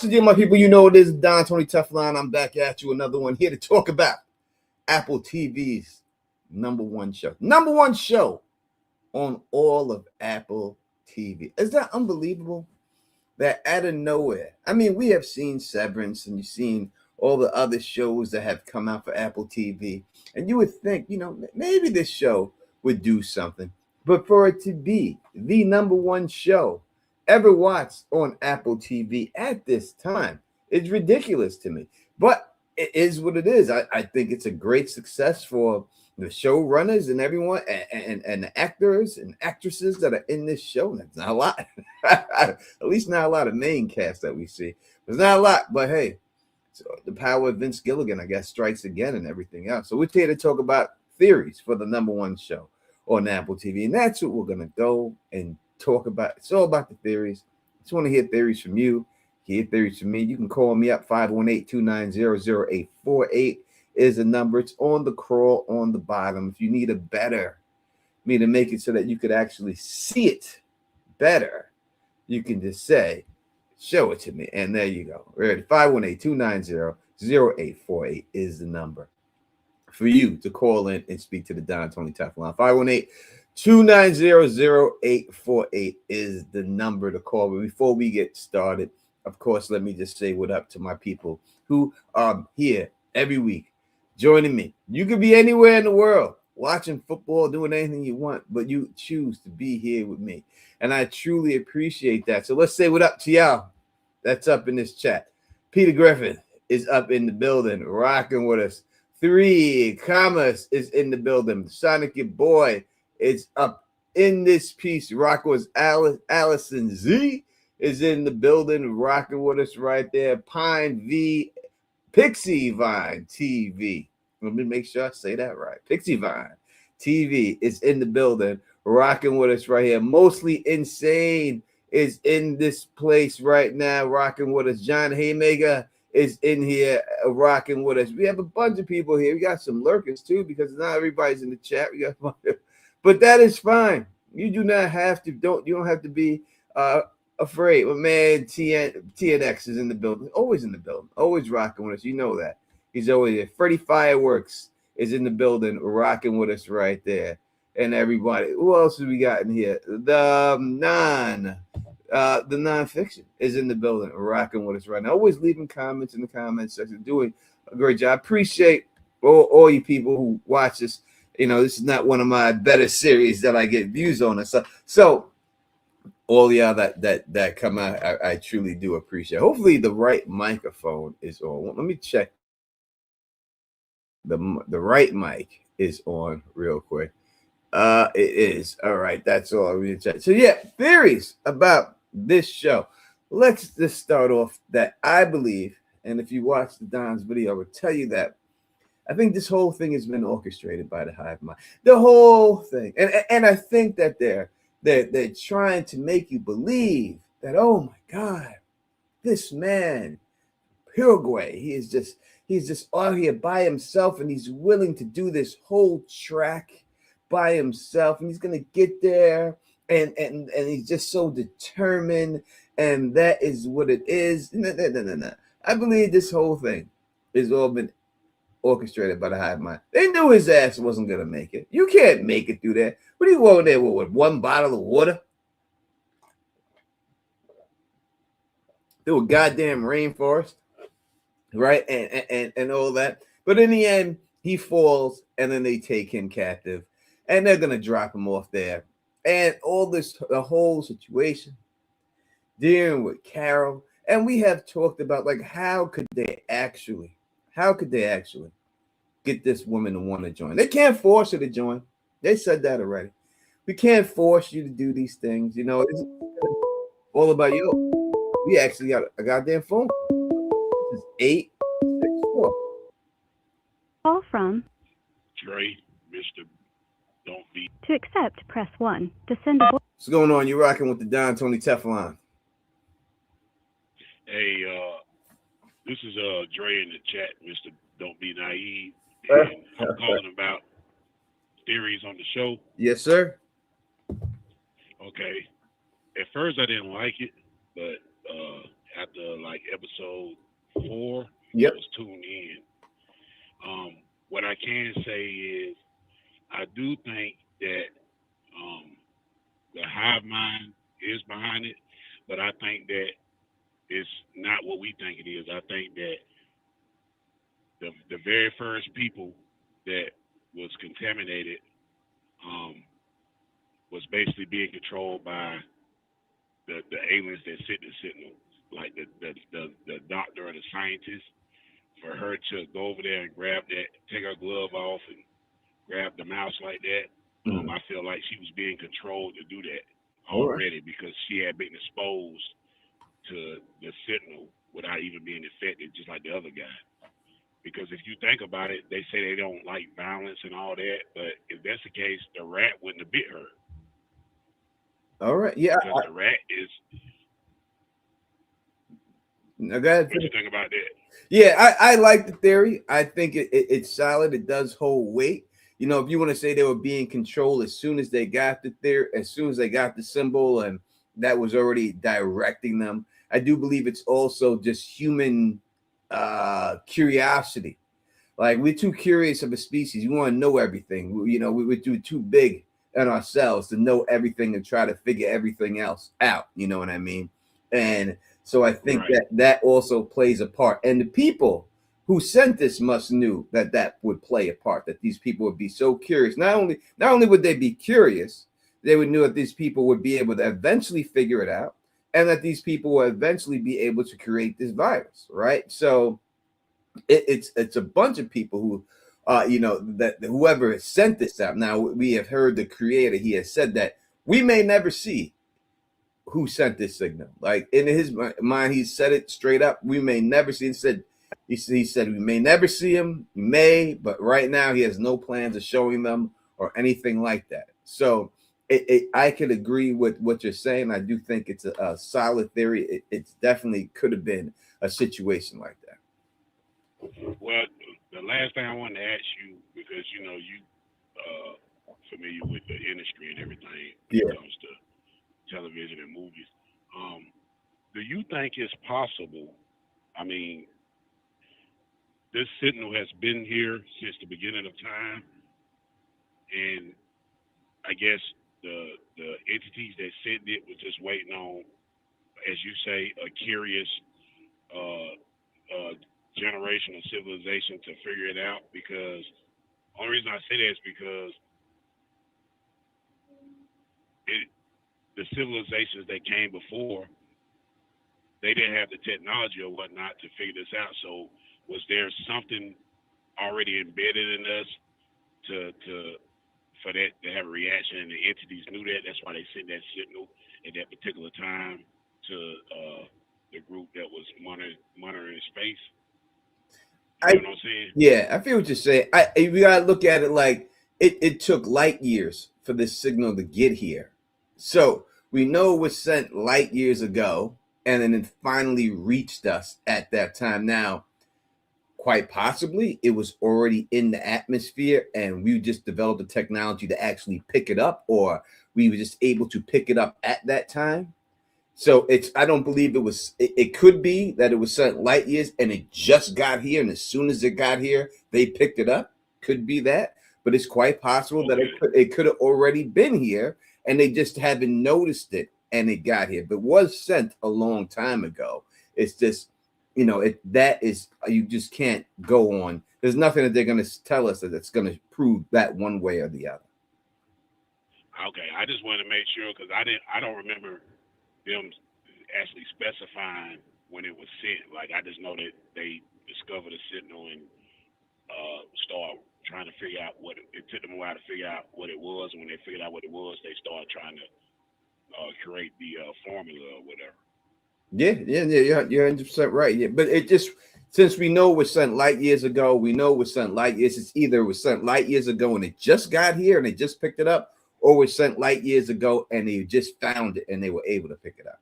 Dear my people, you know it is Don Tony Teflon. I'm back at you, another one here to talk about Apple TV's number one show on all of Apple TV. Is that unbelievable? That out of nowhere, I mean, we have seen Severance and you've seen all the other shows that have come out for Apple TV, and you would think, maybe this show would do something, but for it to be the number one show ever watched on Apple TV at this time is ridiculous to me. But it is what it is. I think it's a great success for the showrunners and everyone and the actors and actresses that are in this show. That's not a lot. At least not a lot of main cast that we see. There's not a lot, but hey, so the power of Vince Gilligan, I guess, strikes again and everything else. So we're here to talk about theories for the number one show on Apple TV. And that's what we're going to go and talk about. It's all about the theories. I just want to hear theories from you. Hear theories from me. You can call me up. 518-290-0848 is the number. It's on the crawl on the bottom. If you need me to make it so that you could actually see it better, you can just say, show it to me. And there you go. Ready? 518-290-0848 is the number for you to call in and speak to the Don Tony Teflon. 518-290-0848 is the number to call. But before we get started, of course, let me just say what up to my people who are here every week joining me. You could be anywhere in the world watching football, doing anything you want, but you choose to be here with me. And I truly appreciate that. So let's say what up to y'all. That's up in this chat. Peter Griffin is up in the building, rocking with us. 3 Commerce is in the building. Sonic your boy is up in this piece. Rocking with Allison Z is in the building, rocking with us right there. Pine V, Pixie Vine TV. Let me make sure I say that right. Pixie Vine TV is in the building, rocking with us right here. Mostly Insane is in this place right now, rocking with us. John Haymaker is in here, rocking with us. We have a bunch of people here. We got some lurkers too, because not everybody's in the chat. We got, but that is fine. You do not have to. You don't have to be afraid. My man TNX is in the building, always in the building, always rocking with us. You know that. He's always there. Freddie Fireworks is in the building, rocking with us right there. And everybody, who else have we got in here? The nonfiction is in the building, rocking with us right now. Always leaving comments in the comments section, doing a great job. I appreciate all you people who watch this. This is not one of my better series that I get views on. So all y'all that come out, I truly do appreciate. Hopefully the right microphone is on. Let me check. The right mic is on real quick. It is. All right, that's all I'm gonna check. So yeah, theories about this show. Let's just start off that I believe, and if you watch the Don's video, I will tell you that I think this whole thing has been orchestrated by the hive mind. The whole thing, and I think that they're trying to make you believe that, oh my God, this man, Uruguay, he's just out here by himself, and he's willing to do this whole track by himself, and he's gonna get there, and he's just so determined, and that is what it is. No. I believe this whole thing has all been orchestrated by the hive mind. They knew his ass wasn't gonna make it. You can't make it through that. What are you going there with one bottle of water through a goddamn rainforest, right? And all that. But in the end, he falls, and then they take him captive, and they're gonna drop him off there. And all this, the whole situation, dealing with Carol, and we have talked about, like, how could they actually get this woman to want to join? They can't force her to join. They said that already. We can't force you to do these things. It's all about you. We actually got a goddamn phone. This is 864. Call from Dre, Mr. Don't Be. To accept, press 1. To send a What's going on? You're rocking with the Don Tony Teflon. Hey, this is Dre in the chat, Mr. Don't Be Naive. And I'm calling about theories on the show. Yes, sir. Okay. At first I didn't like it, but after like episode 4. Yep. I was tuned in. What I can say is I do think that the hive mind is behind it, but I think that it's not what we think it is. I think that the very first people that was contaminated was basically being controlled by the aliens that sit in the Sentinel, like the doctor or the scientist. For her to go over there and grab that, take her glove off and grab the mouse like that, I feel like she was being controlled to do that already because she had been exposed to the Sentinel without even being infected, just like the other guy. Because if you think about it, they say they don't like violence and all that, but if that's the case, the rat wouldn't have bit her. All right. Yeah. Because the rat is. Now go ahead. What do you think about that? Yeah, I like the theory. I think it's solid. It does hold weight. You know, if you want to say they were being controlled as soon as they got the theory, as soon as they got the symbol, and that was already directing them. I do believe it's also just human curiosity. Like we're too curious of a species. We want to know everything. We're too big in ourselves to know everything and try to figure everything else out. You know what I mean? And so I think that also plays a part. And the people who sent this must knew that would play a part, that these people would be so curious. Not only would they be curious, they would know that these people would be able to eventually figure it out, and that these people will eventually be able to create this virus, right? So it's a bunch of people who that whoever sent this out. Now we have heard the creator, he has said that we may never see who sent this signal. Like in his mind, he said it straight up. We may never see. He said we may never see him. We may, but right now he has no plans of showing them or anything like that. So I could agree with what you're saying. I do think it's a solid theory. It's definitely could have been a situation like that. Well, the last thing I wanted to ask you, because you familiar with the industry and everything when it comes to television and movies. Do you think it's possible? I mean, this Sentinel has been here since the beginning of time, and I guess the entities that sent it was just waiting on, as you say, a curious generation of civilization to figure it out. Because the only reason I say that is because the civilizations that came before, they didn't have the technology or whatnot to figure this out. So was there something already embedded in us for that to have a reaction, and the entities knew that? That's why they sent that signal at that particular time to the group that was monitoring space. You know what I'm saying? Yeah, I feel what you're saying. We gotta look at it like it took light years for this signal to get here. So we know it was sent light years ago, and then it finally reached us at that time. Now, quite possibly, it was already in the atmosphere, and we just developed the technology to actually pick it up, or we were just able to pick it up at that time. So I don't believe it could be that it was sent light years and it just got here, and as soon as it got here, they picked it up. Could be that, but it's quite possible that it could have already been here and they just haven't noticed it and it got here. But it was sent a long time ago. It's just, you just can't go on. There's nothing that they're going to tell us that's going to prove that one way or the other. Okay, I just wanted to make sure, because I don't remember them actually specifying when it was sent. Like, I just know that they discovered a signal and start trying to figure out what it took them a while to figure out what it was. And when they figured out what it was, they started trying to create the formula or whatever. Yeah, you're 100% right. Yeah, but it just, since we know it was sent light years ago, we know it was sent light years. It's either it was sent light years ago and it just got here and they just picked it up, or was sent light years ago and they just found it and they were able to pick it up.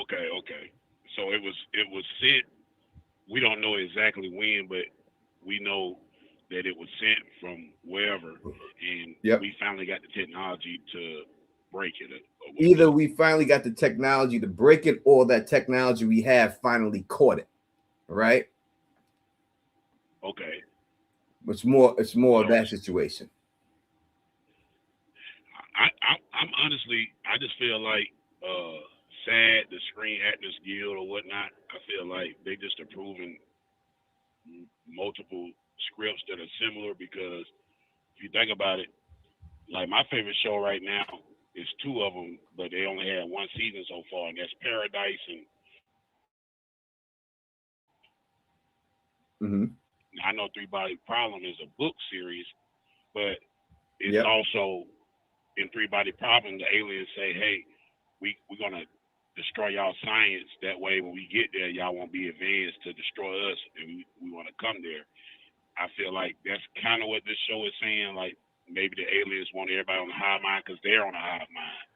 Okay. So it was sent. We don't know exactly when, but we know that it was sent from wherever, and we finally got the technology to break it Either we finally got the technology to break it, or that technology we have finally caught it, right? Okay. It's more of that situation. I'm honestly, I just feel like SAD, the Screen Actors Guild or whatnot, I feel like they just approving multiple scripts that are similar, because if you think about it, like my favorite show right now is two of them, but they only had one season so far, and that's Paradise. And I know Three Body Problem is a book series, but it's also in Three Body Problem, the aliens say, hey, we're going to destroy y'all science. That way, when we get there, y'all won't be advanced to destroy us, and we want to come there. I feel like that's kind of what this show is saying. Like, maybe the aliens want everybody on the hive mind because they're on the hive mind.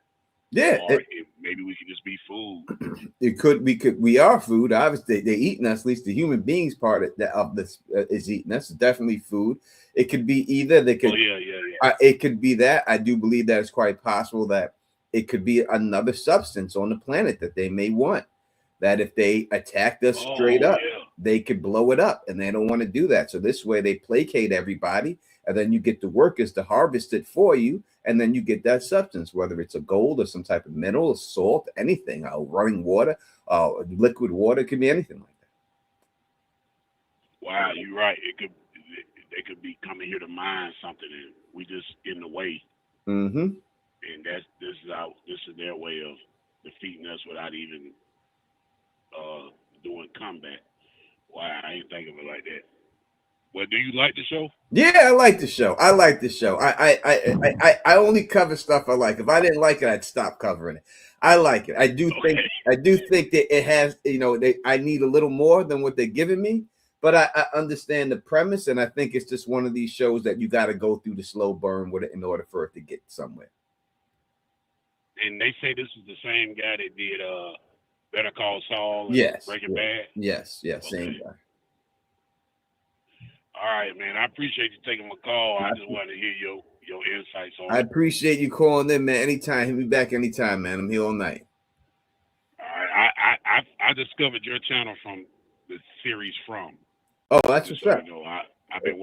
Yeah. Or maybe we could just be food. We are food. Obviously, they're eating us. At least the human beings part of this is eating us. It's definitely food. It could be either. They could. It could be that. I do believe that it's quite possible that it could be another substance on the planet that they may want. That if they attacked us straight up, they could blow it up, and they don't want to do that. So this way, they placate everybody, and then you get the workers to harvest it for you, and then you get that substance, whether it's a gold or some type of mineral, salt, anything, running water, liquid water, it could be anything like that. Wow, you're right. They could be coming here to mine something, and we just in the way. And this is their way of defeating us without even doing combat. Wow, I ain't think of it like that. Well, do you like the show? Yeah, I like the show. I only cover stuff I like. If I didn't like it, I'd stop covering it. I like it. I do think that it has, I need a little more than what they're giving me, but I understand the premise, and I think it's just one of these shows that you got to go through the slow burn with it in order for it to get somewhere. And they say this is the same guy that did Better Call Saul and Breaking Bad? Yes, same guy. All right, man. I appreciate you taking my call. I just wanted to hear your insights on it. I appreciate you calling in, man. Anytime. Hit me back anytime, man. I'm here all night. All right. I discovered your channel from the series From. Oh, that's what's up. I've been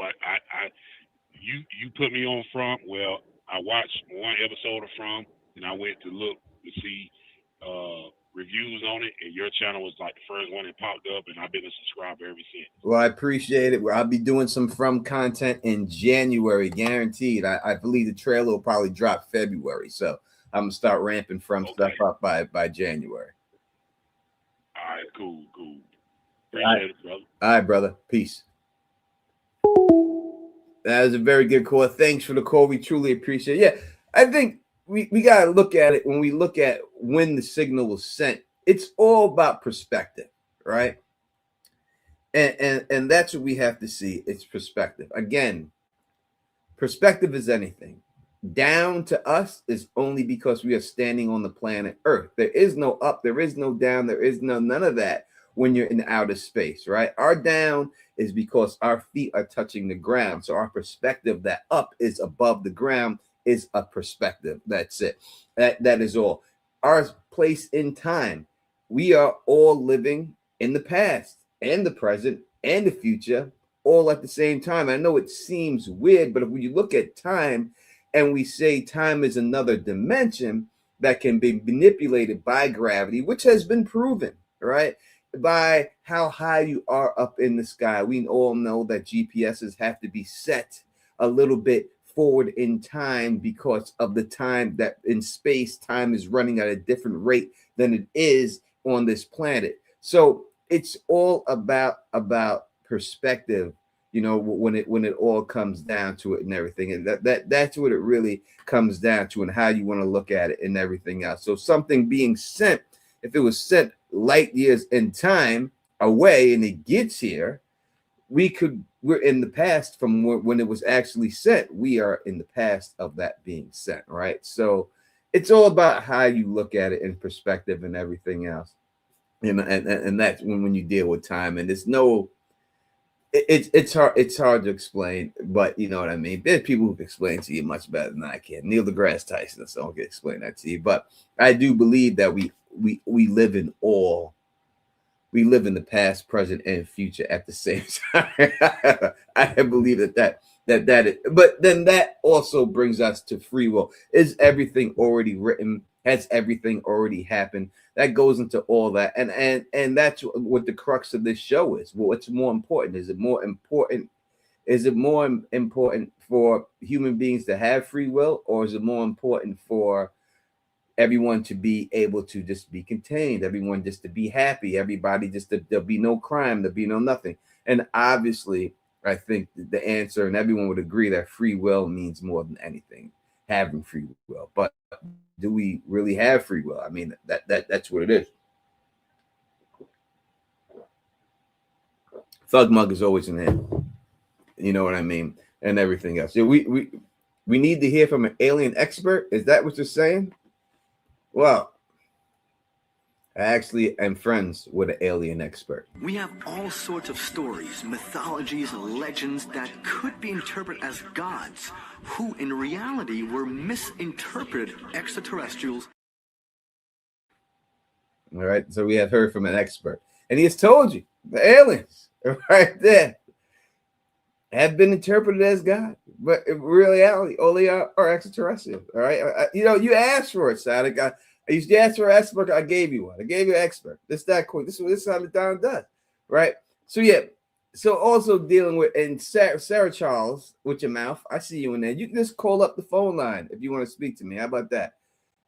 you put me on From. Well, I watched one episode of From, and I went to look to see reviews on it, and your channel was like the first one that popped up, and I've been a subscriber ever since. Well, I appreciate it. I'll be doing some From content in January, guaranteed. I believe the trailer will probably drop February, so I'm gonna start ramping From stuff up by January. All right, cool. Appreciate it, brother. All right, brother. Peace. That was a very good call. Thanks for the call. We truly appreciate it. Yeah, I think we got to look at it when we look at when the signal was sent. It's all about perspective, right? And that's what we have to see. It's perspective. Again, perspective is anything. Down to us is only because we are standing on the planet Earth. There is no up, there is no down, there is none of that when you're in outer space, right? Our down is because our feet are touching the ground. So our perspective that up is above the ground is a perspective. That's it. That is all. Our place in time. We are all living in the past and the present and the future all at the same time. I know it seems weird, but when you look at time and we say time is another dimension that can be manipulated by gravity, which has been proven, right? By how high you are up in the sky. We all know that GPSs have to be set a little bit forward in time because of the time that in space time is running at a different rate than it is on this planet. So it's all about perspective, when it all comes down to it and everything. And that's what it really comes down to, and how you want to look at it and everything else. So something being sent, if it was sent light years in time away and it gets here, we're in the past from when it was actually sent. We are in the past of that being sent, right? So it's all about how you look at it in perspective and everything else. And that's when you deal with time. And there's no it's hard to explain, but you know what I mean. There's people who can explain to you much better than I can. Neil deGrasse Tyson, so I can explain that to you. But I do believe that we live in all. We live in the past, present, and future at the same time. I believe that is, but then that also brings us to free will. Is everything already written? Has everything already happened? That goes into all that, and that's what the crux of this show is. Well, what's more important? Is it more important? Is it more important for human beings to have free will, or is it more important for everyone to be able to just be contained, everyone just to be happy, everybody just to, there'll be no crime, there'll be no nothing? And obviously, I think the answer, and everyone would agree, that free will means more than anything, having free will. But do we really have free will? I mean, that's what it is. Thug Mug is always in there. You know what I mean? And everything else. We need to hear from an alien expert. Is that what you're saying? Well, I actually am friends with an alien expert. We have all sorts of stories, mythologies, legends that could be interpreted as gods, who in reality were misinterpreted extraterrestrials. All right, so we have heard from an expert, and he has told you the aliens right there have been interpreted as God, but in reality, only are extraterrestrials. All right, you know, you asked for it, Sadik. You asked for an expert, I gave you one. I gave you an expert. This, that, quick. This is how the Don does, right? So yeah. So also dealing with, and Sarah Charles, with your mouth, I see you in there. You can just call up the phone line if you want to speak to me. How about that?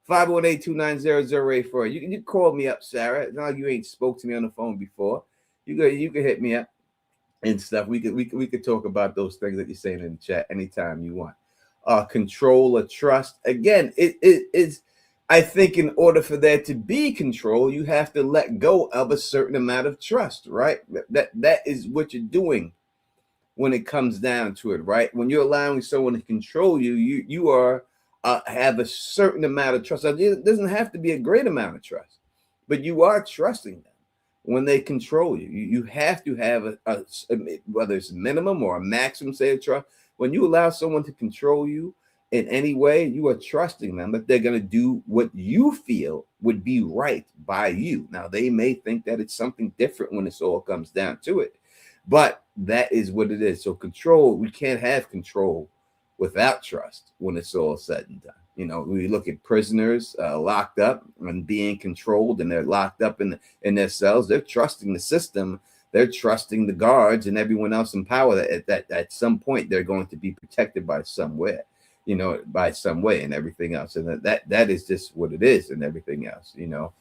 518-290-0840. You can call me up, Sarah. It's not like you ain't spoke to me on the phone before. You can hit me up and stuff. We could talk about those things that you're saying in the chat anytime you want. Control or trust. Again, it is. I think in order for there to be control, you have to let go of a certain amount of trust, right? That is what you're doing when it comes down to it, right? When you're allowing someone to control you, you are have a certain amount of trust. It doesn't have to be a great amount of trust, but you are trusting them when they control you. You have to have a whether it's a minimum or a maximum, say, of trust. When you allow someone to control you in any way, you are trusting them that they're going to do what you feel would be right by you. Now, they may think that it's something different when this all comes down to it, but that is what it is. So control, we can't have control without trust when it's all said and done. You know, we look at prisoners locked up and being controlled, and they're locked up in their cells. They're trusting the system. They're trusting the guards and everyone else in power that at some point they're going to be protected by somewhere. You know, by some way and everything else. And that is just what it is and everything else, you know.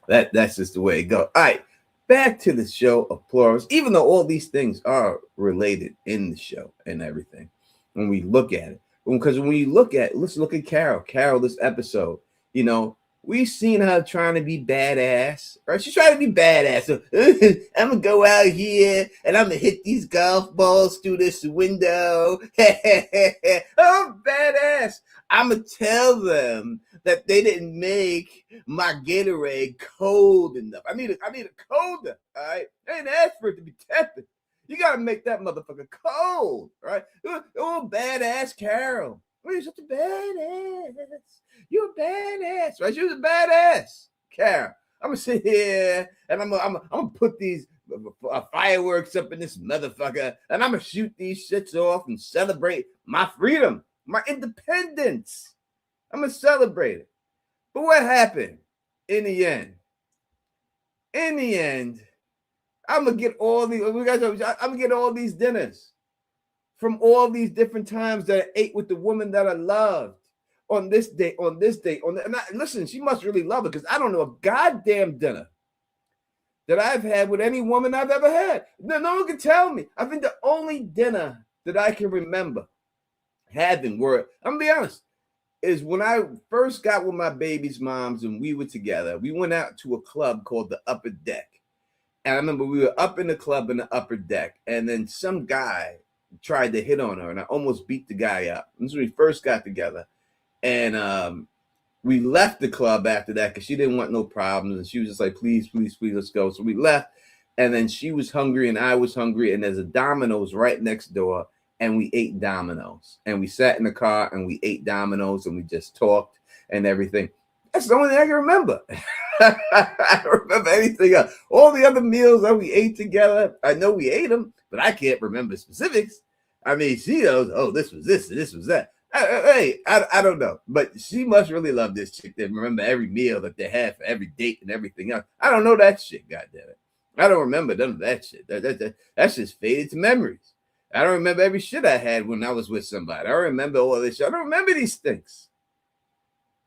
That's just the way it goes. All right, back to the show of Pluribus. Even though all these things are related in the show and everything, when we look at it. Because when you look at, let's look at Carol, this episode, you know, we've seen her trying to be badass, right? She's trying to be badass. So I'm gonna go out here and I'm gonna hit these golf balls through this window. Oh, badass. I'm gonna tell them that they didn't make my Gatorade cold enough. I need a colder, all right? I didn't ask for it to be tepid. You gotta make that motherfucker cold, right? Oh, badass Carol. Oh, you're such a badass. You're a badass, right? She was a badass, Carol. I'm gonna sit here and I'm gonna put these fireworks up in this motherfucker, and I'm gonna shoot these shits off and celebrate my freedom, my independence. I'm gonna celebrate it. But what happened in the end? In the end, I'm gonna get all these. I'm gonna get all these dinners from all these different times that I ate with the woman that I loved on this day, listen, she must really love it, because I don't know a goddamn dinner that I've had with any woman I've ever had. No one can tell me. I think the only dinner that I can remember having, where I'm gonna be honest, is when I first got with my baby's moms and we were together. We went out to a club called the Upper Deck. And I remember we were up in the club in the upper deck, and then some guy tried to hit on her, and I almost beat the guy up. This is when we first got together. And we left the club after that because she didn't want no problems. And she was just like, please, please, please, let's go. So we left. And then she was hungry and I was hungry, and there's a Domino's right next door, and we ate Domino's. And we sat in the car and we ate Domino's and we just talked and everything. That's the only thing I can remember. I don't remember anything else. All the other meals that we ate together, I know we ate them, but I can't remember specifics. I mean, she knows, oh, this was this and this was that. I don't know, but she must really love this chick that remember every meal that they had for every date and everything else. I don't know that shit, goddammit. I don't remember none of that shit. That's just faded to memories. I don't remember every shit I had when I was with somebody. I don't remember all this shit. I don't remember these things.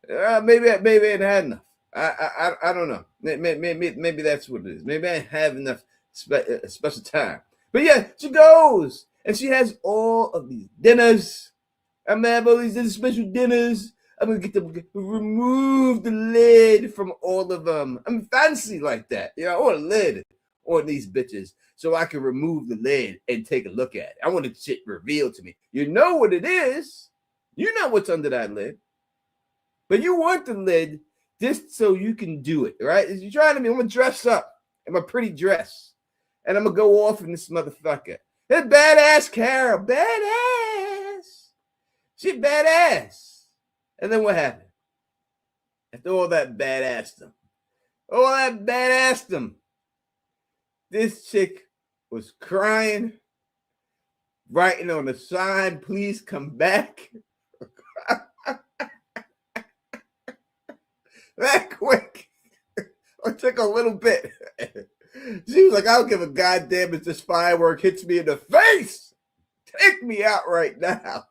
Maybe I ain't had enough. I don't know. Maybe that's what it is. Maybe I have enough special time. But yeah, she goes and she has all of these dinners. I'm gonna have all these special dinners. I'm gonna get them remove the lid from all of them. I'm fancy like that. You know, I want a lid on these bitches so I can remove the lid and take a look at it. I want the shit revealed to me. You know what it is. You know what's under that lid. But you want the lid just so you can do it, right? You're trying to be, I'm gonna dress up in my pretty dress, and I'm gonna go off in this motherfucker. It's badass Carol, badass. She badass. And then what happened? After all that badassdom, this chick was crying, writing on the sign, please come back. That quick. It took a little bit. She was like, I don't give a goddamn if this firework hits me in the face. Take me out right now.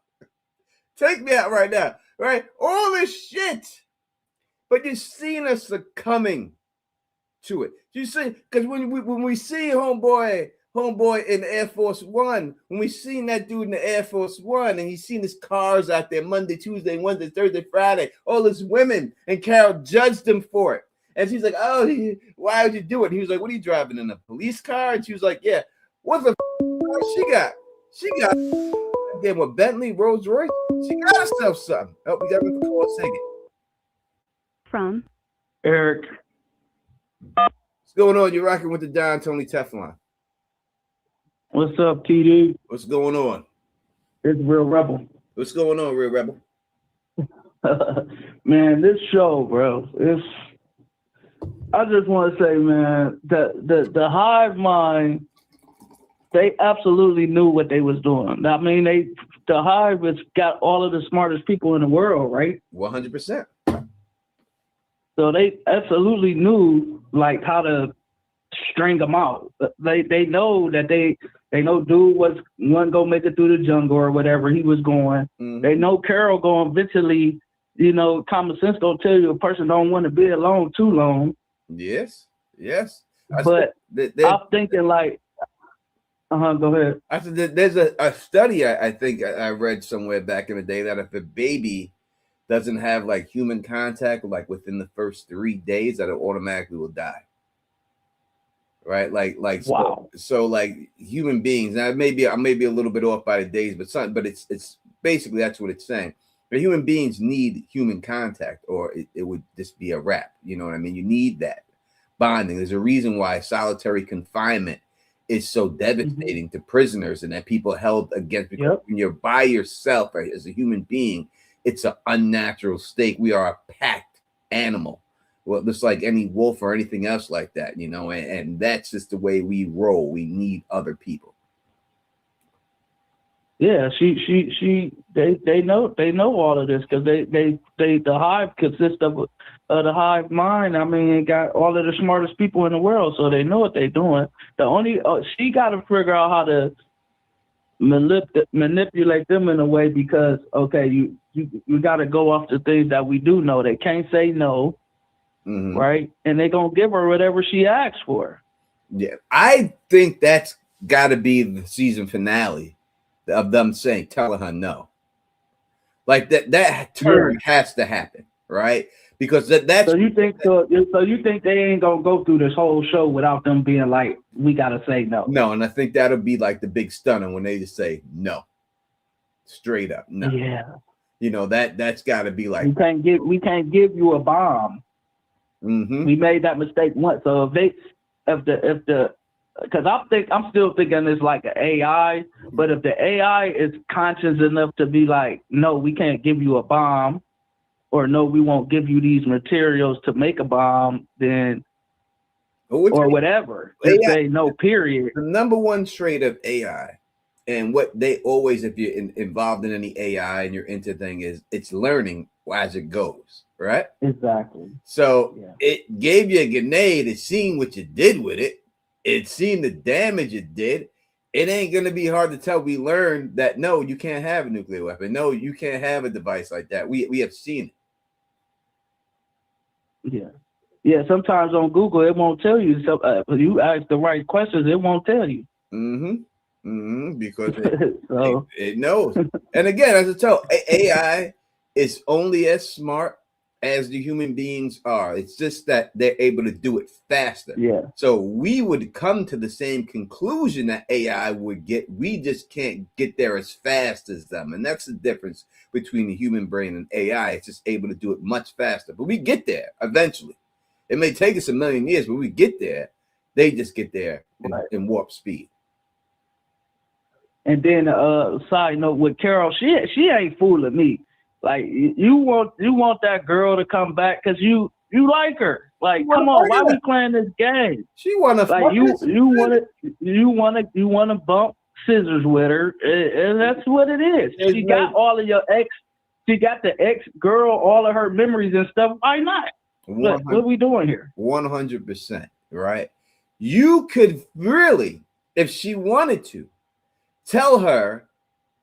Take me out right now. Right? All this shit. But you've seen us succumbing to it. You see, because when we see homeboy in the Air Force One, when we seen that dude in the Air Force One, and he's seen his cars out there Monday, Tuesday, Wednesday, Thursday, Friday, all his women, and Carol judged him for it. And she's like, oh, why would you do it? And he was like, what are you driving, in a police car? And she was like, yeah. What the she got? She got damn a Bentley, Rolls Royce. She got herself something. Oh, we got to call a second. From Eric. What's going on? You're rocking with the Don Tony Teflon. What's up, TD? What's going on? It's Real Rebel. What's going on, Real Rebel? Man, this show, bro, I just want to say, man, the hive mind, they absolutely knew what they was doing. I mean, the hive has got all of the smartest people in the world, right? 100%. So they absolutely knew like how to string them out. They know that they know dude was one go make it through the jungle or whatever he was going. Mm-hmm. They know Carol going eventually, you know, common sense gonna tell you a person don't want to be alone too long. Yes. But I'm thinking like, go ahead. I said there's a study I think I read somewhere back in the day that if a baby doesn't have like human contact like within the first 3 days, that it automatically will die. Right? Like wow. So like human beings. Now I may be a little bit off by the days, but it's basically that's what it's saying. But human beings need human contact, or it would just be a wrap. You know what I mean? You need that bonding. There's a reason why solitary confinement is so devastating to prisoners and that people held against, because when you're by yourself, right, as a human being, it's an unnatural state. We are a packed animal. Well, just like any wolf or anything else like that, you know, and that's just the way we roll. We need other people. Yeah, they know all of this because the hive consists of the hive mind. I mean, it got all of the smartest people in the world, so they know what they're doing. The only she got to figure out how to manipulate them in a way, because okay, you got to go off the things that we do know. They can't say no, right? And they're gonna give her whatever she asks for. Yeah, I think that's got to be the season finale of them saying, telling her no. Like that turn has to happen, right? Because that's so you think they ain't gonna go through this whole show without them being like, we gotta say no. No, and I think that'll be like the big stunner when they just say no. Straight up, no. Yeah. You know, that's gotta be like we can't give you a bomb. We made that mistake once. So if the because I'm still thinking it's like an AI, but if the AI is conscious enough to be like, no, we can't give you a bomb, or no, we won't give you these materials to make a bomb, then or whatever, just AI, say no, period. the number one trait of AI, and what they always, if you're involved in any AI and you're into thing, is it's learning as it goes, right? Exactly. So it gave you a grenade, it seen what you did with it, it seen the damage it did. It ain't gonna be hard to tell. We learned that no, you can't have a nuclear weapon. No, you can't have a device like that. We have seen it. Yeah. Sometimes on Google it won't tell you. So you ask the right questions, it won't tell you. Because it knows. And again, as I tell, AI is only as smart as the human beings are. It's just that they're able to do it faster. Yeah. So we would come to the same conclusion that AI would get. We just can't get there as fast as them. And that's the difference between the human brain and AI. It's just able to do it much faster. But we get there eventually. It may take us a million years, but we get there. They just get there in warp speed. And then side note with Carol, she ain't fooling me. Like you want that girl to come back because you like her. Like, come on, why we playing this game? She wanna like you wanna bump scissors with her, and that's what it is. She got all of your ex. She got the ex girl, all of her memories and stuff. Why not? What are we doing here? 100%, right? You could really, if she wanted to, tell her,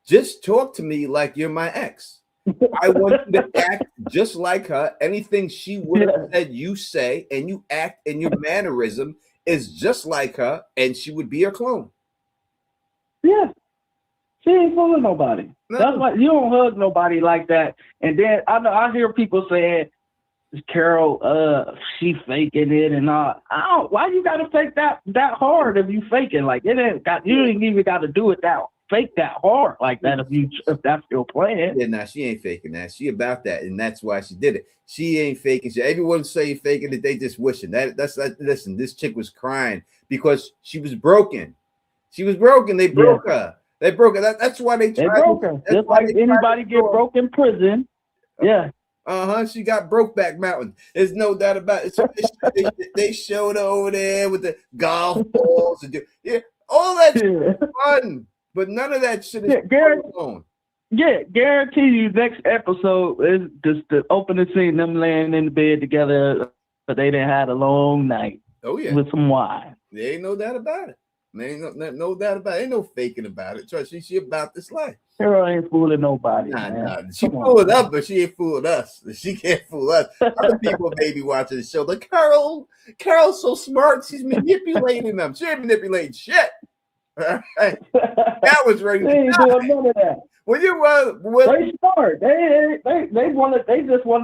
just talk to me like you're my ex. I want you to act just like her. Anything she would have said, you say, and you act, and your mannerism is just like her, and she would be a clone. Yeah. She ain't fooling nobody. No. That's why you don't hug nobody like that. And then I hear people saying, Carol, she faking it and all. Why you gotta fake that hard if you faking? Like you ain't even got to do it fake that hard like that if that's your plan. Yeah, nah, she ain't faking that. She about that, and that's why she did it. She ain't faking. Everyone say faking it. They just wishing that's listen. This chick was crying because she was broken. She was broken. They broke her. They broke her. That's why they broke her. Just like anybody get broke in prison. Yeah. She got Brokeback Mountain. There's no doubt about it. So they showed her over there with the golf balls and all that shit is fun, but none of that shit is fun. Yeah, guarantee you next episode is just the opening scene, them laying in the bed together, but they done had a long night. Oh yeah, with some wine. There ain't no doubt about it. There ain't no doubt about it. Ain't no faking about it. Trust me, she about this life. Carol ain't fooling nobody. Nah. She fooled us, but she ain't fooled us. She can't fool us. Other people may be watching the show. Like, Carol's so smart. She's manipulating them. She ain't manipulating shit. All right. That was ready. They ain't doing none of that. They smart.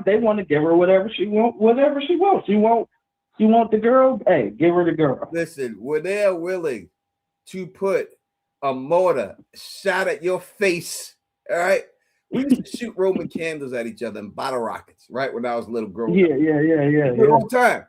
They want to give her whatever she wants. You want the girl? Hey, give her the girl. Listen, when they're willing to put a mortar shot at your face, all right? We used to shoot Roman candles at each other and bottle rockets, right? When I was a little grown up. Yeah. All the time.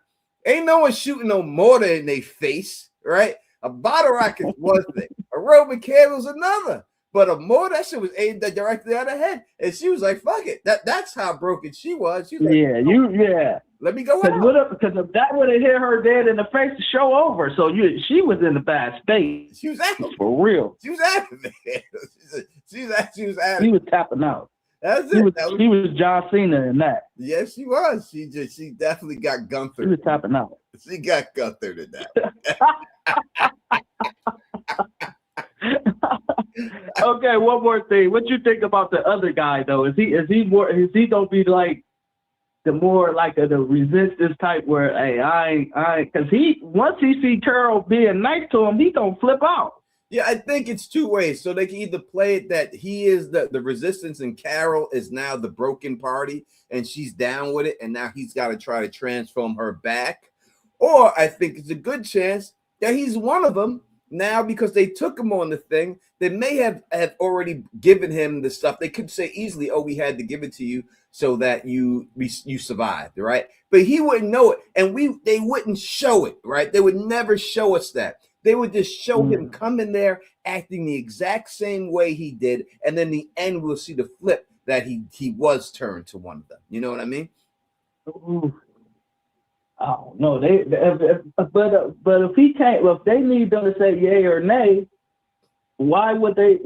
Ain't no one shooting no mortar in their face, right? A bottle rocket was one thing. A Roman candle's another. But a mortar, that shit was aimed directly at her head. And she was like, fuck it. That's how broken she was. She was like, let me go out. Because if that would have hit her dead in the face, the show over. So she was in the bad space. She was out. For real. She was out of there. She was out. She was tapping out. That's it. She was John Cena in that. Yes, she was. She definitely got Gunther. She was tapping out. She got Gunther to that. Okay, one more thing. What you think about the other guy though? Is he gonna be like the more like the resistance type where hey I because once he see Carol being nice to him, he gonna flip out. Yeah, I think it's two ways. So they can either play it that he is the resistance and Carol is now the broken party and she's down with it and now he's got to try to transform her back. Or I think it's a good chance that he's one of them now because they took him on the thing. They may have already given him the stuff. They could say easily, oh, we had to give it to you so that you survived, right? But he wouldn't know it, and they wouldn't show it, right? They would never show us that. They would just show him come in there acting the exact same way he did, and then the end we'll see the flip that he was turned to one of them. You know what I mean? Ooh. Oh no, but if he can't, if they need them to say yay or nay, why would they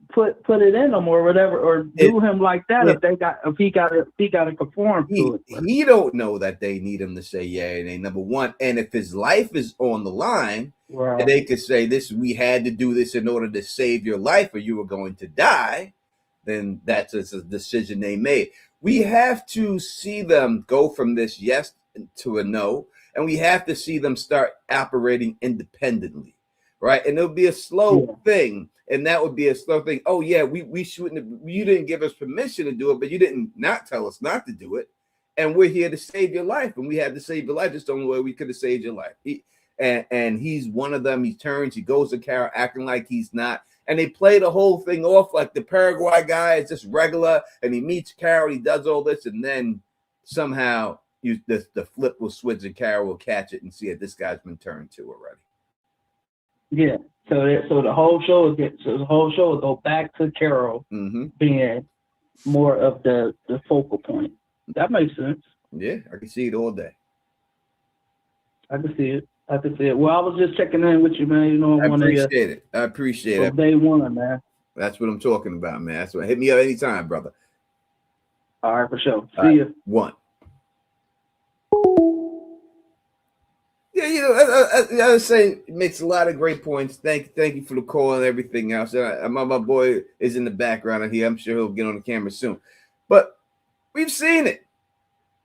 put it in them or whatever, or do him like that if he got to conform to it? He don't know that they need him to say yay and nay, number one, and if his life is on the line, Right. they could say this: we had to do this in order to save your life, or you were going to die. Then that's a decision they made. We have to see them go from this yes to a no, and we have to see them start operating independently, right? And it'll be a slow thing, and that would be a slow thing. Oh yeah, we shouldn't have, you didn't give us permission to do it, but you didn't not tell us not to do it, and we're here to save your life, and we had to save your life. Just the only way we could have saved your life. And he's one of them. He turns, he goes to Carol acting like he's not. And they play the whole thing off like the Paraguay guy is just regular, and he meets Carol, he does all this, and then somehow the flip will switch and Carol will catch it and see that this guy's been turned to already. Yeah. So the whole show will go back to Carol being more of the focal point. That makes sense. Yeah, I can see it all day. I can see it. Well, I was just checking in with you, man. You know, I appreciate it. Day one, man. That's what I'm talking about, man. That's what. Hit me up anytime, brother. All right, for sure. See you. One. Yeah, you know, I was saying, it makes a lot of great points. Thank you for the call and everything else. My boy is in the background here. I'm sure he'll get on the camera soon. But we've seen it.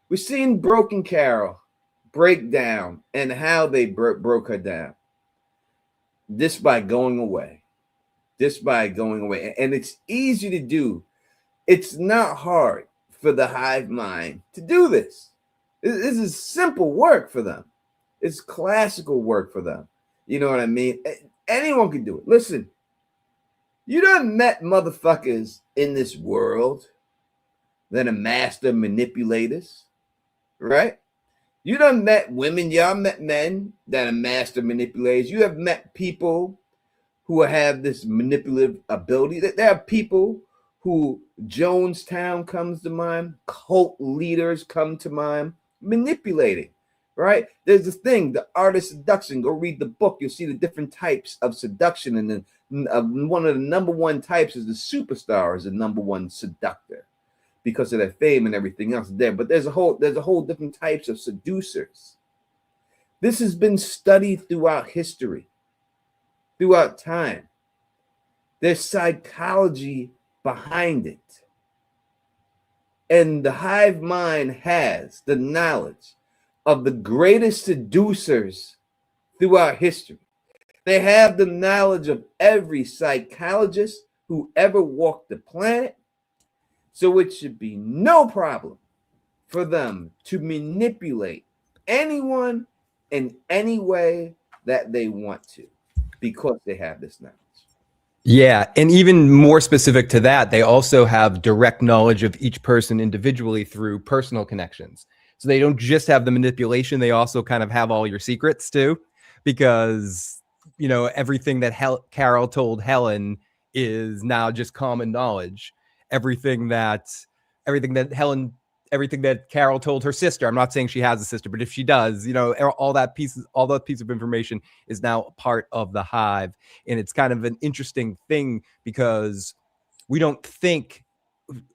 We've seen Broken Carol break down and how they broke her down. Just by going away. And it's easy to do. It's not hard for the hive mind to do this. This is simple work for them. It's classical work for them. You know what I mean? Anyone can do it. Listen, you done met motherfuckers in this world that are master manipulators, right? You done met women, y'all met men that are master manipulators. You have met people who have this manipulative ability. There are people who Jonestown comes to mind, cult leaders come to mind, manipulating, right? There's this thing, the art of seduction. Go read the book. You'll see the different types of seduction. And then one of the number one types is the superstar is the number one seductor, because of their fame and everything else there. But there's a whole different types of seducers. This has been studied throughout history, throughout time. There's psychology behind it. And the hive mind has the knowledge of the greatest seducers throughout history. They have the knowledge of every psychologist who ever walked the planet. So it should be no problem for them to manipulate anyone in any way that they want to, because they have this knowledge. Yeah, and even more specific to that, they also have direct knowledge of each person individually through personal connections. So they don't just have the manipulation, they also kind of have all your secrets too, because, you know, everything that Carol told Helen is now just common knowledge. Everything that Carol told her sister. I'm not saying she has a sister, but if she does, you know, all that piece of information is now a part of the hive. And it's kind of an interesting thing because we don't think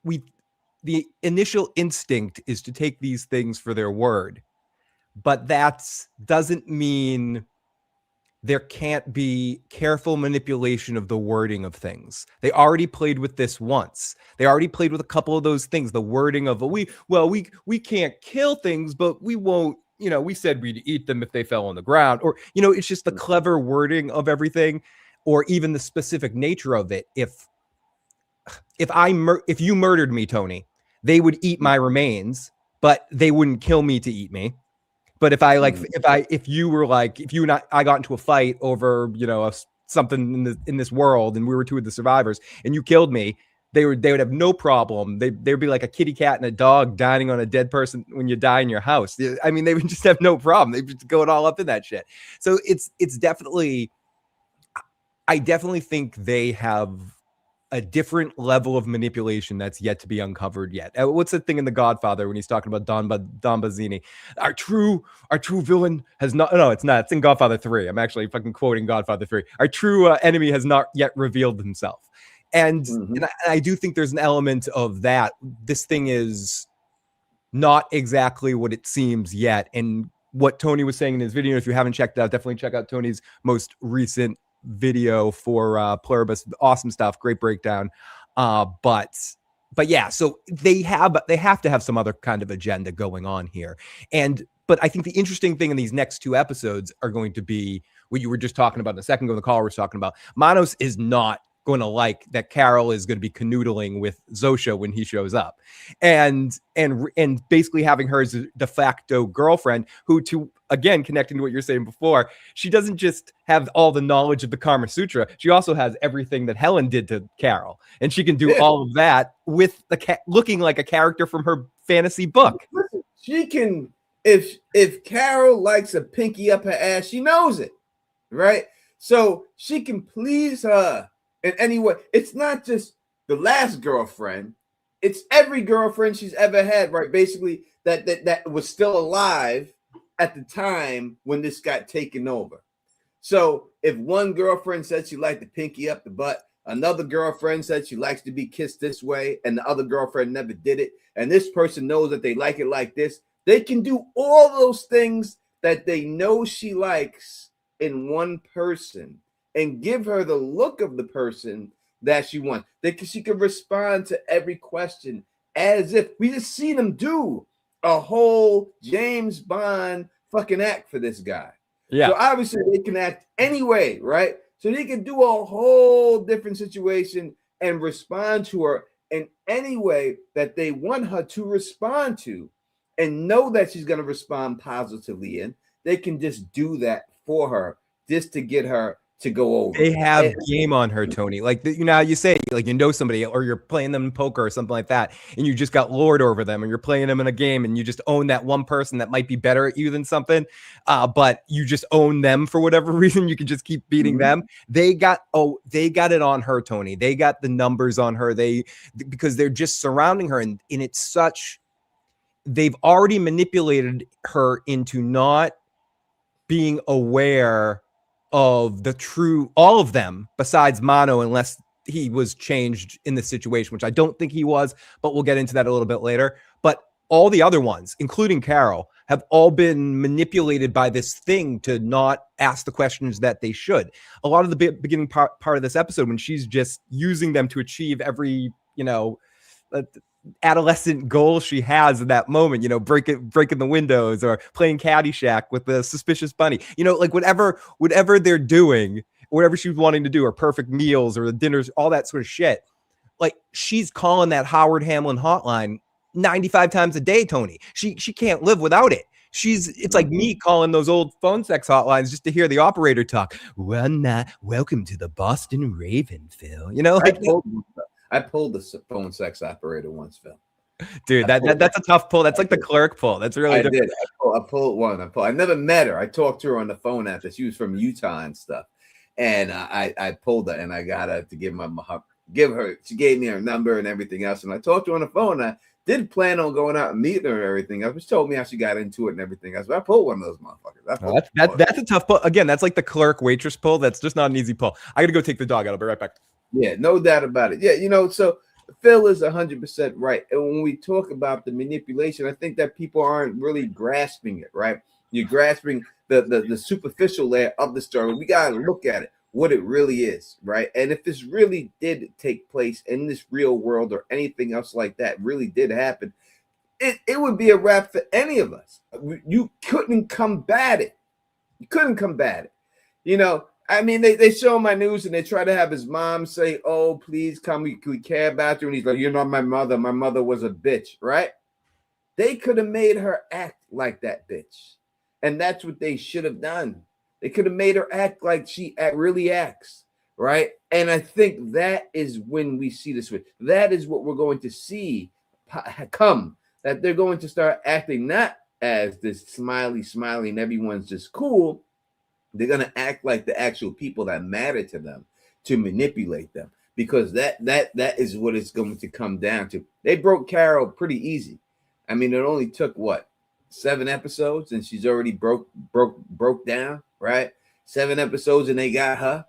the initial instinct is to take these things for their word, but that doesn't mean there can't be careful manipulation of the wording of things. They already played with this once. They already played with a couple of those things. The wording of we can't kill things, but we won't, you know, we said we'd eat them if they fell on the ground, or, you know, it's just the clever wording of everything, or even the specific nature of it. If you murdered me, Tony, they would eat my remains, but they wouldn't kill me to eat me. But if you and I got into a fight over, you know, something in this world, and we were two of the survivors, and you killed me, they would have no problem. They'd be like a kitty cat and a dog dining on a dead person when you die in your house. I mean, they would just have no problem. They'd just go it all up in that shit. So it's definitely, I definitely think they have a different level of manipulation that's yet to be uncovered yet. What's the thing in The Godfather when he's talking about Don Bazzini? Our true villain has not. No, it's not. It's in Godfather 3. I'm actually fucking quoting Godfather 3. Our true enemy has not yet revealed himself. And, and I do think there's an element of that. This thing is not exactly what it seems yet. And what Tony was saying in his video, if you haven't checked it out, definitely check out Tony's most recent video for Pluribus. Awesome stuff, great breakdown. But yeah, so they have to have some other kind of agenda going on here. But I think the interesting thing in these next 2 episodes are going to be what you were just talking about a second ago. The caller was talking about Manos is not going to like that Carol is going to be canoodling with Zosha when he shows up, and basically having her as a de facto girlfriend who, to again connecting to what you're saying before, she doesn't just have all the knowledge of the Kama Sutra, she also has everything that Helen did to Carol, and she can do all of that with the looking like a character from her fantasy book. Listen, she can, if Carol likes a pinky up her ass, she knows it, right? So she can please her in any way. It's not just the last girlfriend, it's every girlfriend she's ever had, right? Basically, that was still alive at the time when this got taken over. So if one girlfriend said she liked to pinky up the butt, another girlfriend said she likes to be kissed this way, and the other girlfriend never did it, and this person knows that they like it like this, they can do all those things that they know she likes in one person and give her the look of the person that she wants. She can respond to every question as if we just seen him do a whole James Bond fucking act for this guy. Yeah. So obviously they can act anyway, right? So they can do a whole different situation and respond to her in any way that they want her to respond to, and know that she's going to respond positively in. They can just do that for her just to get her to go over. They have game on her, Tony. Like, you know how you say, like, you know somebody, or you're playing them in poker or something like that, and you just got lord over them, or you're playing them in a game and you just own that one person that might be better at you than something, but you just own them for whatever reason. You can just keep beating them. They got it on her, Tony. They got the numbers on her. Because they're just surrounding her, and it's such, they've already manipulated her into not being aware of the true, all of them besides Mano, unless he was changed in this situation, which I don't think he was, but we'll get into that a little bit later. But all the other ones, including Carol, have all been manipulated by this thing to not ask the questions that they should. A lot of the beginning part of this episode, when she's just using them to achieve every, adolescent goal she has in that moment, breaking the windows or playing Caddyshack with the suspicious bunny, like whatever they're doing, whatever she was wanting to do, or perfect meals or the dinners, all that sort of shit. Like, she's calling that Howard Hamlin hotline 95 times a day, Tony. She can't live without it. It's like me calling those old phone sex hotlines just to hear the operator talk. Welcome to the Boston Raven, Phil. I pulled the phone sex operator once, Phil. Dude, that's a tough pull. That's like the clerk pull. That's really different. I pulled one. I never met her. I talked to her on the phone after. She was from Utah and stuff. And I pulled her, and I got her to give her. She gave me her number and everything else. And I talked to her on the phone. I did plan on going out and meeting her and everything else. She told me how she got into it and everything else. But I pulled one of those motherfuckers. That's a tough pull. Again, that's like the clerk waitress pull. That's just not an easy pull. I got to go take the dog out. I'll be right back. Yeah, no doubt about it. Yeah, so Phil is 100% right. And when we talk about the manipulation, I think that people aren't really grasping it, right? You're grasping the superficial layer of the story. We got to look at it, what it really is, right? And if this really did take place in this real world, or anything else like that really did happen, it would be a wrap for any of us. You couldn't combat it. You couldn't combat it. I mean, they show my news and they try to have his mom say, "Oh, please come. We care about you." And he's like, "You're not my mother. My mother was a bitch," right? They could have made her act like that bitch. And that's what they should have done. They could have made her act like she really acts, right? And I think that is when we see the switch. That is what we're going to see come, that they're going to start acting not as this smiley, and everyone's just cool. They're going to act like the actual people that matter to them, to manipulate them, because that is what it's going to come down to. They broke Carol pretty easy. I mean, it only took what, 7 episodes, and she's already broke down, right? 7 episodes, and they got her.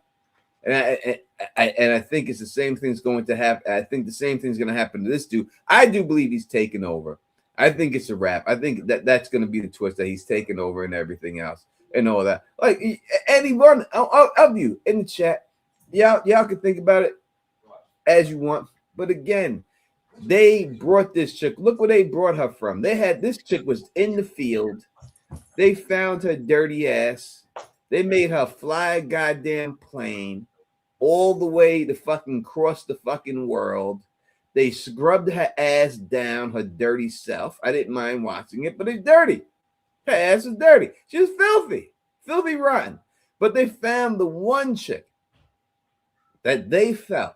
And I think it's the same thing's going to happen. I think the same thing's going to happen to this dude. I do believe he's taking over. I think it's a wrap. I think that's going to be the twist, that he's taking over and everything else and all that. Like, anyone of you in the chat, y'all can think about it as you want. But again, they brought this chick. Look where they brought her from. They had this chick was in the field. They found her dirty ass. They made her fly a goddamn plane all the way to fucking cross the fucking world. They scrubbed her ass down, her dirty self. I didn't mind watching it, but it's dirty. Her ass is dirty. She was filthy rotten. But they found the one chick that they felt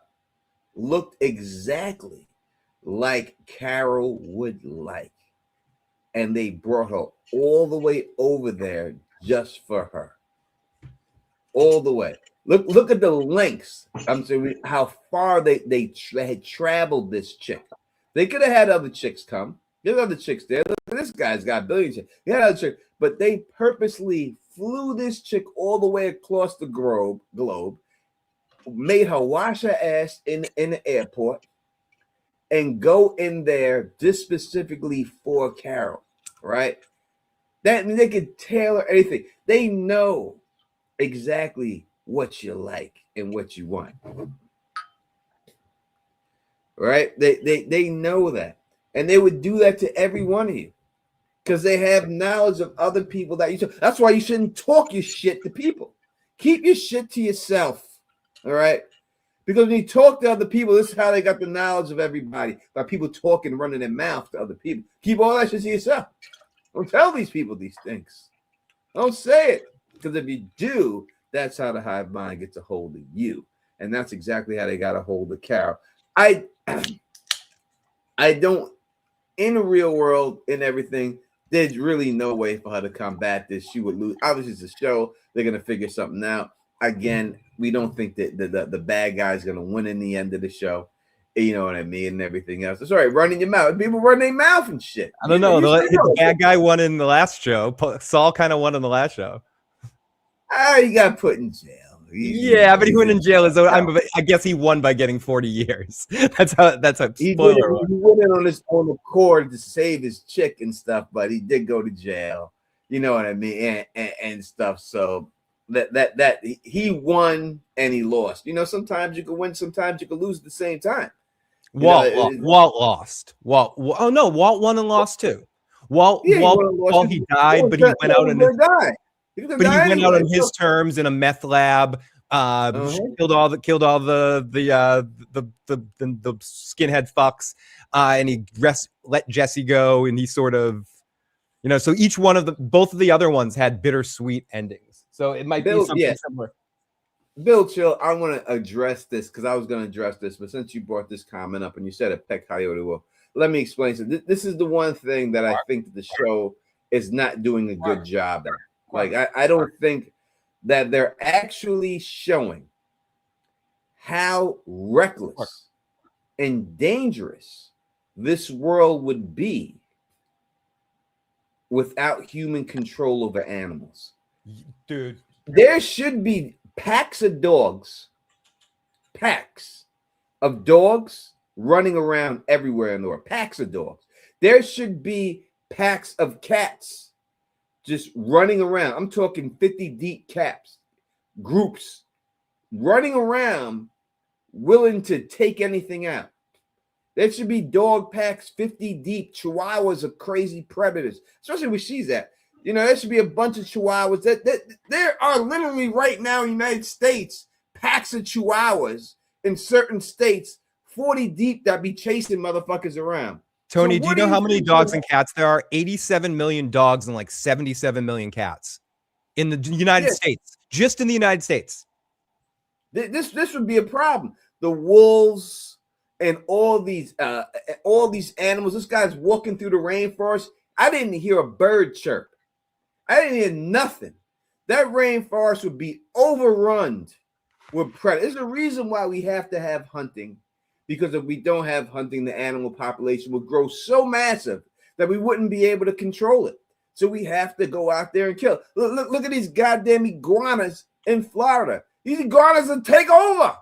looked exactly like Carol would like. And they brought her all the way over there just for her. All the way. Look at the lengths. I'm saying how far they had traveled this chick. They could have had other chicks come. There's other chicks there. Look, this guy's got billions. He had other chicks, but they purposely flew this chick all the way across the globe, made her wash her ass in the airport, and go in there just specifically for Carol, right? That means they could tailor anything. They know exactly what you like and what you want, right? They know that, and they would do that to every one of you because they have knowledge of other people that you. That's why you shouldn't talk your shit to people. Keep your shit to yourself, all right? Because when you talk to other people, this is how they got the knowledge of everybody, by people talking, running their mouth to other people. Keep all that shit to yourself. Don't tell these people these things. Don't say it, because if you do, that's how the hive mind gets a hold of you. And that's exactly how they got a hold of Carol. I don't, in the real world and everything, there's really no way for her to combat this. She would lose. Obviously, it's a show. They're going to figure something out. Again, we don't think that the bad guy's going to win in the end of the show. You know what I mean? And everything else. It's all right, running your mouth. People run their mouth and shit. I don't know. The bad guy won in the last show. Saul kind of won in the last show. He got put in jail. But he went in jail. I guess he won by getting 40 years. That's how. He went in on his own accord to save his chick and stuff, but he did go to jail. You know what I mean, and stuff. So that he won and he lost. You know, sometimes you can win, sometimes you can lose at the same time. Walt lost. Walt won and lost too. Walt he died, but he went out and died. But he went out on his terms in a meth lab. Killed all the skinhead fucks, and he let Jesse go, and he sort of, So each one of both of the other ones had bittersweet endings. So it might be something similar. Bill Chill, I want to address this because I was going to address this, but since you brought this comment up and you said it, Peck Coyote will, let me explain. So this is the one thing that I think that the show is not doing a good job at. Like, I don't think that they're actually showing how reckless and dangerous this world would be without human control over animals. Dude, there should be packs of dogs running around everywhere in the world. Packs of dogs. There should be packs of cats just running around. I'm talking 50 deep groups running around, willing to take anything out. There should be dog packs 50 deep. Chihuahuas are crazy predators, especially where she's at. There should be a bunch of Chihuahuas. There are literally right now in the United States packs of Chihuahuas in certain states, 40 deep, that be chasing motherfuckers around. Tony, do you know how many dogs and cats there are? 87 million dogs and like 77 million cats in the United States. Just in the United States. This would be a problem. The wolves and all these animals. This guy's walking through the rainforest. I didn't hear a bird chirp. I didn't hear nothing. That rainforest would be overrun with predators. There's a reason why we have to have hunting, because if we don't have hunting, the animal population will grow so massive that we wouldn't be able to control it. So we have to go out there and kill. Look at these goddamn iguanas in Florida. These iguanas will take over.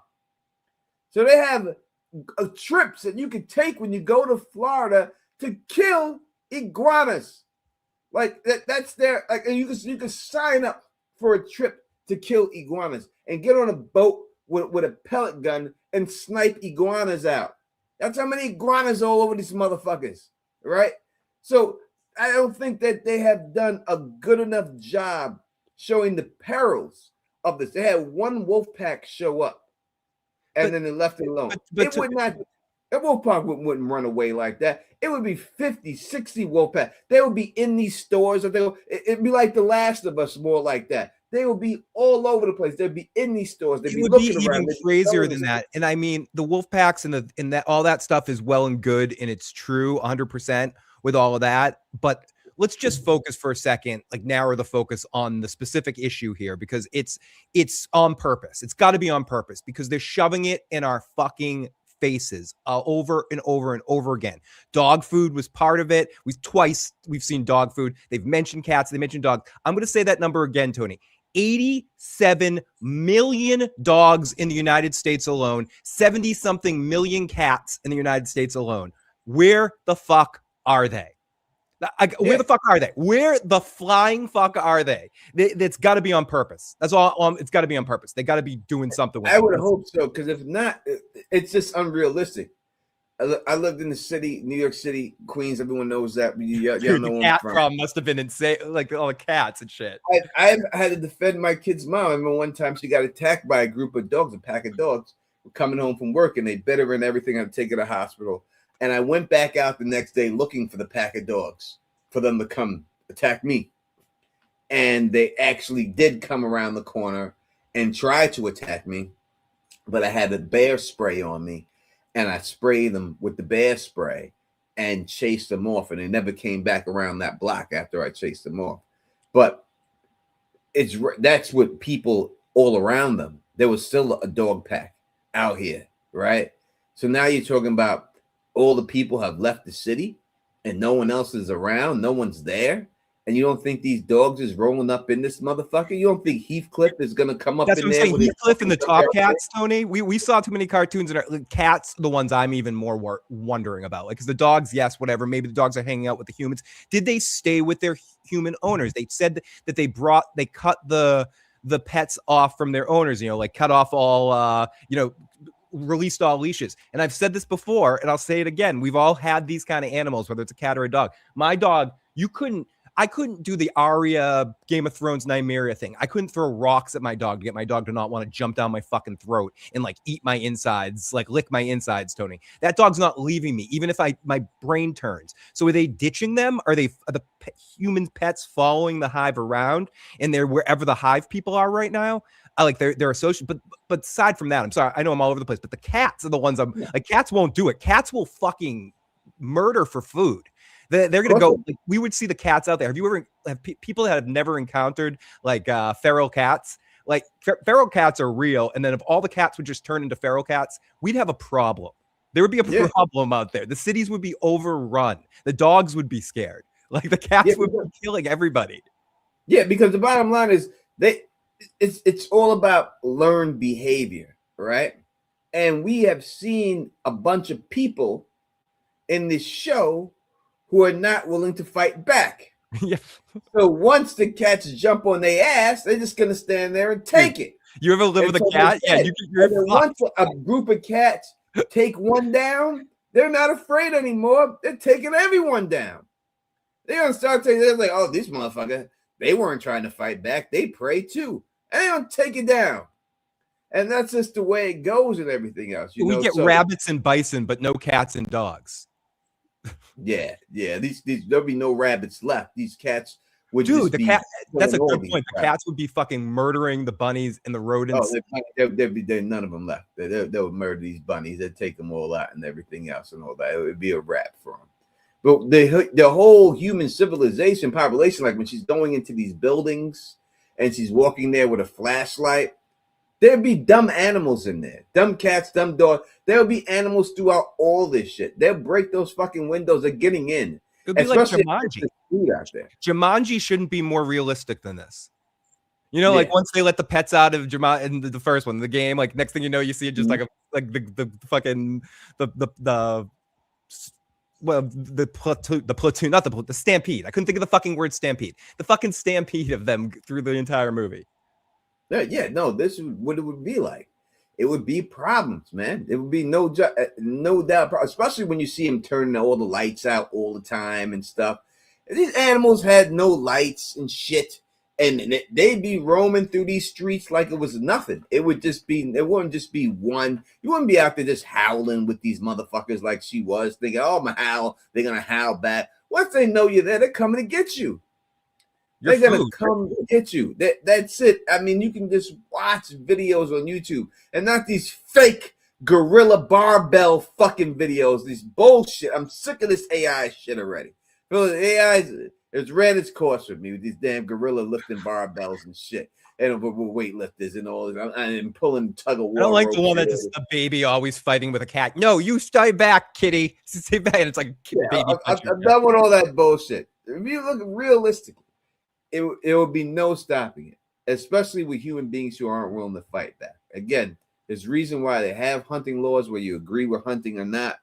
So they have trips that you can take when you go to Florida to kill iguanas. Like that's their like, and you can sign up for a trip to kill iguanas and get on a boat with a pellet gun and snipe iguanas out. That's how many iguanas all over these motherfuckers, right? So I don't think that they have done a good enough job showing the perils of this. They had one wolf pack show up, and then they left it alone. That wolf pack wouldn't run away like that. It would be 50, 60 wolf pack. They would be in these stores. It'd be like The Last of Us, more like that. They would be all over the place. They'd be in these stores. They'd be looking around. Even crazier than that. And I mean, the wolf packs and that all that stuff is well and good, and it's true 100% with all of that. But let's just focus for a second, like narrow the focus on the specific issue here, because it's on purpose. It's got to be on purpose, because they're shoving it in our fucking faces over and over and over again. Dog food was part of it. We've seen dog food. They've mentioned cats. They mentioned dogs. I'm going to say that number again, Tony. 87 million dogs in the United States alone. 70-something million cats in the United States alone. Where the fuck are they? Where the fuck are they? Where the flying fuck are they? That's got to be on purpose. That's all. It's got to be on purpose. They got to be doing something with it. I would hope so, because if not, it's just unrealistic. I lived in the city, New York City, Queens. Everyone knows that. Y'all know where I'm from. Problem must have been insane, like all the cats and shit. I had to defend my kid's mom. I remember one time she got attacked by a group of dogs, a pack of dogs, were coming home from work, and they bit her and everything. I had to take her to the hospital. And I went back out the next day looking for the pack of dogs for them to come attack me. And they actually did come around the corner and try to attack me. But I had a bear spray on me, and I sprayed them with the bear spray and chased them off. And they never came back around that block after I chased them off. But that's what people all around them. There was still a dog pack out here, right? So now you're talking about all the people have left the city and no one else is around, no one's there, and you don't think these dogs is rolling up in this motherfucker? You don't think Heathcliff is going to come up in there? That's what I'm saying. Heathcliff and the Top Cats, Tony. We saw too many cartoons, and cats, the ones I'm even more wondering about. Like, because the dogs, yes, whatever. Maybe the dogs are hanging out with the humans. Did they stay with their human owners? They said that they cut the pets off from their owners. Like cut off all, released all leashes. And I've said this before, and I'll say it again. We've all had these kind of animals, whether it's a cat or a dog. My dog, I couldn't do the Arya Game of Thrones Nymeria thing. I couldn't throw rocks at my dog to get my dog to not want to jump down my fucking throat and like eat my insides, like lick my insides, Tony. That dog's not leaving me, even if my brain turns. So are they ditching them? Are the human pets following the hive around, and they're wherever the hive people are right now? They're associated, but aside from that, I'm sorry, I know I'm all over the place, but the cats are the ones cats won't do it. Cats will fucking murder for food. They're gonna go. Like, we would see the cats out there. Have you ever people that have never encountered feral cats? Like feral cats are real, and then if all the cats would just turn into feral cats, we'd have a problem. There would be a problem out there. The cities would be overrun. The dogs would be scared. Like the cats would be killing everybody. Yeah, because the bottom line is it's all about learned behavior, right? And we have seen a bunch of people in this show who are not willing to fight back. Yeah. So once the cats jump on their ass, they're just gonna stand there and take it. You ever live with a cat? Yeah, once a group of cats take one down, they're not afraid anymore. They're taking everyone down. They're gonna start taking. They're like, oh, these motherfuckers, they weren't trying to fight back. They prey too, and they don't take it down. And that's just the way it goes and everything else. We get rabbits and bison, but no cats and dogs. Yeah. These there'll be no rabbits left. These cats would Dude, just the be cat. That's a killing all good these point. The crap. cats would be fucking murdering the bunnies and the rodents. Oh, there'd none of them left. They would murder these bunnies. They'd take them all out and everything else and all that. It would be a wrap for them. But the whole human civilization population, like when she's going into these buildings and she's walking there with a flashlight, there'd be dumb animals in there. Dumb cats, dumb dogs. There'll be animals throughout all this shit. They'll break those fucking windows. They're getting in. It would be Especially like if Jumanji. there's food out there. Jumanji shouldn't be more realistic than this. You know, Yeah. like once they let the pets out of Jumanji in the first one, the game, like next thing you know, you see it just like a like the fucking the platoon, not the stampede. I couldn't think of the fucking word stampede. The fucking stampede of them through the entire movie. Yeah, no, this is what it would be like. It would be problems, man. It would be no doubt, especially when you see him turning all the lights out all the time and stuff. These animals had no lights and shit, and they'd be roaming through these streets like it was nothing. It wouldn't just be one. You wouldn't be out there just howling with these motherfuckers like she was, thinking, oh, I'm gonna howl, they're gonna howl back. Once they know you're there, they're coming to get you. They're gonna come get you. That's it. I mean, you can just watch videos on YouTube and not these fake gorilla barbell fucking videos. These bullshit. I'm sick of this AI shit already. AI it's ran its course with me with these damn gorilla lifting barbells and shit, and weightlifters and all this. I'm pulling tug of war. I don't like the one that's just a baby always fighting with a cat. No, you stay back, kitty. Stay back. And it's like baby. I'm done with all that bullshit. If you look realistically, it would be no stopping it, especially with human beings who aren't willing to fight back. Again, there's reason why they have hunting laws, whether you agree with hunting or not.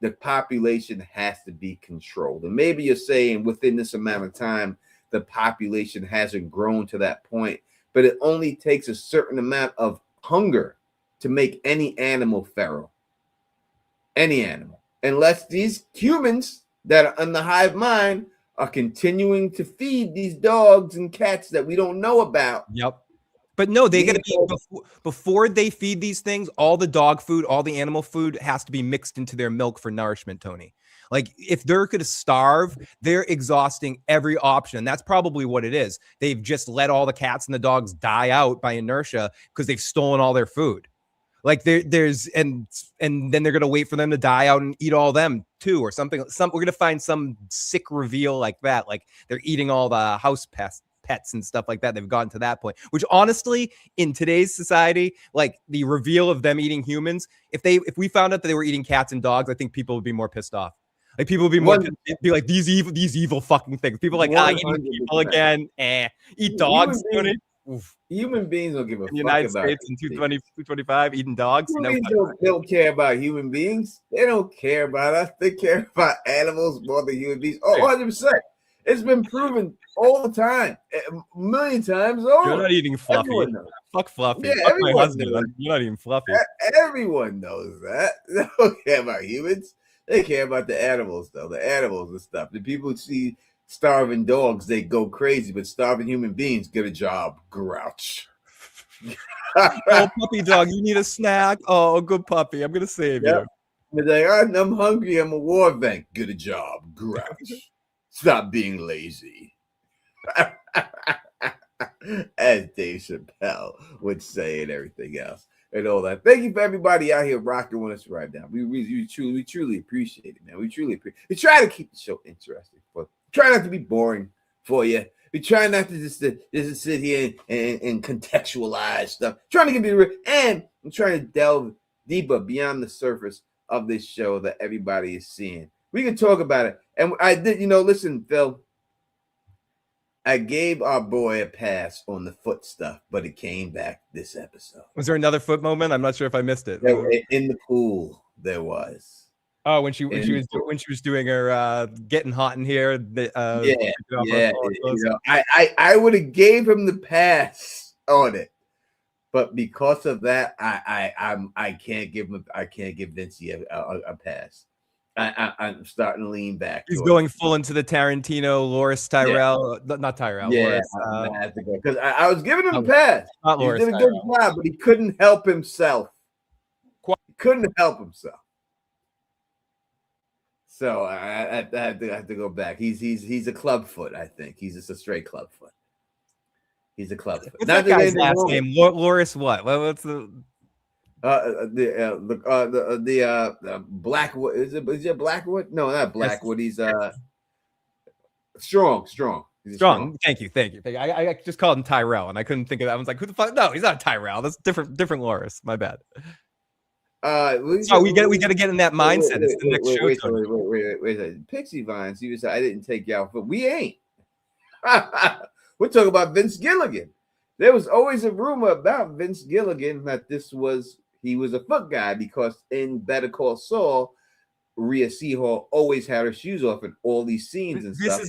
The population has to be controlled. And maybe you're saying within this amount of time, the population hasn't grown to that point, but it only takes a certain amount of hunger to make any animal feral. Any animal. Unless these humans that are in the hive mind are continuing to feed these dogs and cats that we don't know about. Yep. But no, they got to be before they feed these things. All the dog food, all the animal food has to be mixed into their milk for nourishment, Tony. Like if they're going to starve, they're exhausting every option. That's probably what it is. They've just let all the cats and the dogs die out by inertia because they've stolen all their food. Like there's and then they're gonna wait for them to die out and eat all them too, or something. We're gonna find some sick reveal like that. Like they're eating all the house pets and stuff like that. They've gotten to that point, which honestly, in today's society, like the reveal of them eating humans, if we found out that they were eating cats and dogs, I think people would be more pissed off. Like people would be more be like these evil fucking things. People like eating people again, eat dogs. Human beings don't give a fuck United about States in 225 eating dogs. Don't care about human beings. They don't care about us. They care about animals more than human beings. Oh, 100%. It's been proven all the time, a million times over. You're not eating Fluffy. Fuck Fluffy. Yeah, fuck my husband. You're not eating Fluffy. Everyone knows that. They don't care about humans. They care about the animals, though. The animals and stuff. The people see starving dogs, they go crazy, but starving human beings get a job. Grouch. Oh, puppy dog, you need a snack? Oh, good puppy. I'm going to save you. They're like, I'm hungry. I'm a war vet. Get a job. Grouch. Stop being lazy. As Dave Chappelle would say and everything else and all that. Thank you for everybody out here rocking with us right now. We truly appreciate it, man. We truly appreciate it. We try to keep the show interesting, but try not to be boring for you. We try not to just sit here and contextualize stuff. Trying to give you real, and I'm trying to delve deeper beyond the surface of this show that everybody is seeing. We can talk about it. And I did, listen, Phil, I gave our boy a pass on the foot stuff, but it came back this episode. Was there another foot moment? I'm not sure if I missed it. In the pool, there was. Oh, when she was doing her getting hot in here. I would have gave him the pass on it, but because of that, I can't give Vincey a pass. I'm starting to lean back. He's going full into the Tarantino, Loris Tyrell, not Tyrell. Yeah, Loris, because I was giving him a pass. He did a good job, but he couldn't help himself. He couldn't help himself. So I have to go back. He's a club foot. I think he's just a straight club foot. He's a club foot. What's Not that guy's anything last wrong. name? Loris what? What's the Blackwood. Is it Blackwood? No, not Blackwood. He's strong. He's Strong? Thank you. I just called him Tyrell, and I couldn't think of that. I was like, who the fuck? No, he's not Tyrell. That's different Loris. My bad. We got to get in that mindset. It's the next show. Wait. Pixie Vines. You said I didn't take you out, but we ain't. We're talking about Vince Gilligan. There was always a rumor about Vince Gilligan that he was a foot guy, because in Better Call Saul, Rhea Seehorn always had her shoes off in all these scenes and stuff.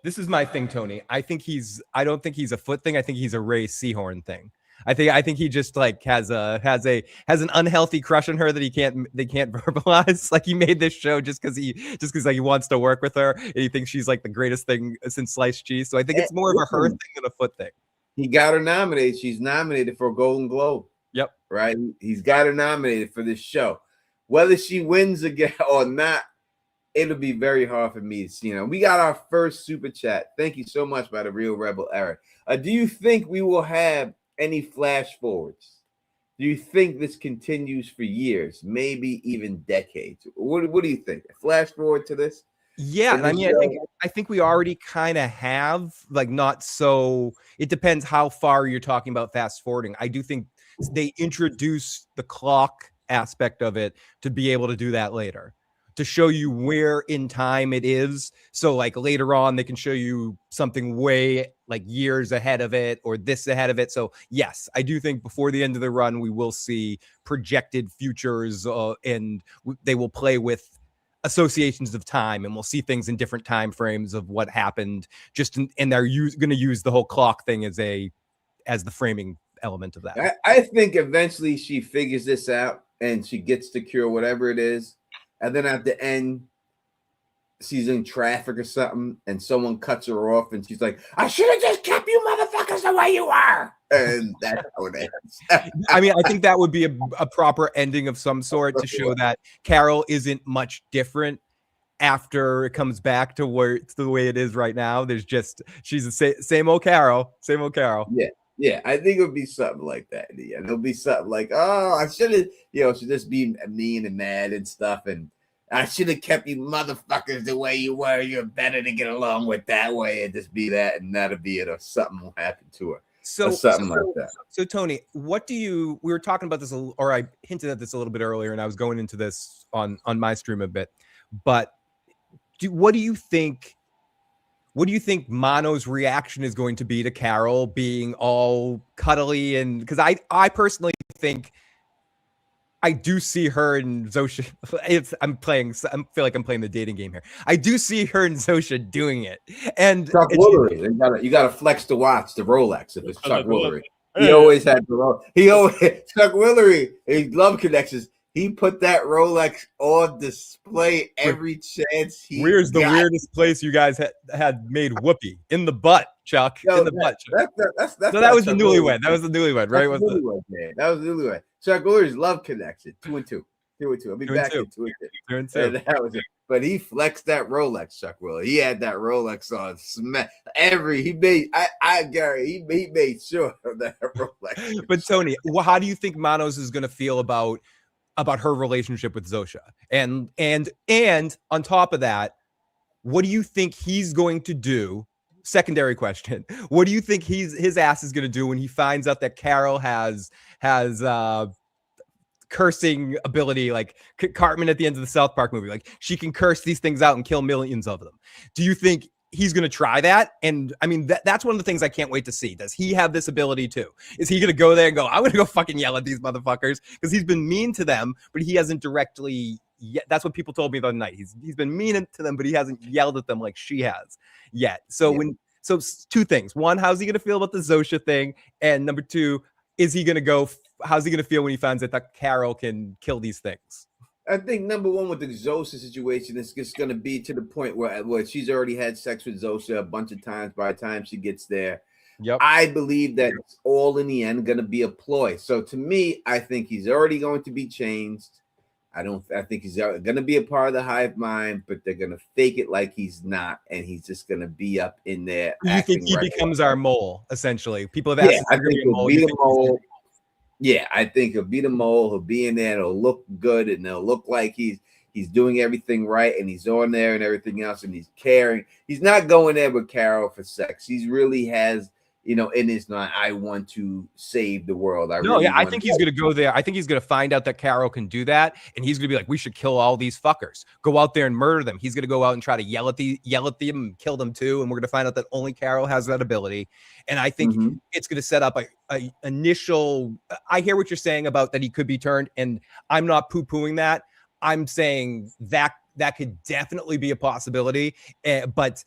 This is my thing, Tony. I don't think he's a foot thing. I think he's a Ray Seahorn thing. I think he just like has an unhealthy crush on her that they can't verbalize. Like, he made this show just because he wants to work with her, and he thinks she's like the greatest thing since sliced cheese. So I think it's more of a her thing than a foot thing. He got her nominated. She's nominated for a Golden Globe. Yep. Right. He's got her nominated for this show. Whether she wins again or not, it'll be very hard for me to see. We got our first super chat. Thank you so much, by the Real Rebel Eric. Do you think we will have any flash forwards? Do you think this continues for years, maybe even decades? What do you think? A flash forward to this? Yeah, I mean, I think we already kind of have, like, not so. It depends how far you're talking about fast forwarding. I do think they introduce the clock aspect of it to be able to do that later, to show you where in time it is. So like later on, they can show you something way like years ahead of it, or this ahead of it. So yes, I do think before the end of the run, we will see projected futures, and they will play with associations of time, and we'll see things in different time frames of what happened. And they're going to use the whole clock thing as the framing element of that. I think eventually she figures this out and she gets to cure whatever it is. And then at the end, she's in traffic or something, and someone cuts her off, and she's like, I should have just kept you motherfuckers the way you are. And that's how it ends. I mean, I think that would be a proper ending of some sort, to show that Carol isn't much different after it comes back to the way it is right now. She's the same old Carol. Yeah, I think it would be something like that. Yeah, it'll be something like, oh, I should have, should just be mean and mad and stuff, and I should have kept you motherfuckers the way you were. You're better to get along with that way, and just be that, and that'll be it, or something will happen to her. Like that. So Tony, we were talking about this, or I hinted at this a little bit earlier, and I was going into this on my stream a bit, but what do you think Mono's reaction is going to be to Carol being all cuddly? And because I personally think I do see her and Zosha. I feel like I'm playing the dating game here. I do see her and Zosha doing it. And Chuck Woolery, you got to flex the watch, the Rolex. If it's Chuck Woolery, he always had the Rolex. Chuck Woolery, his love connections. He put that Rolex on display every chance he Where's the weirdest place you guys had made whoopee? In the butt, Chuck. In the butt. Chuck. So that was the newlywed. That was the newlywed, right? That was the newlywed. Chuck Woolery's love connection. 2 and 2. 2 and 2. I'll be back in 2 and 2. And that was it. But he flexed that Rolex, Chuck Woolery. He had that Rolex on. Gary, he made sure of that Rolex. But Tony, how do you think Manos is going to feel about her relationship with Zosha? And on top of that, what do you think he's going to do? Secondary question. What do you think his ass is going to do when he finds out that Carol has cursing ability, like Cartman at the end of the South Park movie? Like, she can curse these things out and kill millions of them. Do you think he's going to try that? And I mean, that's one of the things I can't wait to see. Does he have this ability too? Is he going to go there and go, I'm going to go fucking yell at these motherfuckers? Because he's been mean to them, but he hasn't directly yet. That's what people told me the other night. He's been mean to them, but he hasn't yelled at them like she has yet. So so two things. One, how's he going to feel about the Zosha thing? And number two, how's he going to feel when he finds out that Carol can kill these things? I think number one with the Zosha situation, it's just going to be to the point where she's already had sex with Zosha a bunch of times by the time she gets there. Yep. I believe that it's all in the end going to be a ploy. So to me, I think he's already going to be changed. I think he's going to be a part of the hive mind, but they're going to fake it like he's not, and he's just going to be up in there. You think he becomes our mole, essentially? People have asked. I think he'll be the mole. Yeah, I think he'll be the mole. He'll be in there. And it'll look good, and it'll look like he's doing everything right, and he's on there and everything else, and he's caring. He's not going there with Carol for sex. He really has, in his mind, I want to save the world. I think he's going to go there. I think he's going to find out that Carol can do that, and he's going to be like, we should kill all these fuckers. Go out there and murder them. He's going to go out and try to yell at them and kill them too, and we're going to find out that only Carol has that ability. And I think it's going to set up a initial. I hear what you're saying about that he could be turned, and I'm not poo-pooing that. I'm saying that could definitely be a possibility, but.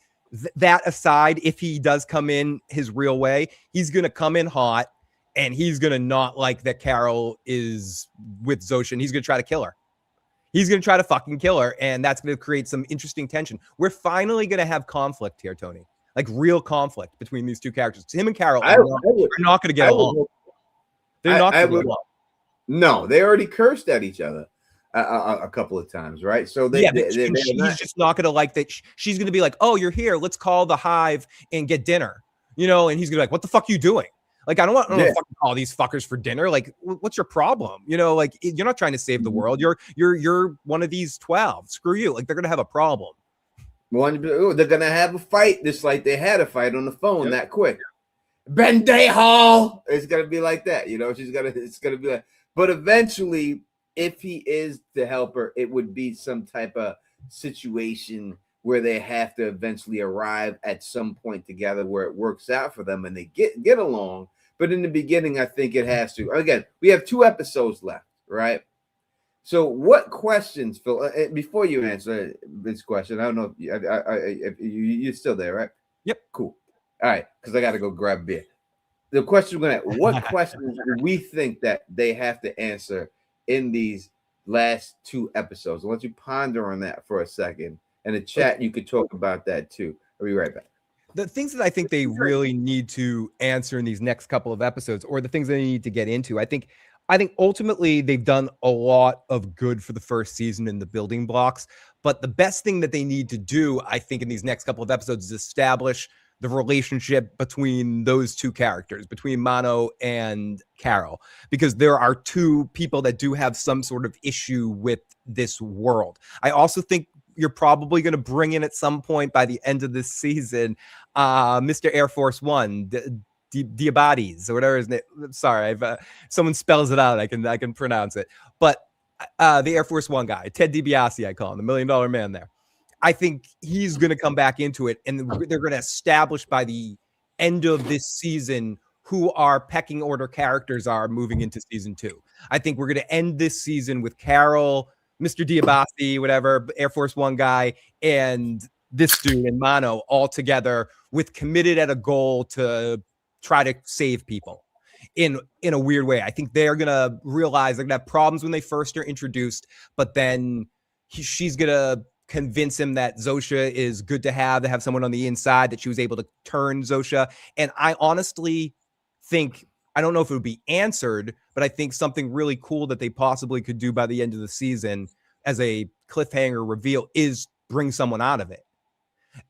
That aside, if he does come in his real way, he's going to come in hot, and he's going to not like that Carol is with Zosha, and he's going to try to kill her. He's going to try to fucking kill her, and that's going to create some interesting tension. We're finally going to have conflict here, Tony, like real conflict between these two characters. Him and Carol are not going to get along. They're not going to get along. No, they already cursed at each other. A couple of times, right? So she's just not gonna like that. She's gonna be like, "Oh, you're here. Let's call the hive and get dinner," and he's gonna be like, "What the fuck are you doing? Like, I don't want to fucking call these fuckers for dinner. Like, what's your problem? Like, you're not trying to save the world. You're one of these 12. Screw you. Like, they're gonna have a problem. They're gonna have a fight, just like they had a fight on the phone that quick. Bendejo. It's gonna be like that, It's gonna be like, but eventually. If he is the helper, it would be some type of situation where they have to eventually arrive at some point together where it works out for them and they get along. But in the beginning, I think it has to. Again, we have 2 episodes left, right? So what questions, Phil, before you answer this question, I don't know if you're still there, right? Yep. Cool. All right, because I got to go grab beer. The question we're going to, what questions do we think that they have to answer in these last 2 episodes? I want you to ponder on that for a second. And in the chat, you could talk about that too. I'll be right back. The things that I think they really need to answer in these next couple of episodes, or the things they need to get into, I think ultimately they've done a lot of good for the first season in the building blocks. But the best thing that they need to do, I think, in these next couple of episodes is establish the relationship between those 2 characters, between Mano and Carol, because there are 2 people that do have some sort of issue with this world. I also think you're probably going to bring in at some point by the end of this season, Mr. Air Force One, Diabates, or whatever his name. Sorry, someone spells it out. I can pronounce it. But the Air Force One guy, Ted DiBiase, I call him, the $1 Million Man there. I think he's going to come back into it, and they're going to establish by the end of this season who our pecking order characters are moving into season 2. I think we're going to end this season with Carol, Mr. Diabasi, whatever, Air Force One guy, and this dude and Mano all together with committed at a goal to try to save people in a weird way. I think they're going to realize they're going to have problems when they first are introduced, but then she's going to convince him that Zosha is good to have someone on the inside, that she was able to turn Zosha. And I honestly think, I don't know if it would be answered, but I think something really cool that they possibly could do by the end of the season as a cliffhanger reveal is bring someone out of it.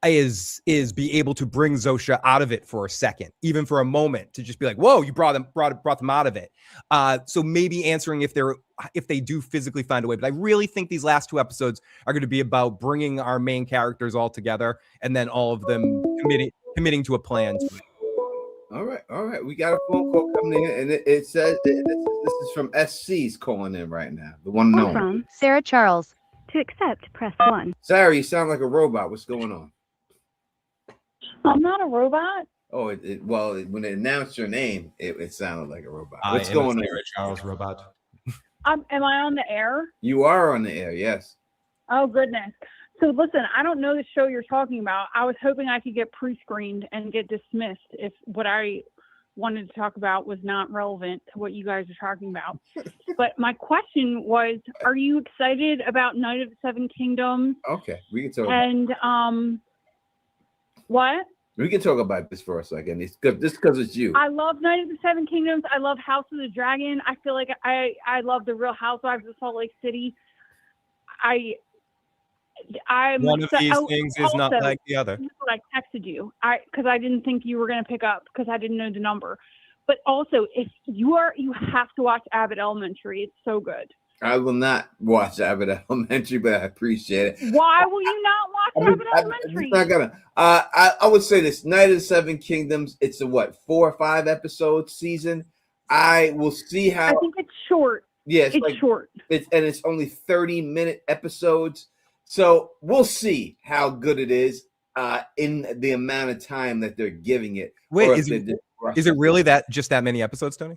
Is be able to bring Zosha out of it for a second, even for a moment, to just be like, whoa, you brought them out of it. So maybe answering if they do physically find a way. But I really think these last 2 episodes are going to be about bringing our main characters all together, and then all of them committing to a plan. All right. We got a phone call coming in, and it says this is from SC's calling in right now. The one known. From Sarah Charles. To accept, press 1. Sarah, you sound like a robot. What's going on? I'm not a robot. Oh, well, when it announced your name, it sounded like a robot. What's going on? Sarah Charles robot. Am I on the air? You are on the air, yes. Oh, goodness. So listen, I don't know the show you're talking about. I was hoping I could get pre-screened and get dismissed if what I wanted to talk about was not relevant to what you guys are talking about. But my question was, are you excited about Night of the Seven Kingdoms? Okay, we can talk. And what? We can talk about this for a second. It's good just because it's you. I love Night of the Seven Kingdoms. I love House of the Dragon. I feel like I love the Real Housewives of Salt Lake City. I'm One of these things is not also, like the other. this is what I texted you. Because I didn't think you were going to pick up because I didn't know the number. But also, if you have to watch Abbott Elementary. It's so good. I will not watch Abbott Elementary, but I appreciate it. Why will you not watch Abbott Elementary? I'm not gonna. I would say this: Night of the Seven Kingdoms. It's a 4 or 5 episode season. I will see how. I think it's short. Yes, it's short. It's only 30-minute episodes. So we'll see how good it is in the amount of time that they're giving it. Wait, is it really just that many episodes, Tony?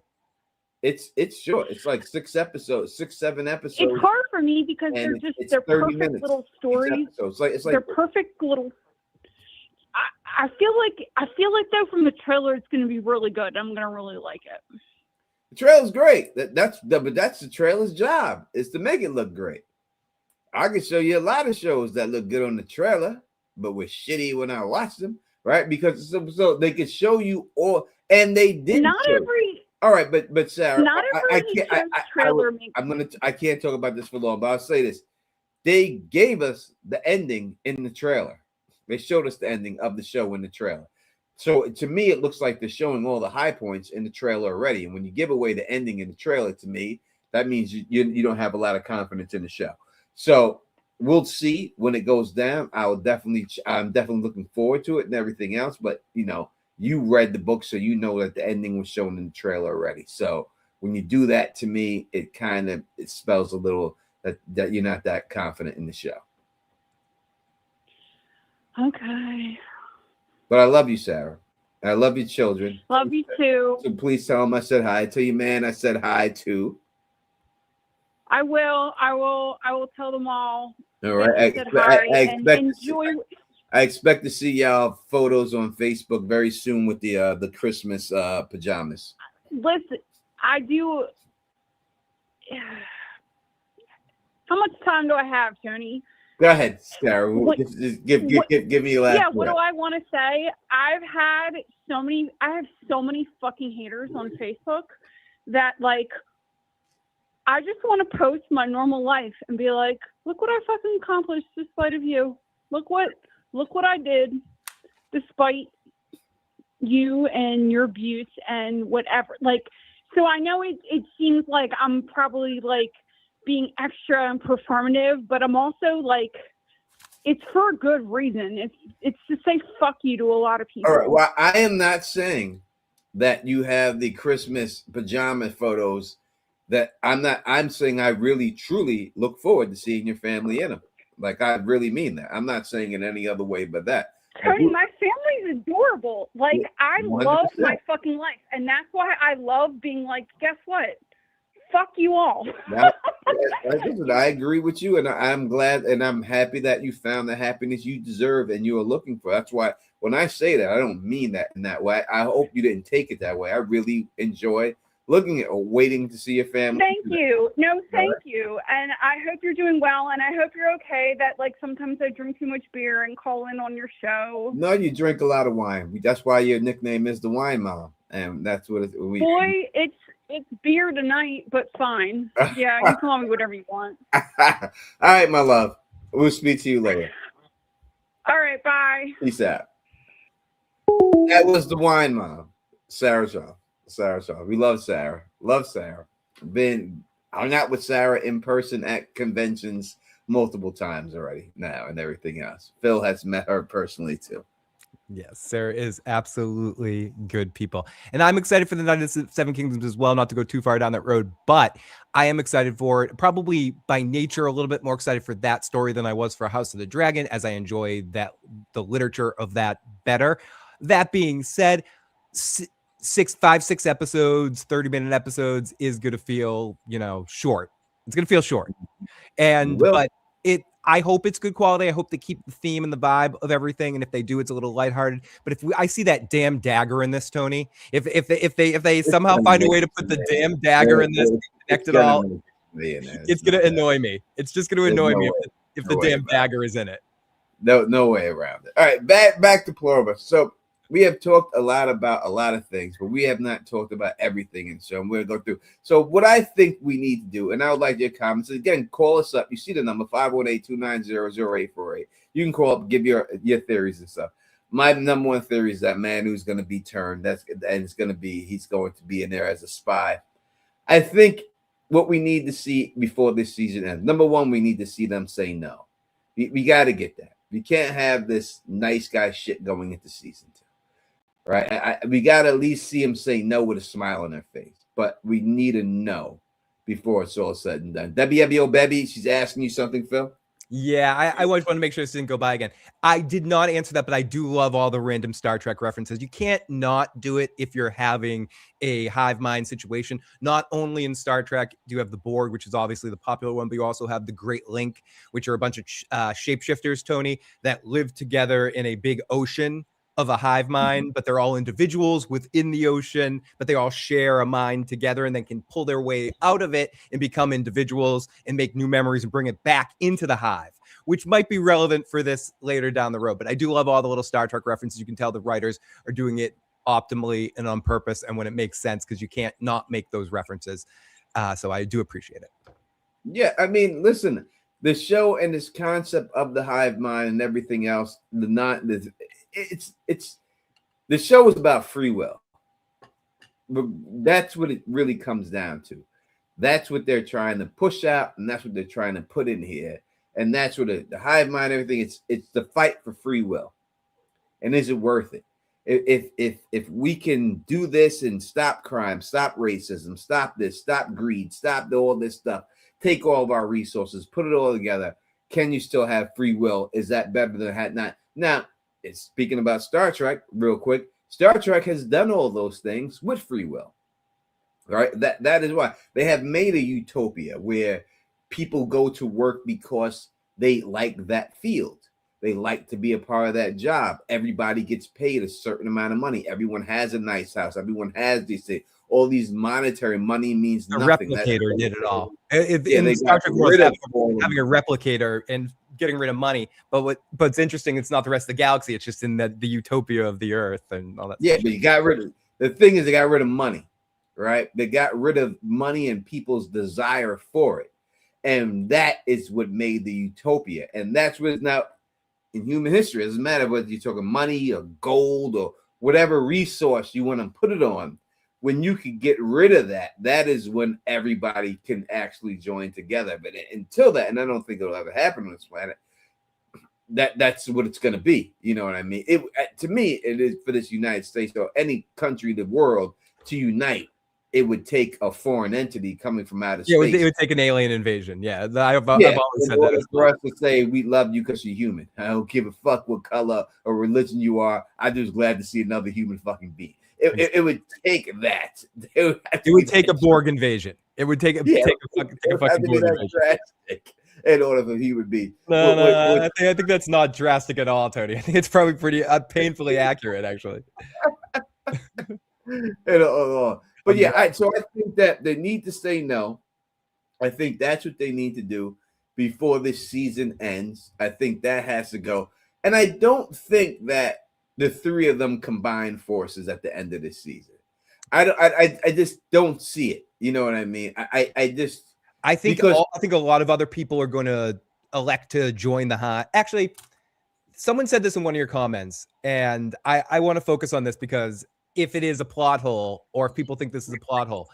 It's short. It's like 6 episodes, 7 episodes. It's hard for me because they're perfect minutes, little stories. It's like they're perfect little. I feel like though from the trailer it's going to be really good. I'm going to really like it. The trailer's great. That's the trailer's job, is to make it look great. I can show you a lot of shows that look good on the trailer, but were shitty when I watched them, right? Because so they could show you all, and they didn't. Not every. All right, but Sarah, not every trailer makes. I can't talk about this for long, but I'll say this: they gave us the ending in the trailer. They showed us the ending of the show in the trailer. So to me, it looks like they're showing all the high points in the trailer already. And when you give away the ending in the trailer, to me, that means you don't have a lot of confidence in the show. So we'll see when it goes down. I'm definitely looking forward to it and everything else. But you read the book, so you know that the ending was shown in the trailer already. So when you do that, to me, it spells a little that you're not that confident in the show. Okay. But I love you, Sarah. I love your children. Love you too. So please tell them I said hi. Tell your man I said hi too. I will tell them all. All right. I expect to see y'all photos on Facebook very soon with the Christmas pajamas. Listen, I do. How much time do I have, Tony? Go ahead, Sarah. Just give me your last. Yeah, what do I want to say? I have so many fucking haters on Facebook that I just want to post my normal life and be like, look what I fucking accomplished despite of you. Look what I did despite you and your abuse and whatever. So I know it seems like I'm probably being extra and performative, but I'm also it's for a good reason. It's to say fuck you to a lot of people. All right. Well, I am not saying that you have the Christmas pajama photos. I'm saying I really truly look forward to seeing your family in them. I really mean that. I'm not saying it any other way but that. Tony, my family's adorable. I 100%. Love my fucking life, and that's why I love being guess what? Fuck you all. I agree with you, and I'm glad and I'm happy that you found the happiness you deserve and you are looking for. That's why when I say that, I don't mean that in that way. I hope you didn't take it that way. I really enjoy looking at or waiting to see your family. Thank you. No, thank you. And I hope you're doing well, and I hope you're okay. That sometimes I drink too much beer and call in on your show. No, you drink a lot of wine. That's why your nickname is the Wine Mom, and that's what Boy, it's beer tonight, but fine. Yeah, you can call me whatever you want. All right, my love. We'll speak to you later. All right, bye. Peace out. That was the Wine Mom, Sarah Shaw. We love Sarah. I'm out with Sarah in person at conventions multiple times already now and everything else. Phil has met her personally too. Yes, Sarah is absolutely good people. And I'm excited for the Night of the Seven Kingdoms as well, not to go too far down that road, but I am excited for it. Probably by nature, a little bit more excited for that story than I was for House of the Dragon, as I enjoy the literature of that better. That being said, 6 episodes, 30-minute episodes is going to feel, short. It's going to feel short. But I hope it's good quality. I hope they keep the theme and the vibe of everything. And if they do, it's a little lighthearted. But I see that damn dagger in this, Tony, if they somehow find a way to put the damn dagger in this and connect it all, it's going to annoy me. It's just going to annoy me if the damn dagger is in it. No way around it. All right, back to Pluribus. So we have talked a lot about a lot of things, but we have not talked about everything in the show. And we're going to go through. So what I think we need to do, and I would like your comments. Again, call us up. You see the number 518-290-0848. You can call up, give your theories and stuff. My number one theory is that Manu's going to be turned. He's going to be in there as a spy. I think what we need to see before this season ends. Number one, we need to see them say no. We got to get that. We can't have this nice guy shit going into season 2, right? We got to at least see him say no with a smile on their face. But we need a no before it's all said and done. Baby, she's asking you something, Phil. Yeah, I always want to make sure this didn't go by again. I did not answer that, but I do love all the random Star Trek references. You can't not do it if you're having a hive mind situation. Not only in Star Trek do you have the Borg, which is obviously the popular one, but you also have the Great Link, which are a bunch of shapeshifters, Tony, that live together in a big ocean of a hive mind, but they're all individuals within the ocean, but they all share a mind together and then can pull their way out of it and become individuals and make new memories and bring it back into the hive, which might be relevant for this later down the road. But I do love all the little Star Trek references. You can tell the writers are doing it optimally and on purpose and when it makes sense, because you can't not make those references. So I do appreciate it. Yeah, I mean, listen, the show and this concept of the hive mind and everything else, it's the show is about free will. That's what it really comes down to. That's what they're trying to push out, and that's what they're trying to put in here. And that's what the hive mind, everything. It's the fight for free will. And is it worth it? If we can do this and stop crime, stop racism, stop this, stop greed, stop all this stuff, take all of our resources, put it all together, can you still have free will? Is that better than had not? Now, speaking about Star Trek, real quick, Star Trek has done all those things with free will. Right? That is why they have made a utopia where people go to work because they like that field. They like to be a part of that job. Everybody gets paid a certain amount of money. Everyone has a nice house. Everyone has these things. All these monetary money means the nothing. Replicator did it all. They Star Trek was having a them. replicator and getting rid of money. But it's interesting. It's not the rest of the galaxy. It's just in the utopia of the Earth and all that. Yeah, but you got rid of the thing is they got rid of money, right? They got rid of money and people's desire for it, and that is what made the utopia. And that's what is now in human history. It doesn't matter whether you're talking money or gold or whatever resource you want to put it on. When you can get rid of that, that is when everybody can actually join together. But until that, and I don't think it'll ever happen on this planet, that's what it's going to be. You know what I mean? To me, it is for this United States or any country in the world to unite. It would take a foreign entity coming from outer space. Yeah, it would take an alien invasion. Yeah, I've always said that. For us to say we love you because you're human. I don't give a fuck what color or religion you are. I'm just glad to see another human fucking being. It would take that. It would take a Borg invasion. It would take a fucking Borg invasion. Drastic in order for he would be. No, I think that's not drastic at all, Tony. I think it's probably pretty painfully accurate, actually. But yeah, so I think that they need to say no. I think that's what they need to do before this season ends. I think that has to go. And I don't think that the three of them combine forces at the end of this season. I just don't see it. You know what I mean? I think a lot of other people are going to elect to join the Hive. Actually, someone said this in one of your comments, and I want to focus on this because if it is a plot hole, or if people think this is a plot hole,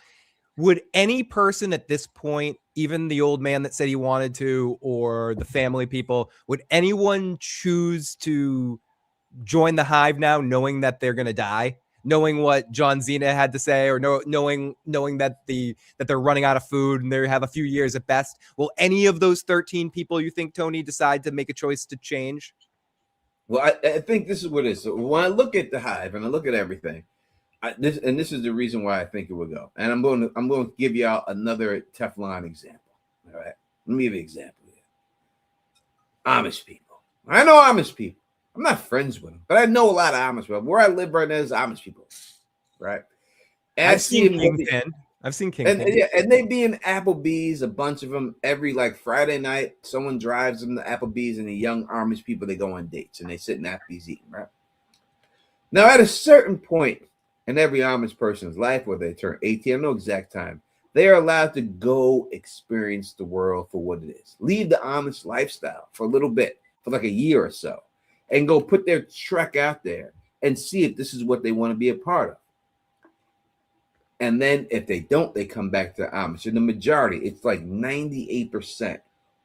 would any person at this point, even the old man that said he wanted to, or the family people, would anyone choose to join the Hive now, knowing that they're going to die, knowing what John Cena had to say, or knowing that they're running out of food and they have a few years at best? Will any of those 13 people, you think, Tony, decide to make a choice to change? Well, I think this is what it is. So when I look at the Hive and I look at everything, this is the reason why I think it will go. And I'm going to give y'all another Teflon example. All right, let me give you an example here. Amish people. I know Amish people. I'm not friends with them, but I know a lot of Amish people. Where I live right now is Amish people, right? And I've seen Kingpin. And they be in Applebee's, a bunch of them, every like Friday night. Someone drives them to Applebee's, and the young Amish people, they go on dates and they sit in Applebee's eating, right? Now, at a certain point in every Amish person's life, where they turn 18, I know exact time, they are allowed to go experience the world for what it is. Leave the Amish lifestyle for a little bit, for like a year or so, and go put their trek out there and see if this is what they want to be a part of. And then if they don't, they come back to the Amish. And the majority, it's like 98%,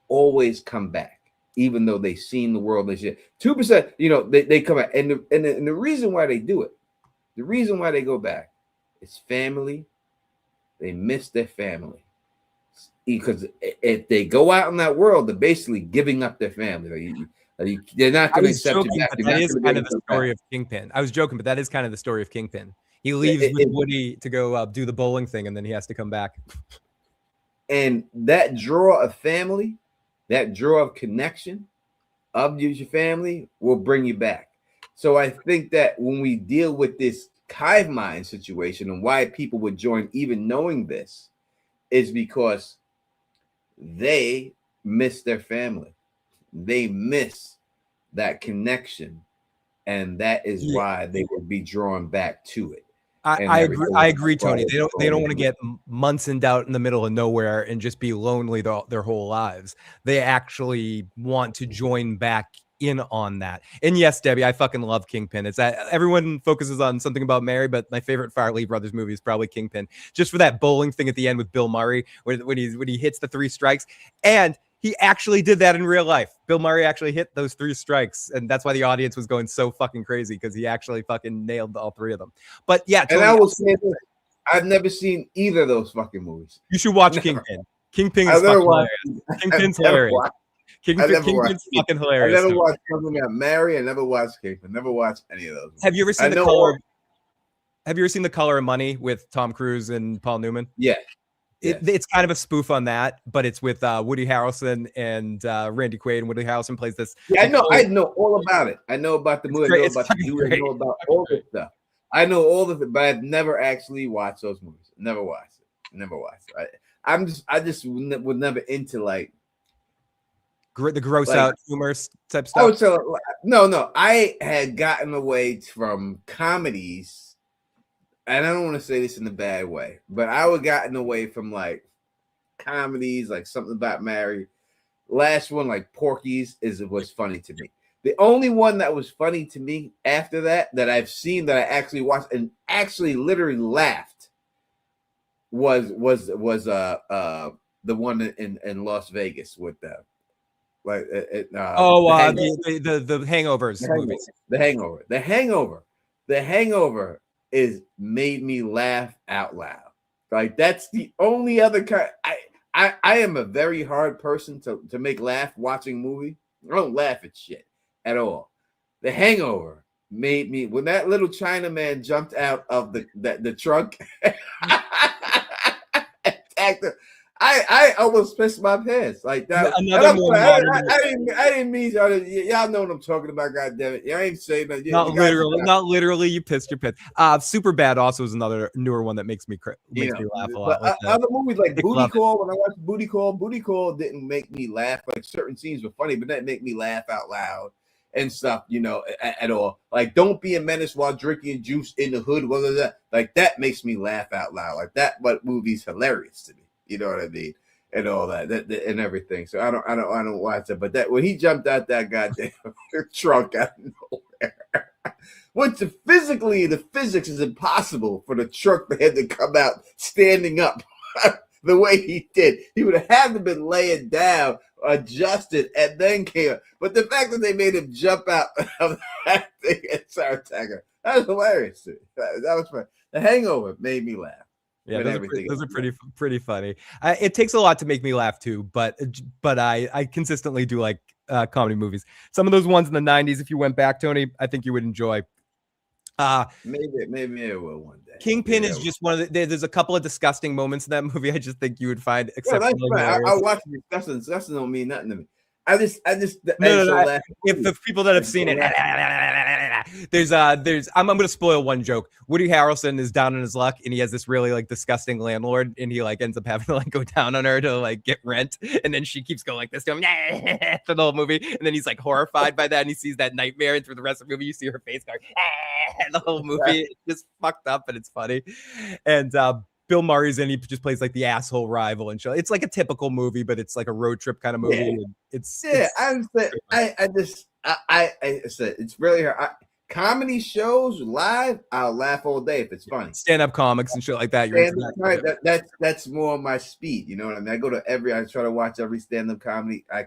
always come back, even though they've seen the world. They shit. 2%, they come back. And the reason why they do it, the reason why they go back, is family. They miss their family. Because if they go out in that world, they're basically giving up their family. They're not going to accept you back. That is kind of the story of Kingpin. I was joking, but that is kind of the story of Kingpin. He leaves with Woody to go do the bowling thing, and then he has to come back. And that draw of family, that draw of connection of your family will bring you back. So I think that when we deal with this hive mind situation and why people would join, even knowing this, is because they miss their family. They miss that connection. And that is why they would be drawn back to it. I agree, Tony. They don't want to get months in doubt in the middle of nowhere and just be lonely their whole lives. They actually want to join back in on that. And yes, Debbie, I fucking love Kingpin. It's that everyone focuses on Something About Mary, but my favorite Farley Brothers movie is probably Kingpin, just for that bowling thing at the end with Bill Murray when he hits the 3 strikes. And he actually did that in real life. Bill Murray actually hit those 3 strikes, and that's why the audience was going so fucking crazy, because he actually fucking nailed all 3 of them. But yeah, Tony, and I will say this, I've never seen either of those fucking movies. You should watch Kingpin. Kingpin is fucking hilarious. Kingpin's hilarious. Kingpin's fucking hilarious. I never watched Something About Mary. I never watched Kingpin. Never watched any of those. Have you ever seen The Color? Have you ever seen The Color of Money with Tom Cruise and Paul Newman? Yeah. It's kind of a spoof on that, but it's with Woody Harrelson and Randy Quaid, and Woody Harrelson plays this. Yeah, I know all about it. I know about the movie. I know about the movie. I know about all this stuff. I know all of it, but I've never actually watched those movies. Never watched it. Never watched it. I just was never into like the gross out humor type stuff. I would say no. I had gotten away from comedies. And I don't want to say this in a bad way, but I would gotten away from like comedies, like Something About Mary. Last one, like Porky's, was funny to me. The only one that was funny to me after that I've seen, that I actually watched and actually literally laughed was the one in Las Vegas with the Hangovers movies. The Hangover is made me laugh out loud. Like that's the only other kind. I am a very hard person to make laugh watching movie. I don't laugh at shit at all. The Hangover made me, when that little Chinaman jumped out of the trunk. I almost pissed my pants like that. I didn't mean y'all know what I'm talking about. God damn it! I ain't saying that. Not literally. You pissed your pants. Superbad also is another newer one that makes me laugh a lot. Like other movies like Booty Call. When I watched Booty Call didn't make me laugh. Like certain scenes were funny, but that make me laugh out loud and stuff. At all. Like Don't Be a Menace while drinking juice in the hood. Blah, blah, blah. Like that makes me laugh out loud. Like that. But movie's hilarious to me. You know what I mean, and all that and everything. So I don't watch it. But that when he jumped out that goddamn trunk out of nowhere, which the physics is impossible for the truck man to come out standing up the way he did. He would have had to been laying down, adjusted, and then came up. But the fact that they made him jump out of that thing and start attacking, that was hilarious. That was fun. The Hangover made me laugh. Yeah, those are pretty funny. It takes a lot to make me laugh too, but I consistently do like comedy movies. Some of those ones in the 90s, if you went back, Tony, I think you would enjoy. Maybe I will one day. Kingpin is just one of there's a couple of disgusting moments in that movie. I just think you would find exceptionally hilarious. I watch disgusting. Disgusting don't mean nothing to me. I just no. If the people that have seen it, there's I'm gonna spoil one joke. Woody Harrelson is down on his luck, and he has this really like disgusting landlord, and he like ends up having to like go down on her to like get rent, and then she keeps going like this to him for the whole movie, and then he's like horrified by that, and he sees that nightmare, and through the rest of the movie, you see her face going. the whole movie is just fucked up, and it's funny. And Bill Murray's in. He just plays like the asshole rival and show. It's like a typical movie, but it's like a road trip kind of movie. Yeah. And it's I understand. I said it's really hard. Comedy shows live, I'll laugh all day if it's funny. Stand-up comics and shit like that. That's more my speed. You know what I mean? I try to watch every stand-up comedy I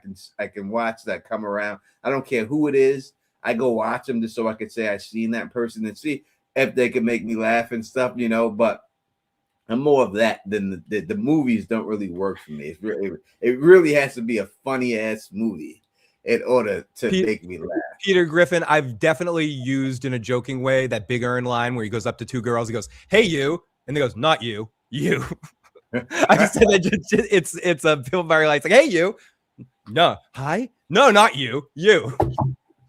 can watch that come around. I don't care who it is. I go watch them just so I can say I've seen that person and see if they can make me laugh and stuff, you know. But I'm more of that than the movies don't really work for me. It really has to be a funny ass movie in order to make me laugh. Peter Griffin, I've definitely used in a joking way that Big Earn line where he goes up to two girls, he goes, "Hey you," and they goes, "Not you, you." I just said that it's a Bill Murray line. It's like, "Hey you," no, hi, no, not you, you. All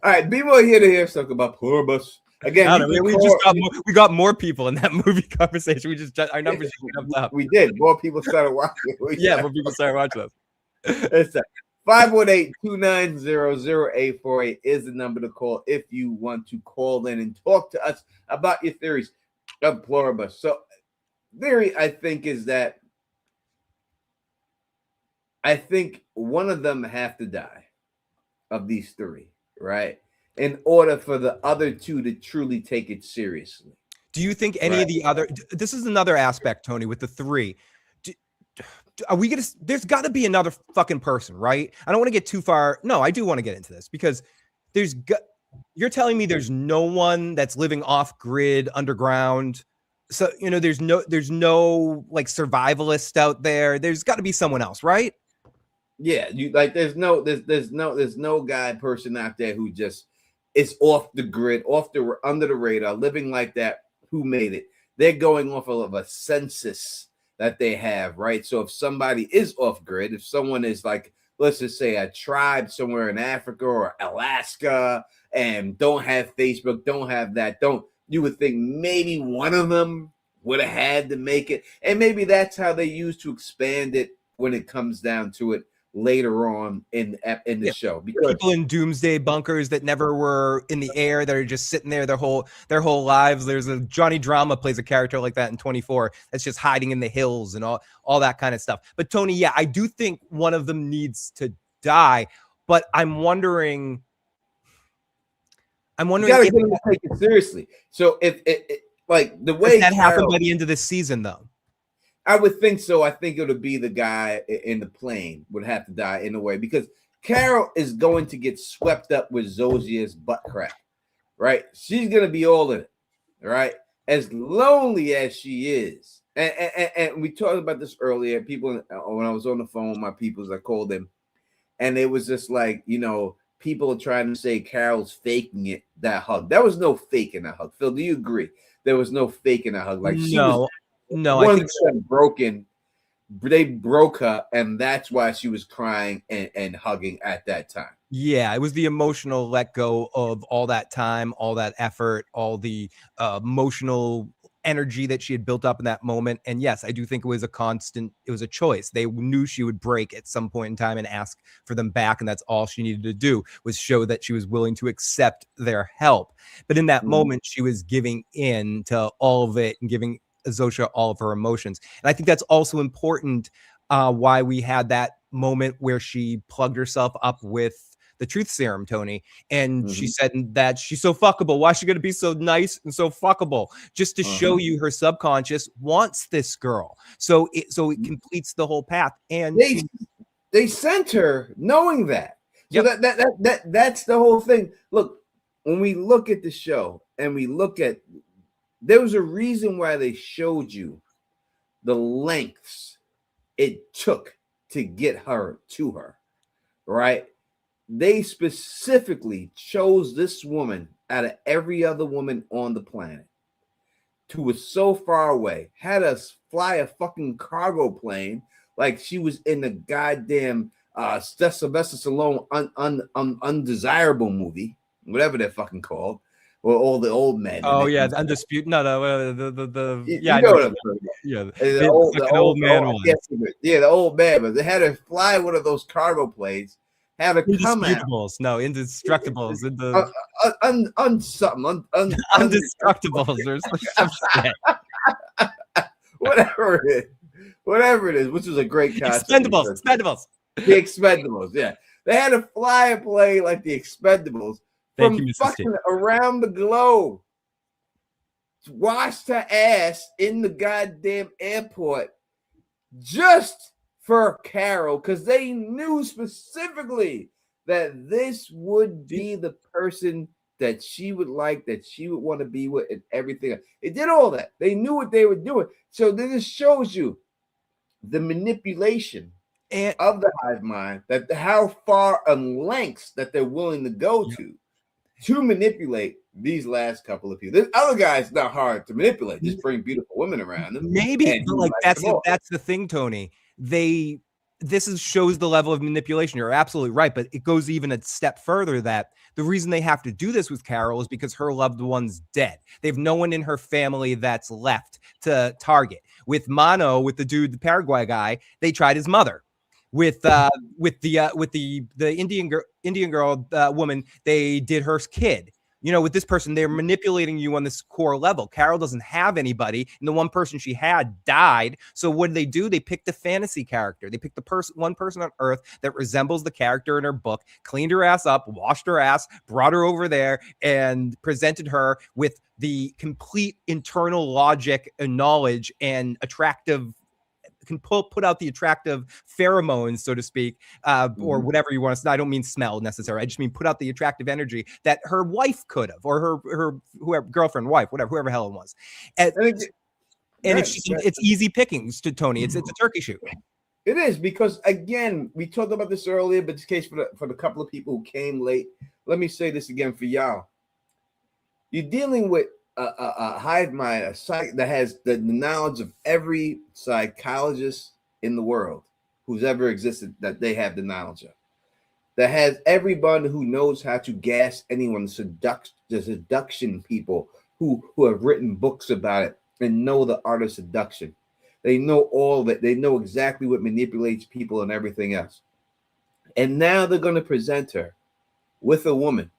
right, be more here to hear something about Pluribus. Again, we got more people in that movie conversation. Our numbers jumped up. We did. More people started watching. More people started watching us. It's 518-290-0848 is the number to call if you want to call in and talk to us about your theories of Pluribus. So, theory, I think, is that I think one of them have to die of these three, right? In order for the other two to truly take it seriously. Do you think any of the other? This is another aspect, Tony, with the three. Are we gonna? There's got to be another fucking person, right? I don't want to get too far. No, I do want to get into this because you're telling me there's no one that's living off grid underground. So you know, there's no like survivalist out there. There's got to be someone else, right? Yeah, there's no guy person out there who just is off the grid, under the radar, living like that. Who made it? They're going off of a census that they have, right? So if somebody is off grid, if someone is like, let's just say a tribe somewhere in Africa or Alaska and don't have Facebook, don't have that, you would think maybe one of them would have had to make it. And maybe that's how they used to expand it when it comes down to it later on in the show. Because people in doomsday bunkers that never were in the air, that are just sitting there their whole lives. There's a Johnny Drama plays a character like that in 24 that's just hiding in the hills and all that kind of stuff. But Tony, yeah, I do think one of them needs to die, but I'm wondering you gotta get them to take it seriously. So if like the way that happened by the end of this season, though. I would think so. I think it would be the guy in the plane would have to die in a way because Carol is going to get swept up with Zosia's butt crack, right? She's going to be all in it, right? As lonely as she is. And we talked about this earlier. People, when I was on the phone with my peoples, I called them, and it was just like, you know, people are trying to say Carol's faking it, that hug. There was no faking that hug. Phil, do you agree? There was no faking that hug. Like she was No, I think broken. They broke her, and that's why she was crying and hugging at that time. Yeah, it was the emotional let go of all that time, all that effort, all the emotional energy that she had built up in that moment. And yes, I do think it was a choice. They knew she would break at some point in time and ask for them back. And that's all she needed to do was show that she was willing to accept their help. But in that moment, she was giving in to all of it and giving Zosha all of her emotions. And I think that's also important why we had that moment where she plugged herself up with the truth serum, Tony. And she said that she's so fuckable. Why is she going to be so nice and so fuckable? Just to show you her subconscious wants this girl. So it completes the whole path. And they sent her knowing that. So that's the whole thing. Look, when we look at the show and we look at, there was a reason why they showed you the lengths it took to get her to her, right? They specifically chose this woman out of every other woman on the planet who was so far away, had us fly a fucking cargo plane like she was in the goddamn Sylvester Stallone Undesirable movie, whatever they're fucking called. Or all the old men. Oh yeah, the Undisputed. No, the yeah, the old man one. Yeah, the old man. But they had to fly one of those cargo planes. Have it come out. No, Indestructibles. Undestructibles or some shit. Whatever it is, which was a great concept. Expendables. The Expendables, yeah. They had to fly and play like the Expendables Thank from you, Mrs. fucking T. around the globe. Washed her ass in the goddamn airport just for Carol, because they knew specifically that this would be the person that she would like, that she would want to be with, and everything. They did all that. They knew what they were doing. So then it shows you the manipulation of the hive mind, that how far and lengths that they're willing to go to manipulate these last couple of people. This other guy's not hard to manipulate. Just bring beautiful women around them. Maybe, but like that's the thing, Tony. Shows the level of manipulation. You're absolutely right, but it goes even a step further that the reason they have to do this with Carol is because her loved one's dead. They have no one in her family that's left to target. With Mano, with the dude, the Paraguay guy, they tried his mother. With the Indian girl woman, they did her kid. You know, with this person, they're manipulating you on this core level. Carol doesn't have anybody, and the one person she had died. So what do? They picked a fantasy character. They picked the one person on Earth that resembles the character in her book, cleaned her ass up, washed her ass, brought her over there, and presented her with the complete internal logic and knowledge and attractive, can put out the attractive pheromones, so to speak, or whatever you want to say. I don't mean smell necessarily. I just mean put out the attractive energy that her wife could have, or her whoever, girlfriend, wife, whoever hell it was. And it's easy pickings to Tony. It's a turkey shoot. It is, because again, we talked about this earlier, but this case for the couple of people who came late. Let me say this again for y'all. You're dealing with a hive mind, a psych that has the knowledge of every psychologist in the world who's ever existed, that they have the knowledge of, that has everybody who knows how to gas anyone, the seduction people who have written books about it and know the art of seduction. They know all of it. They know exactly what manipulates people and everything else. And now they're going to present her with a woman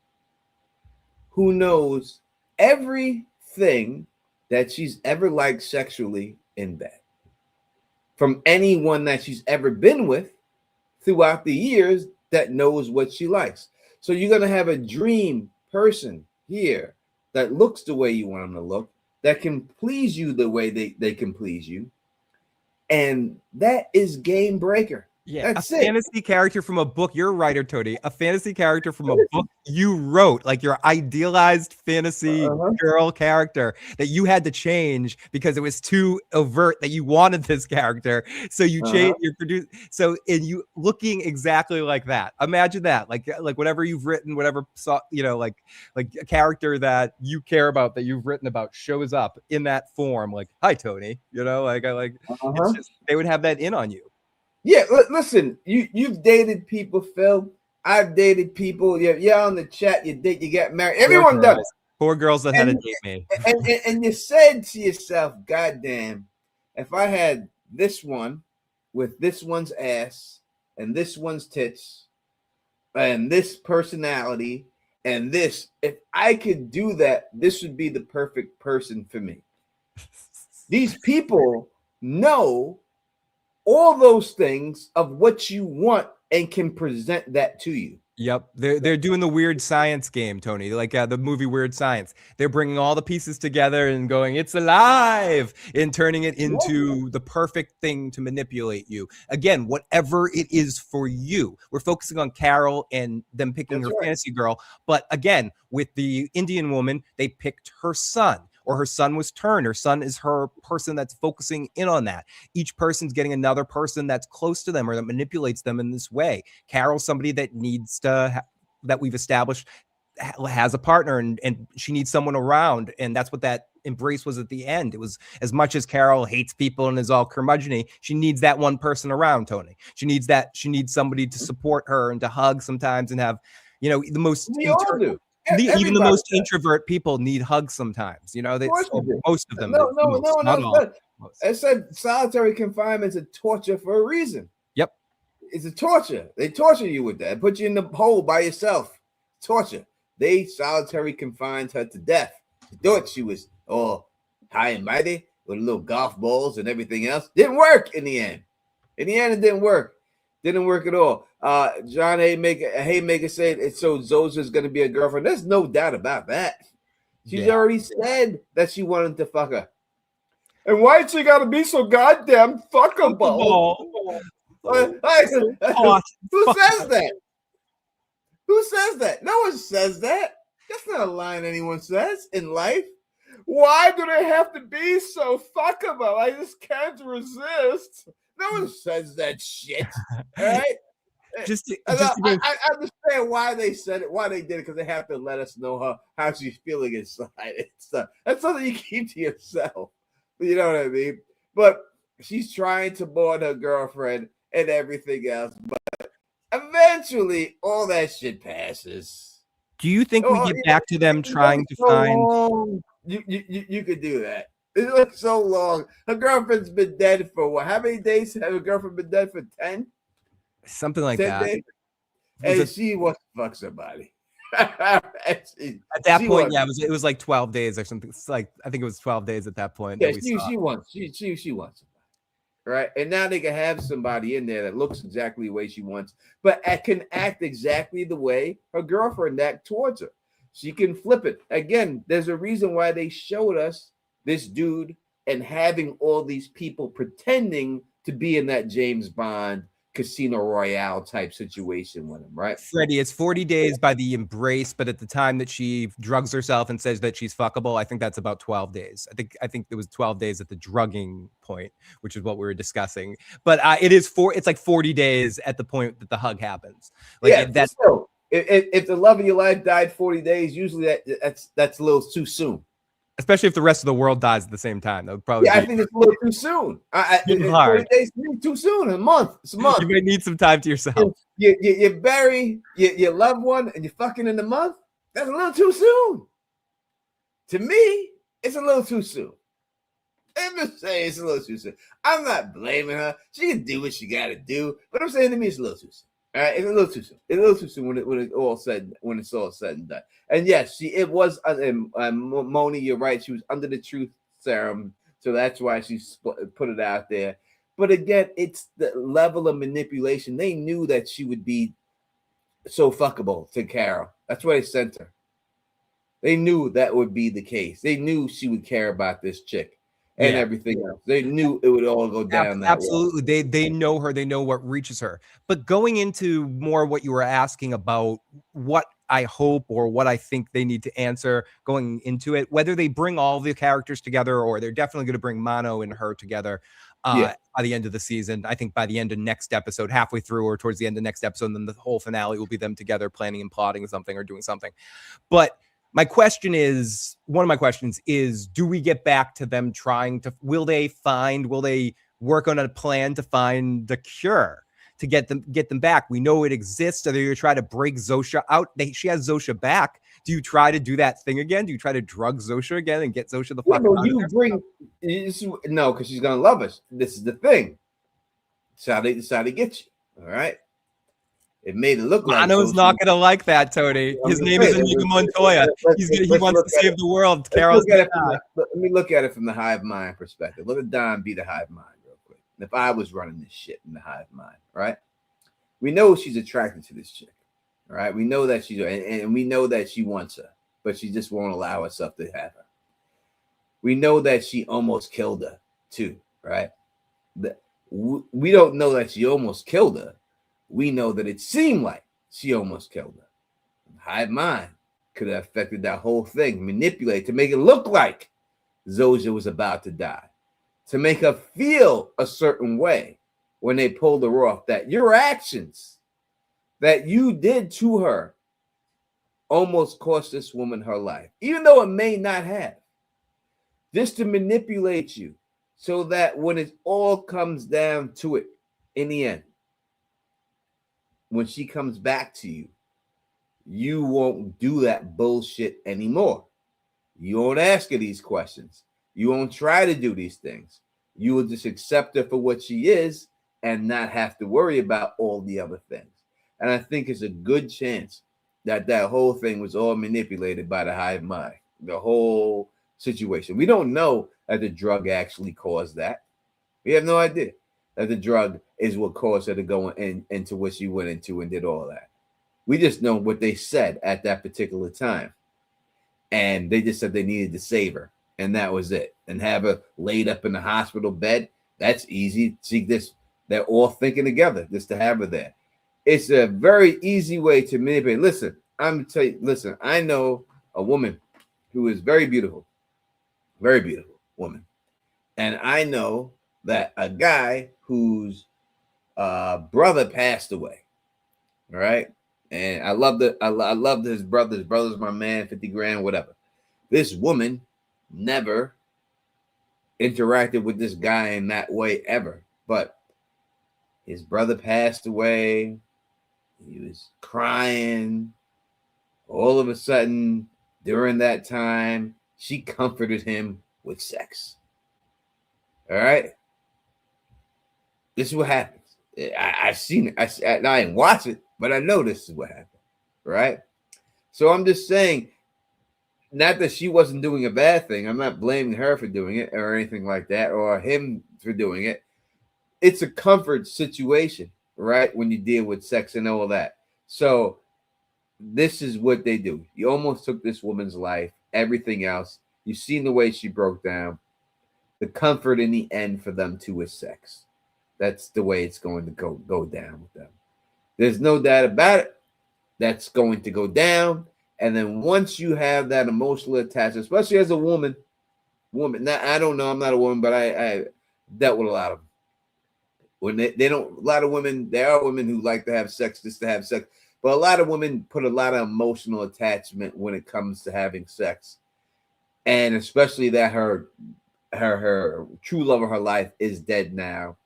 who knows everything that she's ever liked sexually in bed, from anyone that she's ever been with throughout the years, that knows what she likes. So you're going to have a dream person here that looks the way you want them to look, that can please you the way they can please you. And that is game breaker. Yeah, that's a fantasy character from a book. You're a writer, Tony. A fantasy character from a book you wrote, like your idealized fantasy girl character that you had to change because it was too overt that you wanted this character. So you changed, you produced. So in you looking exactly like that. Imagine that, like whatever you've written, whatever like a character that you care about, that you've written about, shows up in that form. Like, hi, Tony. It's just, they would have that in on you. Yeah, listen, you've dated people, Phil. I've dated people. Yeah, on the chat, you get married. Everyone does. Poor girls that had to date me. And you said to yourself, God damn, if I had this one with this one's ass and this one's tits and this personality and this, if I could do that, this would be the perfect person for me. These people know all those things of what you want and can present that to you. Yep. They're doing the weird science game, Tony, like the movie Weird Science. They're bringing all the pieces together and going, it's alive, and turning it into the perfect thing to manipulate you. Again, whatever it is for you. We're focusing on Carol and them picking her fantasy girl. But again, with the Indian woman, they picked her son. Or her son was turned. Her son is her person that's focusing in on that. Each person's getting another person that's close to them or that manipulates them in this way. Carol's somebody that needs to, that we've established has a partner and she needs someone around. And that's what that embrace was at the end. It was, as much as Carol hates people and is all curmudgeon-y, she needs that one person around, Tony. She needs somebody to support her and to hug sometimes and have, the most. We all do. Even the most introvert people need hugs sometimes, most of them. No. I said solitary confinement is a torture for a reason. Yep. It's a torture. They torture you with that. Put you in the hole by yourself. Torture. They solitary confined her to death. She thought she was all high and mighty with little golf balls and everything else. Didn't work in the end. In the end, it didn't work. Didn't work at all. John Haymaker said, so Zoja's going to be a girlfriend. There's no doubt about that. She's already said that she wanted to fuck her. And why she got to be so goddamn fuckable? Who says that? Who says that? No one says that. That's not a line anyone says in life. Why do they have to be so fuckable? I just can't resist. No one says that shit. All right? I understand why they said it, why they did it, because they have to let us know how she's feeling inside. That's something you keep to yourself. You know what I mean? But she's trying to board her girlfriend and everything else. But eventually, all that shit passes. Do you think we get back to them trying to find? You could do that. It looks so long. Her girlfriend's been dead for what? How many days have her girlfriend been dead for? 10? Something like 10 that. Days? And she wants to fuck somebody. At that point, it was like 12 days or something. It's like I think it was 12 days at that point. Yeah, she wants somebody. Right? And now they can have somebody in there that looks exactly the way she wants, but can act exactly the way her girlfriend acted towards her. She can flip it. Again, there's a reason why they showed us this dude and having all these people pretending to be in that James Bond Casino Royale type situation with him, right? Freddie, it's 40 days by the embrace, but at the time that she drugs herself and says that she's fuckable, I think that's about 12 days. I think it was 12 days at the drugging point, which is what we were discussing. But it's like 40 days at the point that the hug happens. Like if the love of your life died 40 days, usually that's a little too soon. Especially if the rest of the world dies at the same time. That would probably I think it's a little too soon. 40 days too soon. A month. It's a month. You might need some time to yourself. You bury your loved one and you're fucking in a month. That's a little too soon. To me, it's a little too soon. I'm just saying it's a little too soon. I'm not blaming her. She can do what she got to do, but I'm saying to me it's a little too soon. All right, it's a little too soon. It's a little too soon when it's all said and done. And yes, it was. Moni, you're right. She was under the truth serum, so that's why she put it out there. But again, it's the level of manipulation. They knew that she would be so fuckable to Carol. That's why they sent her. They knew that would be the case. They knew she would care about this chick and everything else. They knew it would all go down that absolutely way. They know her. They know what reaches her. But going into more what you were asking about, what I hope or what I think they need to answer going into it, whether they bring all the characters together or they're definitely going to bring Mono and her together by the end of the season. I think by the end of next episode, halfway through or towards the end of next episode, and then the whole finale will be them together planning and plotting something or doing something. But one of my questions is, do we get back to them will they work on a plan to find the cure to get them back? We know it exists. Are they going to try to break Zosha out? She has Zosha back. Do you try to do that thing again? Do you try to drug Zosha again and get Zosha the fuck out? No, because she's going to love us. This is the thing. It's how they decide to get you. All right. It made it look like Mono's not going to like that, Tony. His name is Inigo Montoya. He wants to save the world. Carol's let me look at it from the hive mind perspective. Let Don be the hive mind real quick. If I was running this shit in the hive mind, right? We know she's attracted to this chick, right? We know that and we know that she wants her, but she just won't allow herself to have her. We know that she almost killed her too, right? We don't know that she almost killed her. We know that it seemed like she almost killed her. Hive mind could have affected that whole thing, manipulate to make it look like Zosha was about to die, to make her feel a certain way when they pulled her off, that your actions that you did to her almost cost this woman her life, even though it may not have. Just to manipulate you so that when it all comes down to it in the end, when she comes back to you, you won't do that bullshit anymore. You won't ask her these questions. You won't try to do these things. You will just accept her for what she is and not have to worry about all the other things. And I think it's a good chance that whole thing was all manipulated by the hive mind, the whole situation. We don't know that the drug actually caused that. We have no idea that the drug is what caused her to go into what she went into and did all that. We just know what they said at that particular time. And they just said they needed to save her. And that was it. And have her laid up in the hospital bed. That's easy. See this, they're all thinking together just to have her there. It's a very easy way to manipulate. Listen, I'm gonna tell you, listen, I know a woman who is very beautiful woman. And I know that a guy whose brother passed away. All right. And I loved it. I loved his brother. His brother's my man, 50 grand, whatever. This woman never interacted with this guy in that way ever. But his brother passed away. He was crying. All of a sudden, during that time, she comforted him with sex. All right. This is what happens. I've seen it. I didn't watch it, but I know this is what happened. Right. So I'm just saying, not that she wasn't doing a bad thing. I'm not blaming her for doing it or anything like that, or him for doing it. It's a comfort situation, right? When you deal with sex and all that. So this is what they do. You almost took this woman's life, everything else. You've seen the way she broke down. The comfort in the end for them too is sex. That's the way it's going to go down with them. There's no doubt about it. That's going to go down. And then once you have that emotional attachment, especially as a woman, now I don't know, I'm not a woman, but I dealt with a lot of them. When they don't, a lot of women, there are women who like to have sex just to have sex, but a lot of women put a lot of emotional attachment when it comes to having sex. And especially that her true love of her life is dead now.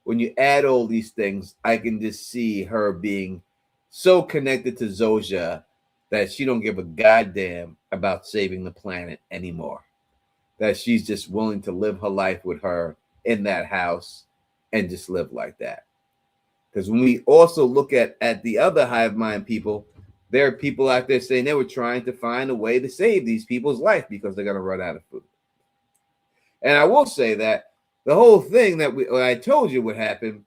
When you add all these things, I can just see her being so connected to Zoja that she don't give a goddamn about saving the planet anymore. That she's just willing to live her life with her in that house and just live like that. Because when we also look at the other hive mind people, there are people out there saying they were trying to find a way to save these people's life because they're going to run out of food. And I will say that the whole thing that I told you would happen,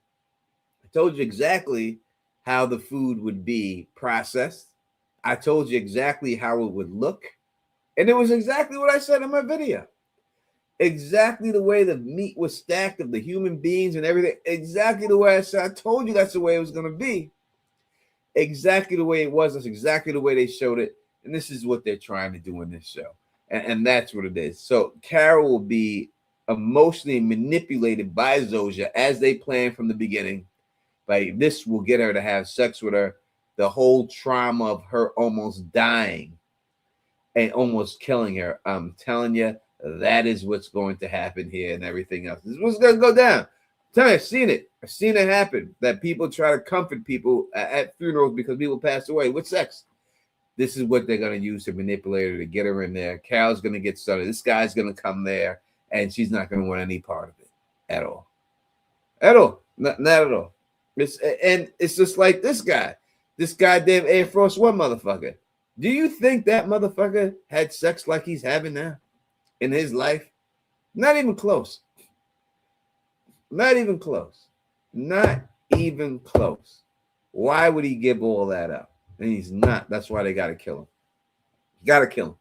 I told you exactly how the food would be processed. I told you exactly how it would look. And it was exactly what I said in my video. Exactly the way the meat was stacked of the human beings and everything. Exactly the way I said. I told you that's the way it was going to be. Exactly the way it was. That's exactly the way they showed it. And this is what they're trying to do in this show. And that's what it is. So Carol will be emotionally manipulated by Zoja as they planned from the beginning. Like this will get her to have sex with her. The whole trauma of her almost dying and almost killing her. I'm telling you, that is what's going to happen here and everything else. This is what's going to go down. I'm telling you, I've seen it. I've seen it happen. That people try to comfort people at funerals because people pass away with sex. This is what they're going to use to manipulate her to get her in there. Carol's going to get started. This guy's going to come there, and she's not going to want any part of it at all. At all. Not at all. It's just like this guy. This goddamn Air Force One motherfucker. Do you think that motherfucker had sex like he's having now in his life? Not even close. Not even close. Not even close. Why would he give all that up? And he's not. That's why they got to kill him. You got to kill him.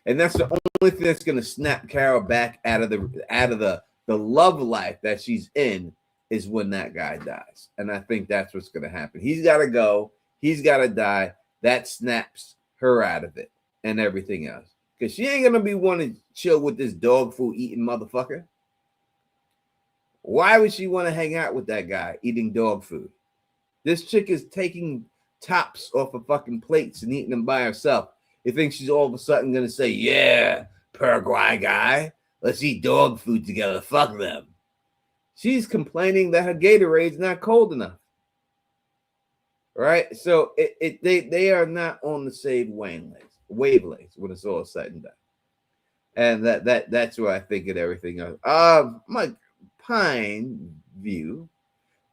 And that's the only thing that's going to snap Carol back out of the love life that she's in is when that guy dies. And I think that's what's going to happen. He's got to go. He's got to die. That snaps her out of it and everything else. Because she ain't going to be wanting to chill with this dog food eating motherfucker. Why would she want to hang out with that guy eating dog food? This chick is taking tops off of fucking plates and eating them by herself. You think she's all of a sudden going to say, yeah, Paraguay guy, let's eat dog food together. Fuck them. She's complaining that her Gatorade's not cold enough. Right? So they are not on the same wavelengths when it's all said and done. And that's where I think of everything else. My Pine Vine.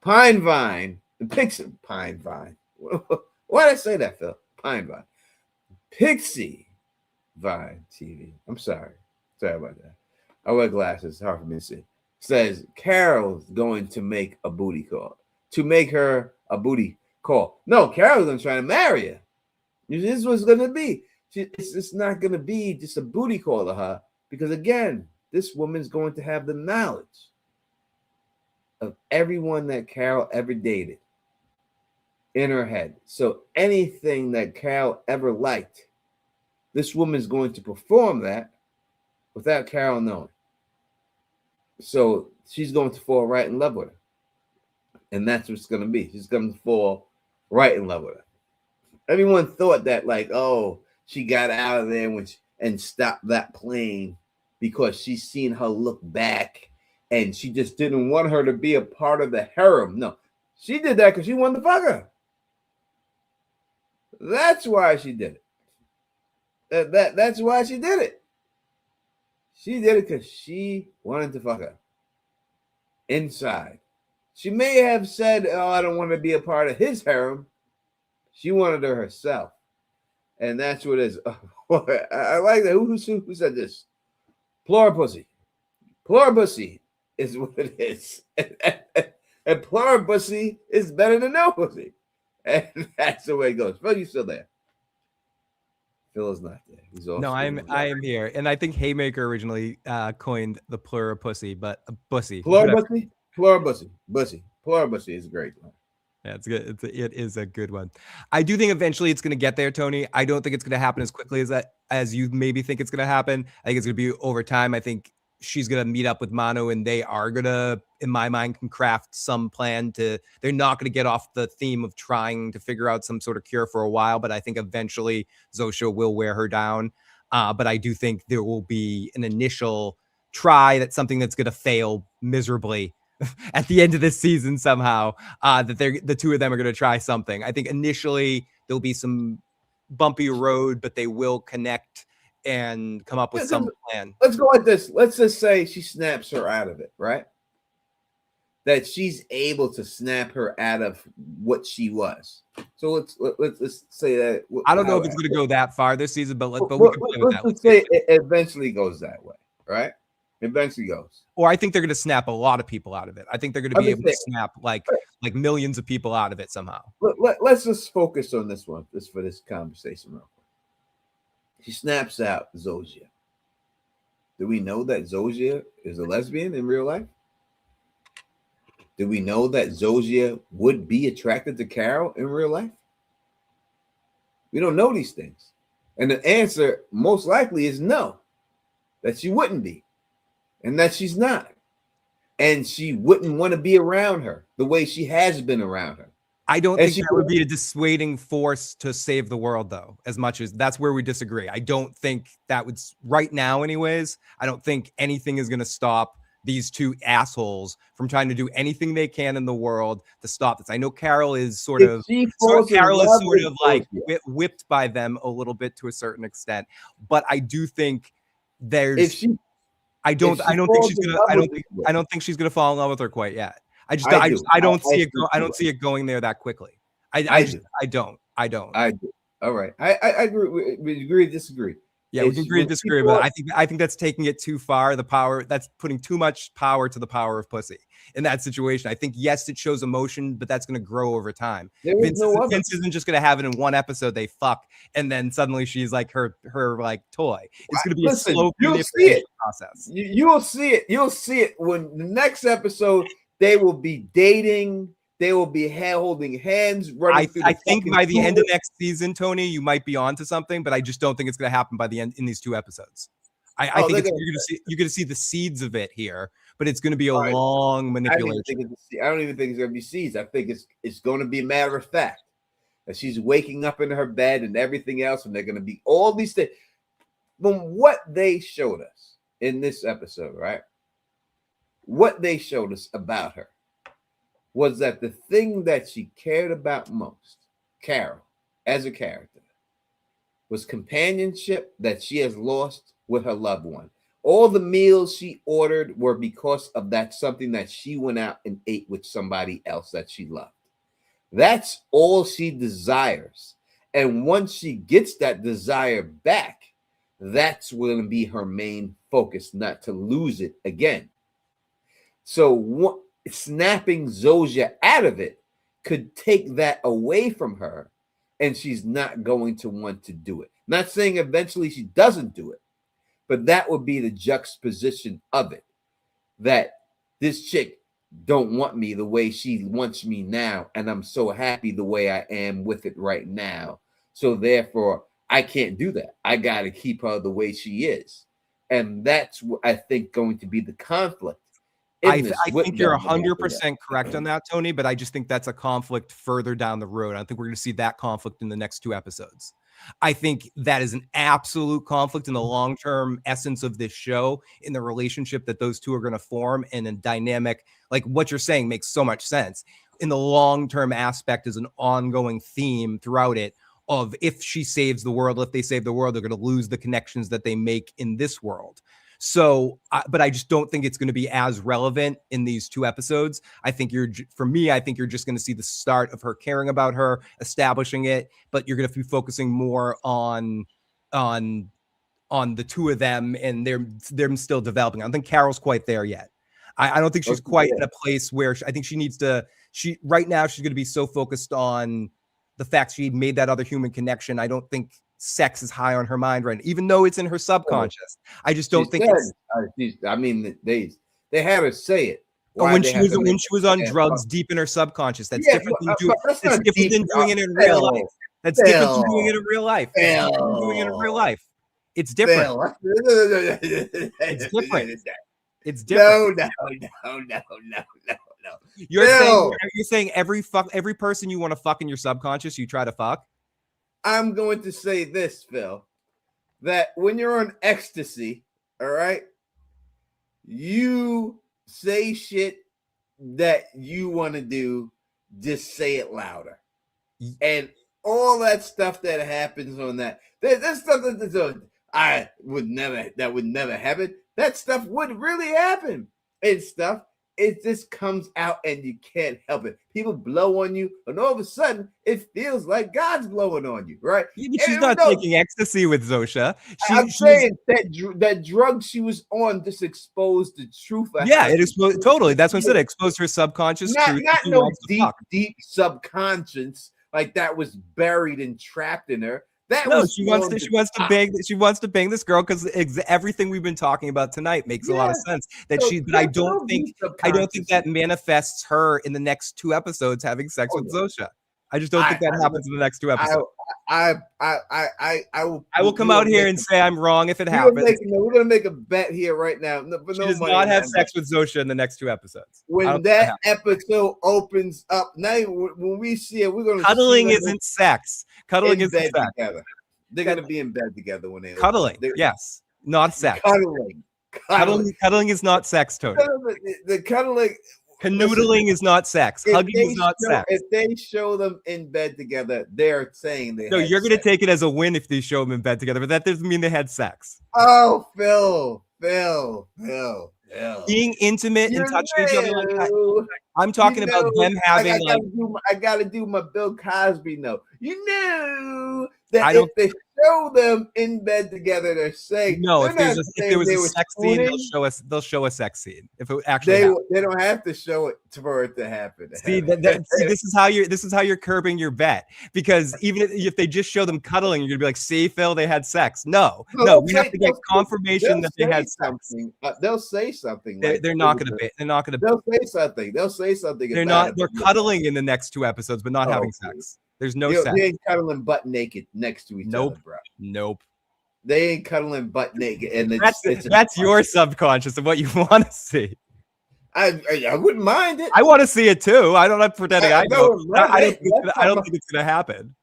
Pine Vine. Why did I say that, Phil? Pine Vine. Pixie Vine TV. I'm sorry. Sorry about that. I wear glasses. It's hard for me to see. Says Carol's going to make a booty call. To make her a booty call. No, Carol's going to try to marry her. This is what's going to be. It's not going to be just a booty call to her. Because again, this woman's going to have the knowledge of everyone that Carol ever dated in her head. So anything that Carol ever liked, this woman's going to perform that without Carol knowing. So she's going to fall right in love with her. And that's what it's going to be. She's going to fall right in love with her. Everyone thought that, like, oh, she got out of there and stopped that plane because she seen her look back and she just didn't want her to be a part of the harem. No, she did that because she wanted to fuck her. That's why she did it. That's why she did it. She did it because she wanted to fuck her inside. She may have said, oh, I don't want to be a part of his harem. She wanted her herself. And that's what it is. I like that. Who said this? Pluribussy. Pluribussy is what it is. And pluribussy is better than no pussy. And that's the way it goes. Phil, you still there? Phil is not there. He's off. No, I am here. And I think Haymaker originally coined the pluribussy, but bussy. Pluribussy? Pluribussy. Bussy. Pluribussy is a great one. Yeah, it's good. It is a good one. I do think eventually it's going to get there, Tony. I don't think it's going to happen as quickly as you maybe think it's going to happen. I think it's going to be over time. I think she's going to meet up with Manu, and they are going to, in my mind, can craft some plan to. They're not going to get off the theme of trying to figure out some sort of cure for a while, but I think eventually Zosha will wear her down. But I do think there will be an initial try that's something that's going to fail miserably at the end of this season somehow, that the two of them are going to try something. I think initially there'll be some bumpy road, but they will connect and come up with some plan. Let's go at this. Let's just say she snaps her out of it, right? That she's able to snap her out of what she was. So let's say that. I don't know if it's going to go that far this season, but we can play with that. Let's say it eventually goes that way, right? Eventually goes. Or I think they're going to snap a lot of people out of it. I think they're going to be able to snap like millions of people out of it somehow. Let's just focus on this one, just for this conversation real quick. She snaps out Zosha. Do we know that Zosha is a lesbian in real life? Do we know that Zosha would be attracted to Carol in real life? We don't know these things. And the answer most likely is no, that she wouldn't be. And that she's not. And she wouldn't want to be around her the way she has been around her. I don't think that would be a dissuading force to save the world, though, as much as that's where we disagree. I don't think that would, right now anyways, I don't think anything is going to stop these two assholes from trying to do anything they can in the world to stop this. I know Carol is sort of like whipped by them a little bit to a certain extent, but I do think there's... I don't think she's gonna fall in love with her quite yet. I don't see it going there that quickly. I don't. I do. All right. I agree. We agree to disagree. Yeah, we can agree to disagree, but I think that's taking it too far. That's putting too much power to the power of pussy in that situation. I think, yes, it shows emotion, but that's going to grow over time. Vince isn't just going to have it in one episode. They fuck, and then suddenly she's like her like toy. It's going to be a slow process. You'll see it. You'll see it when the next episode they will be dating. They will be holding hands. I think by the end of next season, Tony, you might be onto something, but I just don't think it's going to happen by the end in these two episodes. I think you're going to see the seeds of it here, but it's going to be a long manipulation. I don't even think it's going to be seeds. I think it's going to be a matter of fact that she's waking up in her bed and everything else, and they're going to be all these things. From what they showed us in this episode, right? What they showed us about her was that the thing that she cared about most, Carol, as a character, was companionship that she has lost with her loved one. All the meals she ordered were because of that something that she went out and ate with somebody else that she loved. That's all she desires. And once she gets that desire back, that's going to be her main focus, not to lose it again. So snapping Zosha out of it could take that away from her, and she's not going to want to do it. Not saying eventually she doesn't do it, but that would be the juxtaposition of it, that this chick don't want me the way she wants me now, and I'm so happy the way I am with it right now. So therefore, I can't do that. I got to keep her the way she is. And that's what I think going to be the conflict. I think you're 100% correct on that, Tony, but I just think that's a conflict further down the road. I don't think we're going to see that conflict in the next 2 episodes. I think that is an absolute conflict in the long-term essence of this show, in the relationship that those two are going to form, and a dynamic, like what you're saying makes so much sense. In the long-term aspect is an ongoing theme throughout it of, if she saves the world, if they save the world, they're going to lose the connections that they make in this world. So, but I just don't think it's going to be as relevant in these 2 episodes. I think for me, I think you're just going to see the start of her caring about her, establishing it, but you're going to be focusing more on the two of them, and they're still developing. I don't think Carol's quite there yet. I don't think she's quite in a place where I think she needs to. Right now she's going to be so focused on the fact she made that other human connection. I don't think sex is high on her mind right now, even though it's in her subconscious. I just don't think it's. I mean, they had her say it. When she was on drugs, deep in her subconscious. That's different than doing it in real life. That's different than doing it in real life. Doing it in real life. It's different. It's different. It's different. No. You're saying every person you want to fuck in your subconscious, you try to fuck? I'm going to say this, Phil, that when you're on ecstasy, all right, you say shit that you want to do, just say it louder. And all that stuff that happens on that, there's stuff that would never happen. That stuff would really happen. And stuff, it just comes out and you can't help it. People blow on you, and all of a sudden, it feels like God's blowing on you, right? Yeah, but she's not taking ecstasy with Zosha. I'm saying that drug she was on just exposed the truth. Yeah, it exposed totally. That's what I said. It exposed her subconscious truth. Not no deep subconscious like that was buried and trapped in her. She wants to bang this girl because everything we've been talking about tonight makes a lot of sense. But I don't think that manifests her in the next 2 episodes having sex with Zosha. I just don't think that happens in the next 2 episodes. I will come out here and say I'm wrong if it happens. We're gonna make a bet here right now. She does not have sex with Zosha in the next 2 episodes. When that episode opens up, now when we see it, we're gonna. Cuddling isn't sex. Cuddling isn't sex. Together. They're gonna be in bed together when they cuddling. Yes, not sex. Cuddling is not sex, Tony. The cuddling. Canoodling is not sex. Hugging is not sex. If they show them in bed together, they're saying they. No, you're going to take it as a win if they show them in bed together, but that doesn't mean they had sex. Oh, Phil. Being intimate and touching each other like that. I'm talking about them having I gotta do my Bill Cosby note. You know that if they show them in bed together, they're saying no. If there was a sex scene, they'll show a sex scene. If it actually they don't have to show it for it to happen. See, this is how you're curbing your bet, because even if they just show them cuddling, you're gonna be like, "See, Phil, they had sex." No, we have to get confirmation that they had sex. They'll say something. They're not gonna. They're not gonna. They'll say something. They'll say something. They're not. They're cuddling in the next 2 episodes, but not having sex. There's no sex. They ain't cuddling butt naked next to each other, bro. Nope. They ain't cuddling butt naked, and that's your subconscious of what you want to see. I wouldn't mind it. I want to see it too. I don't have pretending I know. I don't think it's gonna happen.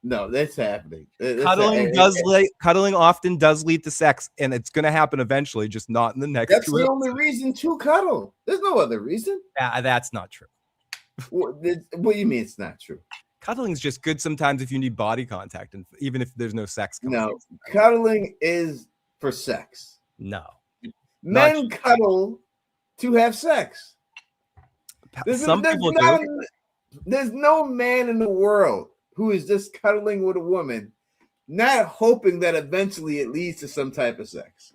No, that's happening. Cuddling often does lead to sex, and it's gonna happen eventually, just not in the next. That's the only reason to cuddle. There's no other reason. That's not true. What do you mean it's not true? Cuddling is just good sometimes if you need body contact, and even if there's no sex. No, cuddling is for sex. No, men cuddle to have sex. Some people do. There's no man in the world who is just cuddling with a woman, not hoping that eventually it leads to some type of sex.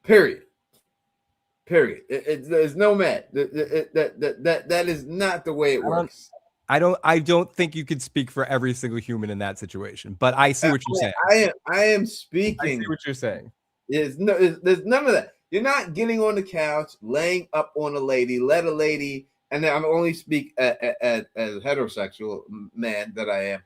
Period. There's no match. That is not the way it works. I don't think you could speak for every single human in that situation, but I see what you're saying. I am speaking. I see what you're saying. There's none of that. You're not getting on the couch, laying up on a lady, let a lady, and I'm only speak as a heterosexual man that I am.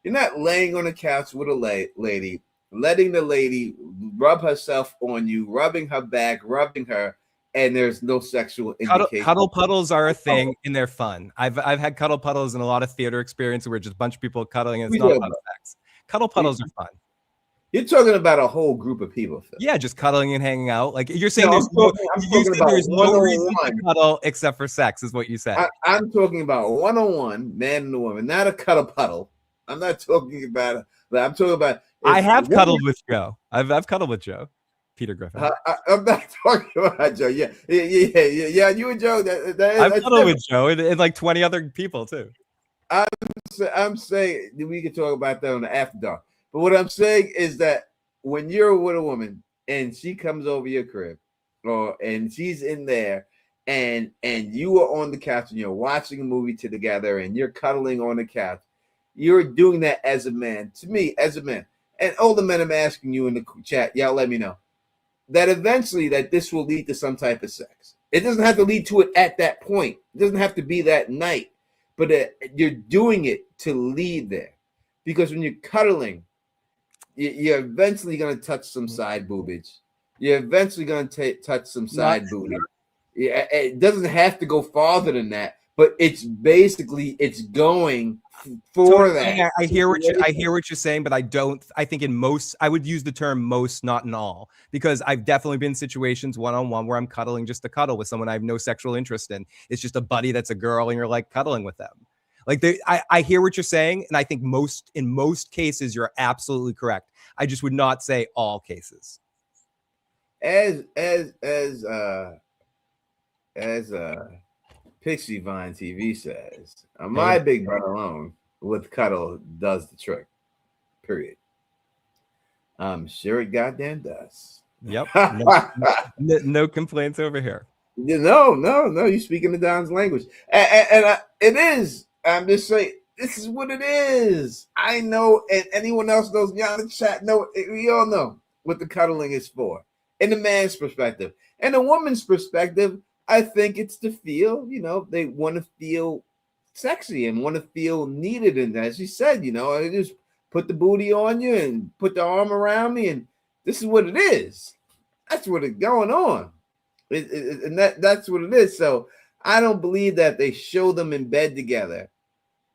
You're not laying on the couch with a lady, letting the lady rub herself on you, rubbing her back, rubbing her, and there's no sexual indication. Cuddle puddles are a thing, and they're fun. I've had cuddle puddles in a lot of theater experiences where just a bunch of people cuddling, and it's not about sex. Cuddle puddles are fun. You're talking about a whole group of people, Phil. Yeah, just cuddling and hanging out. Like you're saying, there's no reason to cuddle except for sex, is what you said. I'm talking about one-on-one, man and a woman, not a cuddle puddle. I'm not talking about. I'm talking about. I have cuddled with Joe. I've cuddled with Joe, Peter Griffin. I'm not talking about Joe. Yeah. You and Joe. I've cuddled with Joe and like 20 other people too. I'm saying we can talk about that on the after dark. But what I'm saying is that when you're with a woman and she comes over your crib, and she's in there, and you are on the couch and you're watching a movie together and you're cuddling on the couch, you're doing that as a man. To me, as a man, and all the men I'm asking you in the chat, y'all let me know that eventually that this will lead to some type of sex. It doesn't have to lead to it at that point. It doesn't have to be that night, but you're doing it to lead there, because when you're cuddling, you're eventually going to touch some side boobage. You're eventually going to touch some side booty. Yeah, it doesn't have to go farther than that, but it's going for that. I hear what you're saying, but I think in most, I would use the term most, not in all, because I've definitely been in situations one-on-one where I'm cuddling just to cuddle with someone I have no sexual interest in. It's just a buddy that's a girl, and you're like cuddling with them. Like I hear what you're saying, and I think in most cases you're absolutely correct. I just would not say all cases. As Pixie Vine TV says, my big brother alone with cuddle does the trick. Period. I'm sure it goddamn does. Yep. No complaints over here. No. You're speaking the Don's language, and it is. I'm just saying, this is what it is. I know, and anyone else knows. Y'all in the chat know. We all know what the cuddling is for, in the man's perspective. And the woman's perspective, I think it's to feel. They want to feel sexy and want to feel needed. And as you said, I just put the booty on you and put the arm around me, and this is what it is. That's what is going on, and that's what it is. So I don't believe that they show them in bed together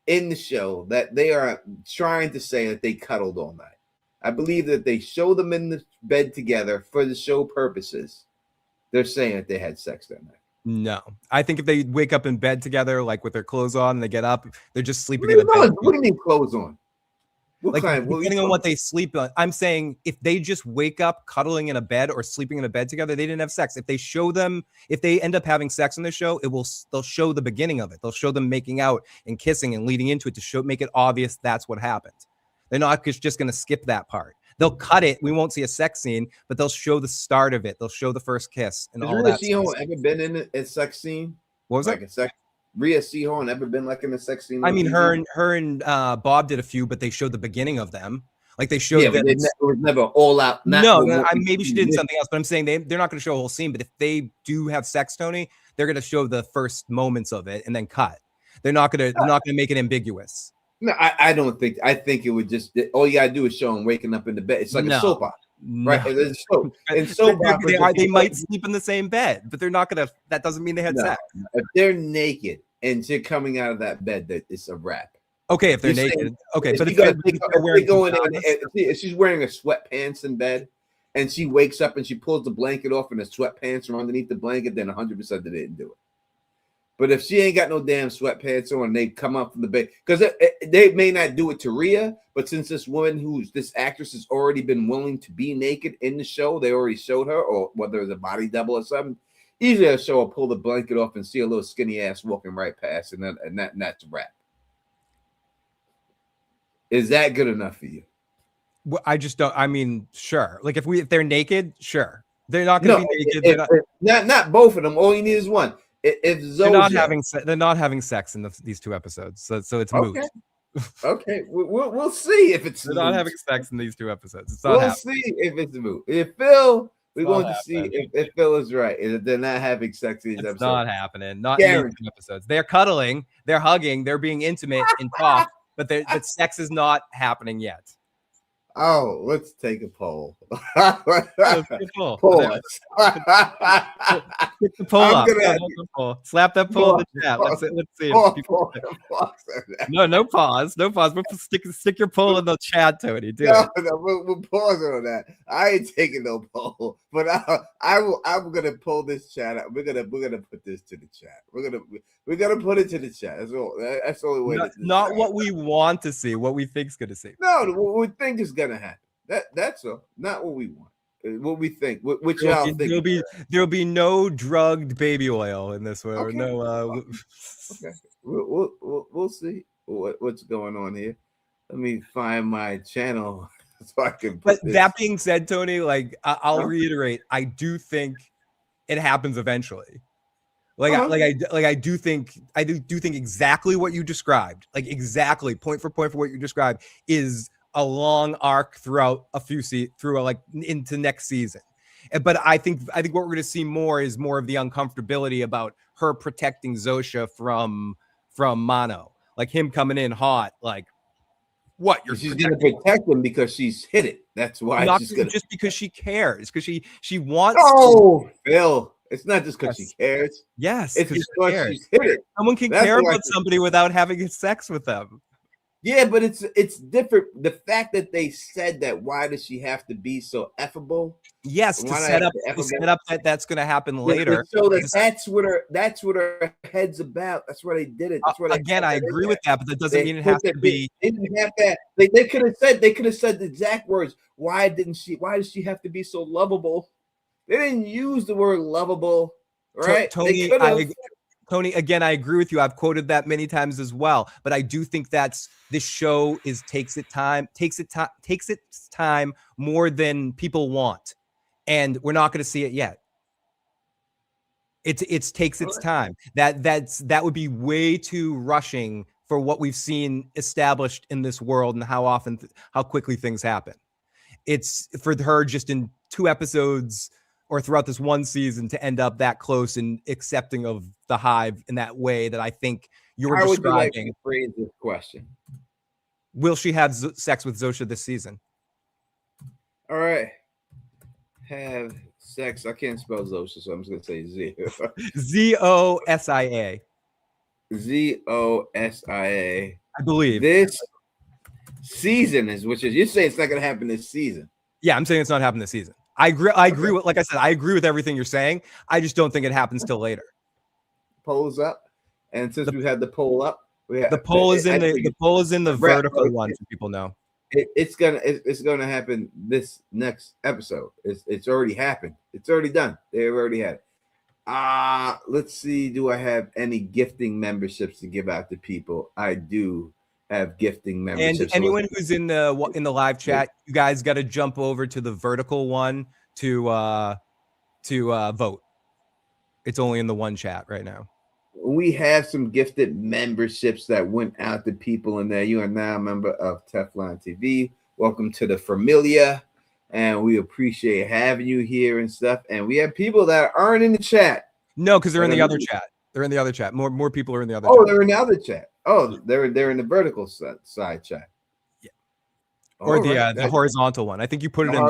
in the show, that they are trying to say that they cuddled all night. I believe that they show them in the bed together for the show purposes. They're saying that they had sex that night. No, I think if they wake up in bed together, like with their clothes on, and they get up, they're just sleeping in a bed. What do you mean clothes on? Depending on what they sleep on. I'm saying if they just wake up cuddling in a bed or sleeping in a bed together, they didn't have sex. If they end up having sex in the show, they'll show the beginning of it. They'll show them making out and kissing and leading into it to make it obvious that's what happened. They're not just going to skip that part. They'll cut it. We won't see a sex scene, but they'll show the start of it. They'll show the first kiss and all that. Has Rhea Seehorn ever been in a sex scene? What was that? Rhea Seehorn ever been like in a sex scene? I mean, her and Bob did a few, but they showed the beginning of them. Like they showed. Yeah, it was never all out. Maybe she did something else, but I'm saying they're not going to show a whole scene. But if they do have sex, Tony, they're going to show the first moments of it and then cut. They're not going to make it ambiguous. No, I don't think. I think it would just. All you gotta do is show them waking up in the bed. It's like a soap opera, right? It's soap. And soap opera, they might sleep in the same bed, but they're not gonna. That doesn't mean they had sex. If they're naked and they're coming out of that bed, that it's a wrap. Okay, if they're naked. Okay, but if she's wearing a sweatpants in bed, and she wakes up and she pulls the blanket off and the sweatpants are underneath the blanket, then 100% they didn't do it. But if she ain't got no damn sweatpants on, they come up from the bed, because they may not do it to Rhea, but since this actress has already been willing to be naked in the show, they already showed her, or whether it's a body double or something, easily a show will pull the blanket off and see a little skinny ass walking right past, and that's a wrap. Is that good enough for you? Well, I just don't. I mean, sure. Like if they're naked, sure. They're not going to No, be naked. not both of them. All you need is one. If Zoja, they're not having sex in these 2 episodes, so it's moot. Okay, we'll see if it's They're moot. not having sex in these 2 episodes. It's not We'll happening. see if it's moot. If Phil, we're It's going not to see happening. if Phil is right. If they're not having sex in these It's episodes. not happening. Not in these 2 episodes. They're cuddling, they're hugging, they're being intimate and talk, but sex is not happening yet. Oh, let's take a poll. Poll. Pause. Pick the poll up. Poll. Slap that poll in the chat. Let's see. No pause. No pause. We'll stick your poll in the chat, Tony. No, we'll pause on that. I ain't taking no poll, but I'm gonna pull this chat out. We're gonna put this to the chat. We're gonna put it to the chat. That's all. That's the only way. Not what we want to see. What we think's gonna see. No, what we think is gonna happen. That's all. Not what we want. What we think. What y'all think. There'll be no drugged baby oil in this one. Okay. No. Okay. We'll see what's going on here. Let me find my channel so I can. But that being said, Tony, like I'll reiterate, I do think it happens eventually. I do think exactly what you described, like exactly point for point for what you described, is a long arc throughout into next season. But I think what we're going to see more is more of the uncomfortability about her protecting Zosha from Mono, like him coming in hot, like what she's going to protect him because she's hit it. That's why not she's gonna... just because she cares, because she wants. Oh, Phil, it's not just because she cares. Yes, it's because she's hit it. Someone can care about somebody without having sex with them. Yeah, but it's different. The fact that they said that, why does she have to be so effable? Yes, to set up that that's going to happen later. So that's what her head's about. That's why they did it. That's what I agree with that, but that doesn't mean it has to be. They didn't have that. They could have said the exact words. Why does she have to be so lovable? They didn't use the word lovable, right? Tony, again, I agree with you. I've quoted that many times as well, but I do think this show takes its time more than people want, and we're not going to see it yet. It takes its time. That would be way too rushing for what we've seen established in this world and how quickly things happen. It's for her just in 2 episodes or throughout this one season to end up that close and accepting of the Hive in that way that I think you're describing. How would you like to phrase this question? Will she have sex with Zosha this season? All right. Have sex. I can't spell Zosha, so I'm just going to say Z. Zosia. Zosia. I believe. This season you're saying it's not going to happen this season. Yeah, I'm saying it's not happening this season. I agree with, like I said, I agree with everything you're saying. I just don't think it happens till later. Polls up, and since we've had the poll up, the poll is in the vertical one, so people know. It's gonna happen this next episode. It's already happened. It's already done. They've already had it. Let's see. Do I have any gifting memberships to give out to people? I do have gifting memberships. And anyone who's in the live chat, you guys got to jump over to the vertical one to vote. It's only in the one chat right now. We have some gifted memberships that went out to people in there. You are now a member of Teflon TV. Welcome to the Familia, and we appreciate having you here and stuff. And we have people that aren't in the chat. No, because they're in the other chat. They're in the other chat. More people are in the other. Oh, chat. They're in the other chat. Oh, they're in the vertical side chat. Yeah. Or the horizontal one. I think you put it in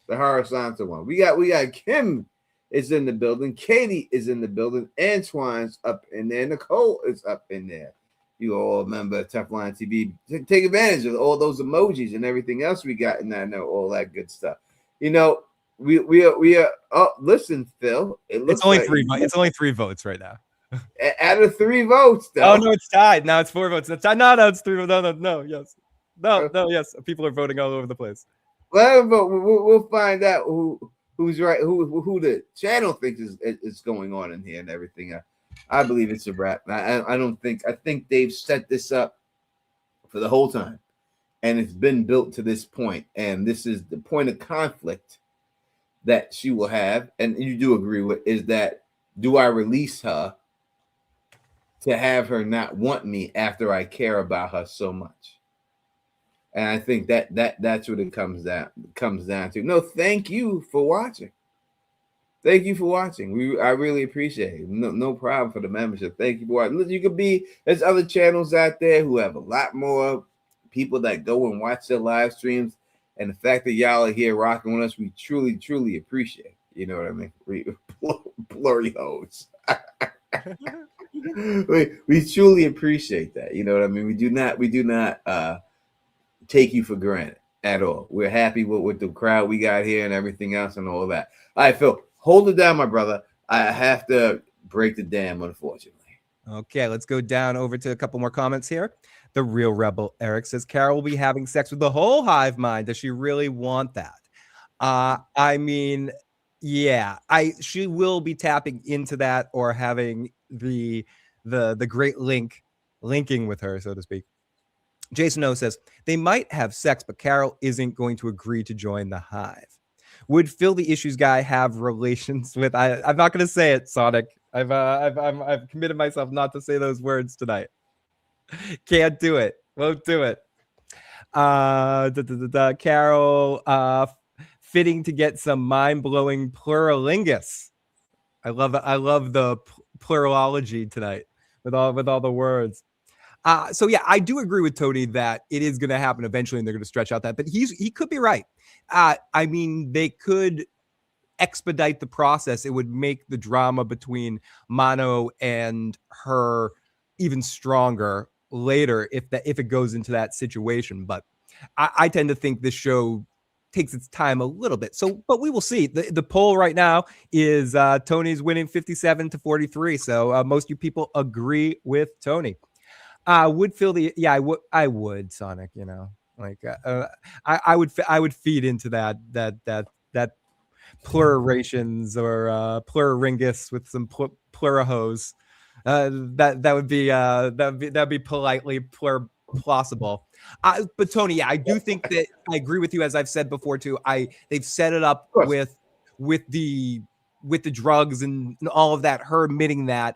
the horizontal one. We got Kim is in the building. Katie is in the building. Antoine's up in there. Nicole is up in there. You all remember Teflon TV. Take advantage of all those emojis and everything else we got in there. All that good stuff. You know, we are. Oh, listen, Phil. It's only 3. It's only 3 votes right now. Out of 3 votes, though. Oh no, it's tied. Now it's 4 votes. It's tied. No, it's 3. No, yes. No, yes. People are voting all over the place. Well, we'll find out who's right, who the channel thinks is going on in here and everything. I believe it's a wrap. I think they've set this up for the whole time. and it's been built to this point, and this is the point of conflict that she will have, and you do agree with, is that do I release her to have her not want me after I care about her so much? And I think that's what it comes down to. No, thank you for watching. Thank you for watching. I really appreciate it. No problem for the membership. Thank you for watching. You could there's other channels out there who have a lot more people that go and watch their live streams. And the fact that y'all are here rocking with us, we truly, truly appreciate. You know what I mean? Blurry hoes. we truly appreciate that. You know what I mean? We do not take you for granted at all. We're happy with the crowd we got here and everything else and all that. All right, Phil, hold it down, my brother. I have to break the dam, unfortunately. Okay, let's go down over to a couple more comments here. The Real Rebel Eric says, Carol will be having sex with the whole hive mind. Does she really want that? I mean, yeah, she will be tapping into that or having the great linking with her, so to speak. Jason O says, they might have sex, but Carol isn't going to agree to join the hive. Would Phil the Issues guy have relations with? I'm not going to say it, Sonic. I've committed myself not to say those words tonight. Can't do it. Won't do it. Carol, fitting to get some mind-blowing pluralingus. I love the pluralogy tonight with all the words. So yeah, I do agree with Tony that it is going to happen eventually, and they're going to stretch out that. But he could be right. I mean, they could expedite the process. It would make the drama between Mono and her even stronger later if it goes into that situation. But I tend to think this show takes its time a little bit. So, but we will see. The poll right now is Tony's winning 57-43. So most of you people agree with Tony. Would feel I would Sonic, you know, like I would feed into that plurations or pluraringus with some plurahose. That'd be politely plausible. But Tony, yeah, I do think that I agree with you, as I've said before too. They've set it up with the drugs and all of that, her admitting that.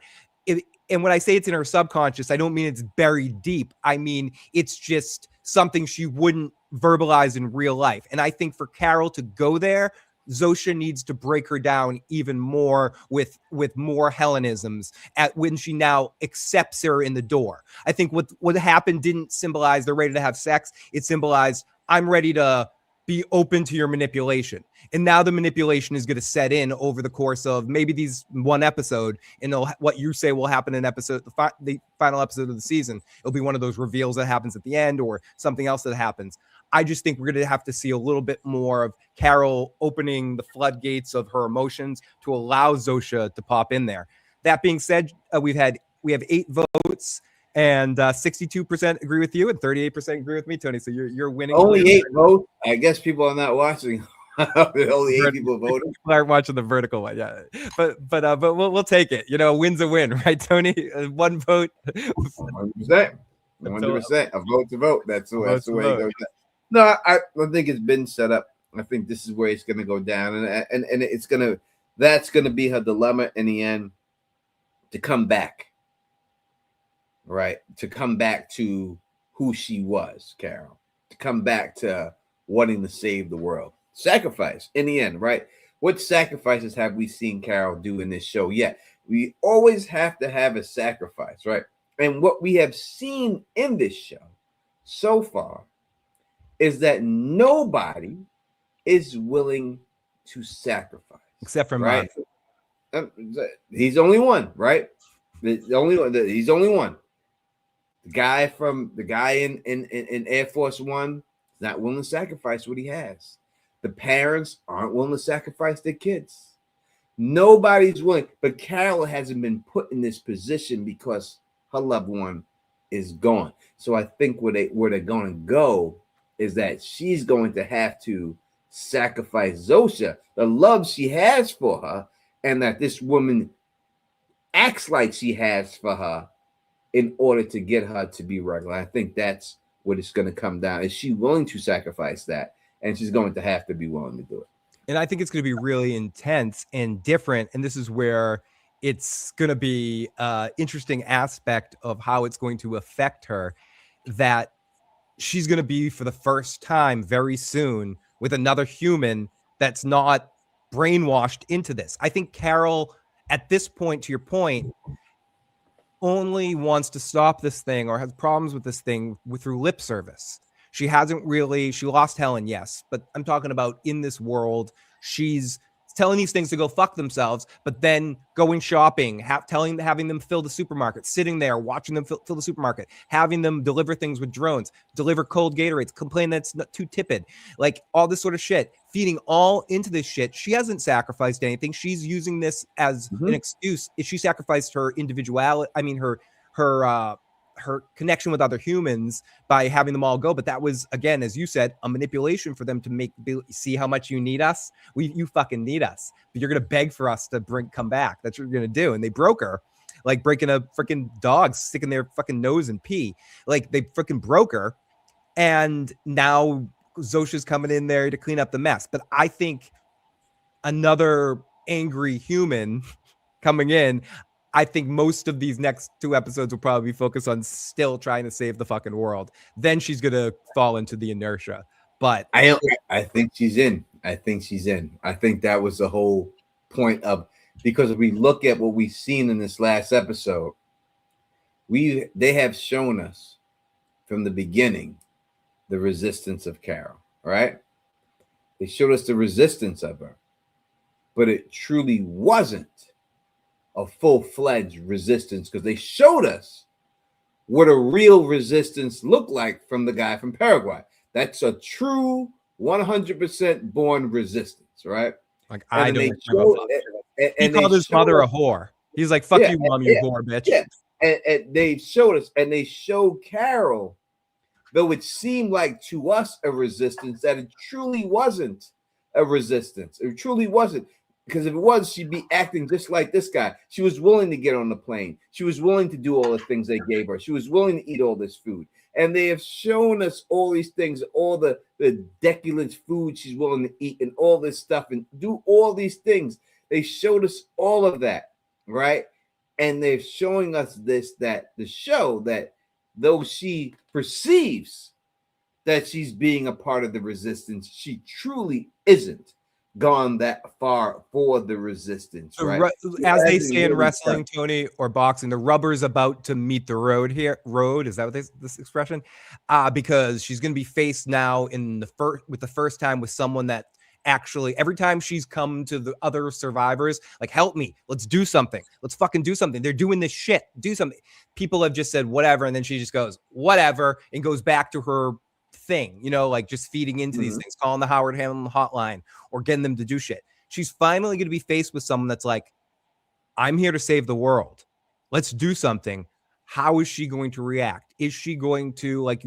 And when I say it's in her subconscious, I don't mean it's buried deep. I mean, it's just something she wouldn't verbalize in real life. And I think for Carol to go there, Zosha needs to break her down even more with more Hellenisms when she now accepts her in the door. I think what happened didn't symbolize they're ready to have sex. It symbolized I'm ready to be open to your manipulation. And now the manipulation is going to set in over the course of maybe these one episode, and what you say will happen in the final episode of the season. It'll be one of those reveals that happens at the end or something else that happens. I just think we're going to have to see a little bit more of Carol opening the floodgates of her emotions to allow Zosha to pop in there. That being said, we have 8 votes. And 62% agree with you, and 38% agree with me, Tony. So you're winning. Only 8 votes. I guess people are not watching. Only 8 people voted. People aren't watching the vertical one, yeah. But we'll take it. You know, a win's a win, right, Tony? 1 vote. 100%. 100%. A vote to vote. That's the way it goes. No, I think it's been set up. I think this is where it's going to go down, and that's going to be her dilemma in the end, to come back. Right, to come back to who she was, Carol, to come back to wanting to save the world. Sacrifice in the end, right? What sacrifices have we seen Carol do in this show? Yeah, we always have to have a sacrifice, right? And what we have seen in this show so far is that nobody is willing to sacrifice. Except for right? He's only one, right? He's only one. The guy in Air Force One is not willing to sacrifice what he has. The parents aren't willing to sacrifice their kids. Nobody's willing, but Carol hasn't been put in this position because her loved one is gone. So I think where they're going to go is that she's going to have to sacrifice Zosha, the love she has for her, and that this woman acts like she has for her, in order to get her to be regular. I think that's what it's going to come down. Is she willing to sacrifice that? And she's going to have to be willing to do it. And I think it's going to be really intense and different. And this is where it's going to be an interesting aspect of how it's going to affect her, that she's going to be for the first time very soon with another human that's not brainwashed into this. I think Carol, at this point, to your point, only wants to stop this thing or has problems with this thing through lip service. She lost Helen, yes, but I'm talking about in this world, she's telling these things to go fuck themselves, but then going shopping, having them fill the supermarket, sitting there, watching them fill the supermarket, having them deliver things with drones, deliver cold Gatorades, complain that's not too tepid, like all this sort of shit, feeding all into this shit. She hasn't sacrificed anything. She's using this as an excuse. If she sacrificed her individuality, I mean, her connection with other humans by having them all go. But that was, again, as you said, a manipulation for them to see how much you need us. You fucking need us, but you're going to beg for us to come back. That's what you're going to do. And they broke her, like breaking a freaking dog, sticking their fucking nose in pee. Like they freaking broke her. And now Zosha's coming in there to clean up the mess. But I think another angry human coming in, I think most of these next 2 episodes will probably focus on still trying to save the fucking world. Then she's going to fall into the inertia. But I think she's in. I think she's in. I think that was the whole point of, because if we look at what we've seen in this last episode, they have shown us from the beginning the resistance of Carol, right? They showed us the resistance of her, but it truly wasn't a full-fledged resistance, because they showed us what a real resistance looked like from the guy from Paraguay. That's a true 100% born resistance, right? Like, I don't know. He called his mother a whore. He's like, fuck you, mom, you whore, bitch. Yeah. And they showed us, and they showed Carol, though it seemed like to us a resistance, that it truly wasn't a resistance. It truly wasn't. Because if it was, she'd be acting just like this guy. She was willing to get on the plane. She was willing to do all the things they gave her. She was willing to eat all this food. And they have shown us all these things, all the decadent food she's willing to eat and all this stuff and do all these things. They showed us all of that, right? And they're showing us that though she perceives that she's being a part of the resistance, she truly isn't gone that far for the resistance, right? As they say in wrestling, Tony, or boxing, the rubber's about to meet the road here. Road, is that what this expression? Because she's going to be faced now with the first time with someone that actually, every time she's come to the other survivors, like, help me, let's do something, let's fucking do something, they're doing this shit, do something. People have just said whatever, and then she just goes whatever and goes back to her thing, like just feeding into these things, calling the Howard Hamlin hotline or getting them to do shit. She's finally going to be faced with someone that's like, I'm here to save the world, let's do something. How is she going to react? Is she going to, like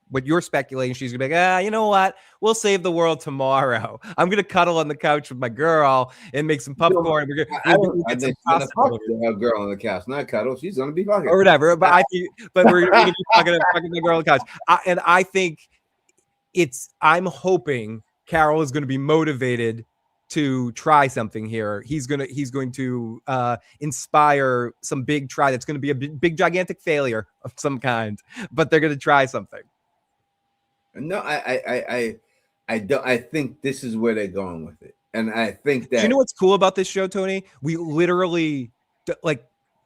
what you're speculating, she's gonna be like, you know what, we'll save the world tomorrow, I'm gonna cuddle on the couch with my girl and make some popcorn. I think she's gonna fuck her girl on the couch, not cuddle. She's gonna be fucking or whatever. But we're gonna be fucking the girl on the couch. And I think I'm hoping Carol is gonna be motivated to try something here. He's going to inspire some big try that's going to be a big gigantic failure of some kind, but they're going to try something. No, I don't. I think this is where they're going with it, and I think that, you know what's cool about this show, Tony? We literally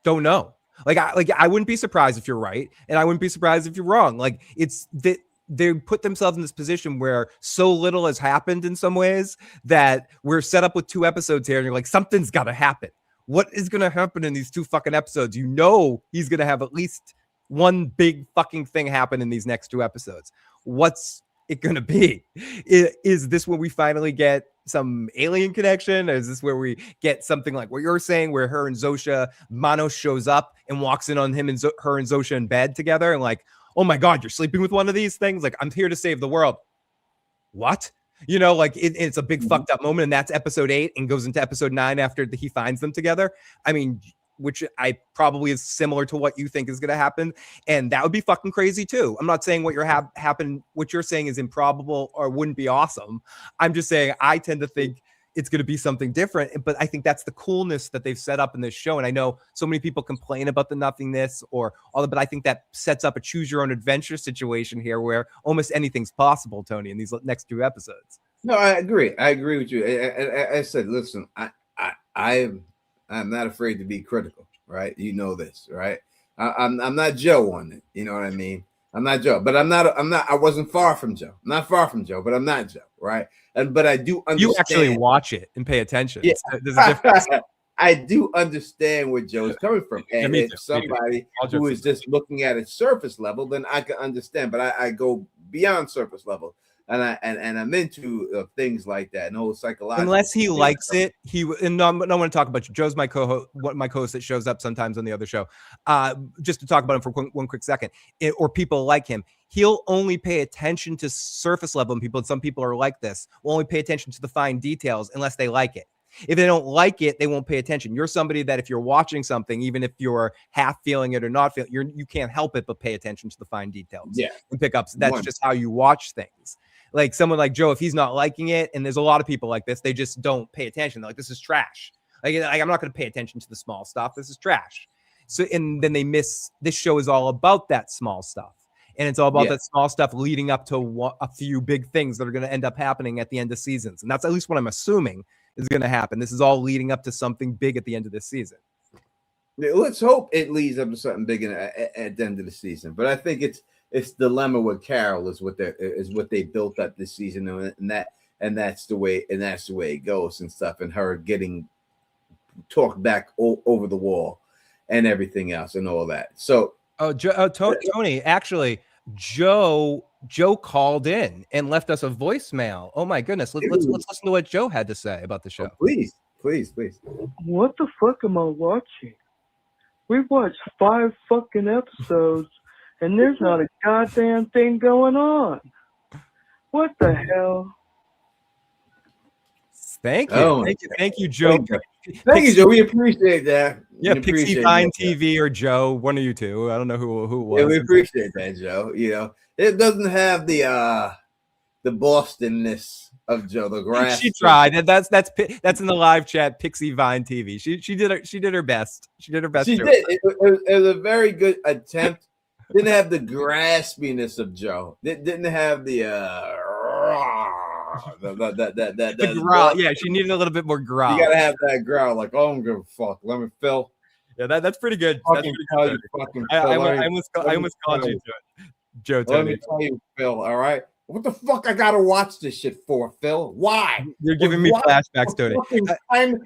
don't know. I wouldn't be surprised if you're right, and I wouldn't be surprised if you're wrong. Like, it's that they put themselves in this position where so little has happened in some ways that we're set up with 2 episodes here, and you're like, something's got to happen. What is going to happen in these 2 fucking episodes? He's going to have at least one big fucking thing happen in these next 2 episodes. What's it going to be? Is this where we finally get some alien connection? Or is this where we get something like what you're saying, where her and Zosha, Manos shows up and walks in on him and her and Zosha in bed together, and like, oh my God, you're sleeping with one of these things? Like, I'm here to save the world. What? It's a big fucked up moment, and that's episode 8 and goes into episode 9 after he finds them together. I mean, which I probably is similar to what you think is going to happen. And that would be fucking crazy too. I'm not saying what you're saying is improbable or wouldn't be awesome. I'm just saying I tend to think it's going to be something different. But I think that's the coolness that they've set up in this show. And I know so many people complain about the nothingness or all that, but I think that sets up a choose your own adventure situation here where almost anything's possible, Tony, in these next 2 episodes. No, I agree. I agree with you. I said, listen, I'm not afraid to be critical, right? You know this, right? I'm not Joe on it. You know what I mean? I'm not Joe, but I wasn't far from Joe. I'm not far from Joe, but I'm not Joe, right? But I do understand. You actually watch it and pay attention. Yeah. There's a difference. I do understand where Joe's coming from. And Yeah, if somebody who is just looking at it surface level, then I can understand. But I go beyond surface level. And I'm into things like that and whole psychological. Unless he likes it, and I don't want to talk about you. Joe's my co-host that shows up sometimes on the other show. Just to talk about him for one quick second, or people like him, he'll only pay attention to surface level people. And some people are like this. Will only pay attention to the fine details unless they like it. If they don't like it, they won't pay attention. You're somebody that if you're watching something, even if you're half feeling it or not feeling, you can't help it but pay attention to the fine details. Yeah, and pick up. That's just how you watch things. Like someone like Joe, if he's not liking it, and there's a lot of people like this, they just don't pay attention. They're like, this is trash. Like I'm not going to pay attention to the small stuff. This is trash. So, and then they miss. This show is all about that small stuff, and it's all about that small stuff leading up to a few big things that are going to end up happening at the end of seasons. And that's at least what I'm assuming is going to happen. This is all leading up to something big at the end of this season. Let's hope it leads up to something big at the end of the season. But I think it's dilemma with Carol is what they built up this season, and that's the way it goes and stuff, and her getting talked back over the wall and everything else and all that. So Tony, actually, Joe called in and left us a voicemail. Oh my goodness, let's listen to what Joe had to say about the show. Oh, please. What the fuck am I watching? We've watched 5 fucking episodes. And there's not a goddamn thing going on. What the hell? Thank you, Joe. Thank you, Joe. We appreciate that. Yeah, Pixie Fine TV or Joe, one of you two. I don't know who it was. Yeah, we appreciate that, Joe. You know, it doesn't have the Bostonness of Joe. The grass. She tried. That's in the live chat. Pixie Vine TV. She did her best. She did her best. She did. It was a very good attempt. Didn't have the graspiness of Joe. Didn't have the growl. Yeah, she needed a little bit more growl. You gotta have that growl, like, oh, I'm gonna fuck. Let me Phil. Yeah, that's pretty good. That's pretty good. I almost called you to it, Joe. Let me tell you, Phil. All right. What the fuck I gotta watch this shit for, Phil? Why? You're giving me flashbacks, Tony. 10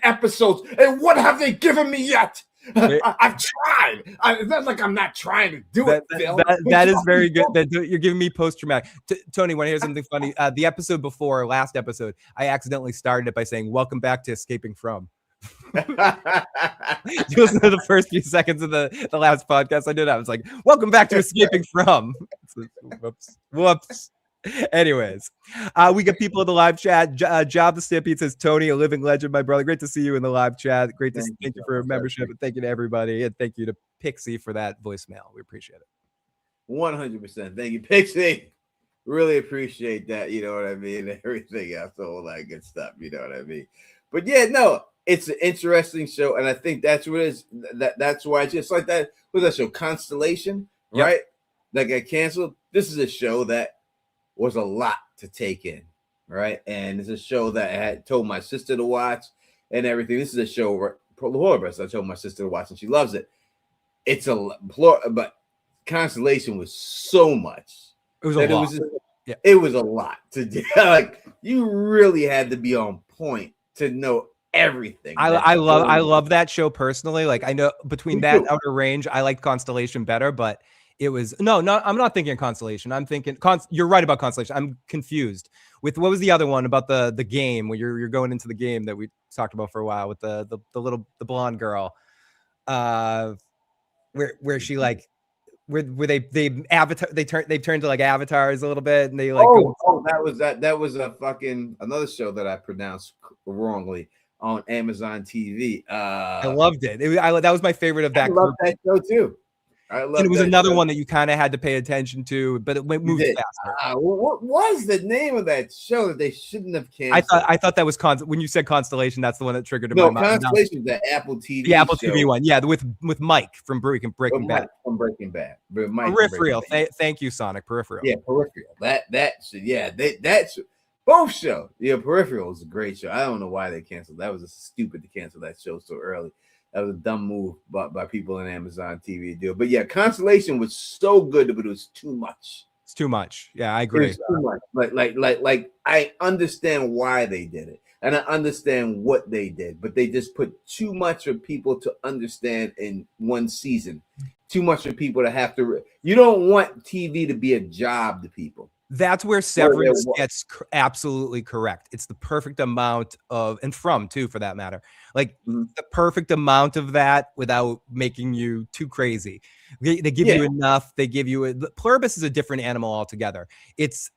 episodes, and what have they given me yet? I've tried. It's not like I'm not trying to do it, Phil. That is very good. You're giving me post-traumatic. Tony, want to hear something funny? The episode before, last episode, I accidentally started it by saying, welcome back to Escaping From. You listen to the first few seconds of the last podcast I did. I was like, welcome back to Escaping From. Whoops. Anyways, we got people in the live chat. Job the Stampede says, Tony, a living legend, my brother. Great to see you in the live chat. Great to thank you for your membership, and thank you to everybody, and thank you to Pixie for that voicemail. We appreciate it. 100%. Thank you, Pixie. Really appreciate that. You know what I mean? Everything else, all that good stuff. You know what I mean? But yeah, no, it's an interesting show, and I think that's what it is. That's why it's just like that. What's that show? Constellation, right? That got canceled. This is a show that was a lot to take in, right? And it's a show that I had told my sister to watch and everything. This is a show, PLURIBUS, I told my sister to watch, and she loves it. It's but Constellation was so much. It was a lot. It was a lot to do. Like, you really had to be on point to know everything. I love that show personally. Like, I know between that and Outer Range, I liked Constellation better, but it was I'm not thinking Constellation. I'm thinking you're right about Constellation. I'm confused with what was the other one about the game where you're going into the game that we talked about for a while with the blonde girl, where she like where they've turned to like avatars a little bit, and they like that was a fucking another show that I pronounced wrongly. on Amazon TV. I loved it. That was my favorite of that. I love that show too. I love and it was that another show. one that you kind of had to pay attention to, but it moved faster. What was the name of that show that they shouldn't have canceled? I thought that was when you said Constellation, that's the one that triggered in no, my mind. Constellation, the Apple TV. The Apple show. TV one, yeah, with Mike from Breaking Bad. From Breaking Bad. Mike Peripheral. Breaking Bad. Thank you, Sonic. Peripheral. Yeah, Peripheral. That's both show. Yeah, Peripheral was a great show. I don't know why they canceled. That was stupid to cancel that show so early. That was a dumb move by people in Amazon TV to do. But yeah, Constellation was so good, but it was too much. It's too much. Yeah, I agree. It's too much. Like I understand why they did it, and I understand what they did, but they just put too much for people to understand in one season. Too much for people to have to. You don't want TV to be a job to people. That's where Severance gets absolutely correct. It's the perfect amount of, and From too, for that matter, like the perfect amount of that without making you too crazy. They give you enough. They give you Pluribus is a different animal altogether. It's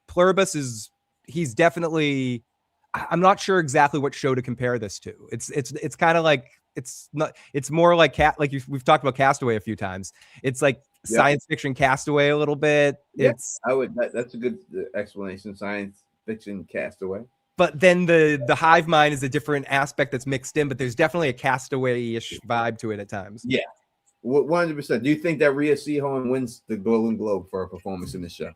Pluribus is, he's definitely, I'm not sure exactly what show to compare this to. It's kind of like, it's not, it's more like we've talked about Castaway a few times. It's like science fiction Castaway a little bit. It's that's a good explanation. Science fiction Castaway. But then the hive mind is a different aspect that's mixed in, but there's definitely a Castaway-ish vibe to it at times. Yeah. 100%. Do you think that Rhea Seehorn wins the Golden Globe for her performance in the show?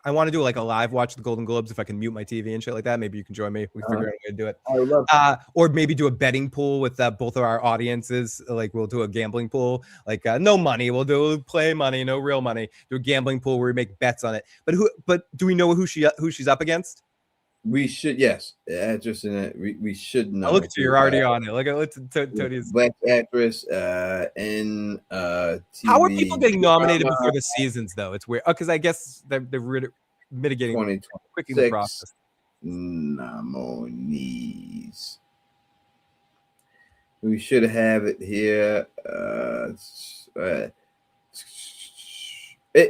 I want to do like a live watch of the Golden Globes if I can mute my TV and shit like that. Maybe you can join me. We figure out a way to do it. I would love or maybe do a betting pool with both of our audiences. Like we'll do a gambling pool. Like no money. We'll do play money, no real money. Do a gambling pool where we make bets on it. But do we know who she's up against? We should, yes. Actress in it. We should know. Look at you. You're already on it. Look at Tony's black actress in TV. How are people getting nominated before the seasons though? It's weird. Because I guess they're mitigating quickly the process. Nominees. We should have it here. It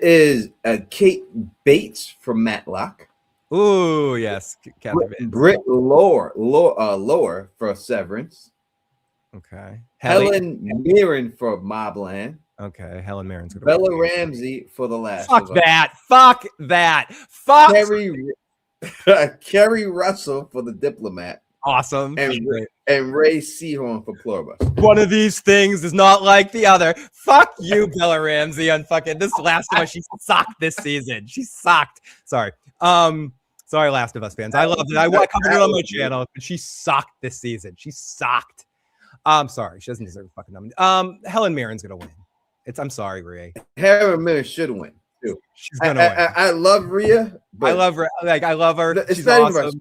is Kate Bates from Matlock. Oh yes, Britt Lower for Severance. Okay. Helen Mirren for Mobland. Okay, Helen Mirren's good. Bella Ramsey for The Last. Fuck that. Fuck that. Fuck. Kerry Russell for The Diplomat. Awesome. And Ray Seehorn for Pluribus. One of these things is not like the other. Fuck you, Bella Ramsey, on fucking this Last of Us. She sucked this season. She sucked. Sorry. Sorry, Last of Us fans. I loved it. I covered it on my channel, but she sucked this season. She sucked. I'm sorry. She doesn't deserve a fucking nominee. Helen Mirren's gonna win. I'm sorry, Rhea. Helen Mirren should win too. She's gonna win. I love Rhea. I love her. I love her. She's awesome.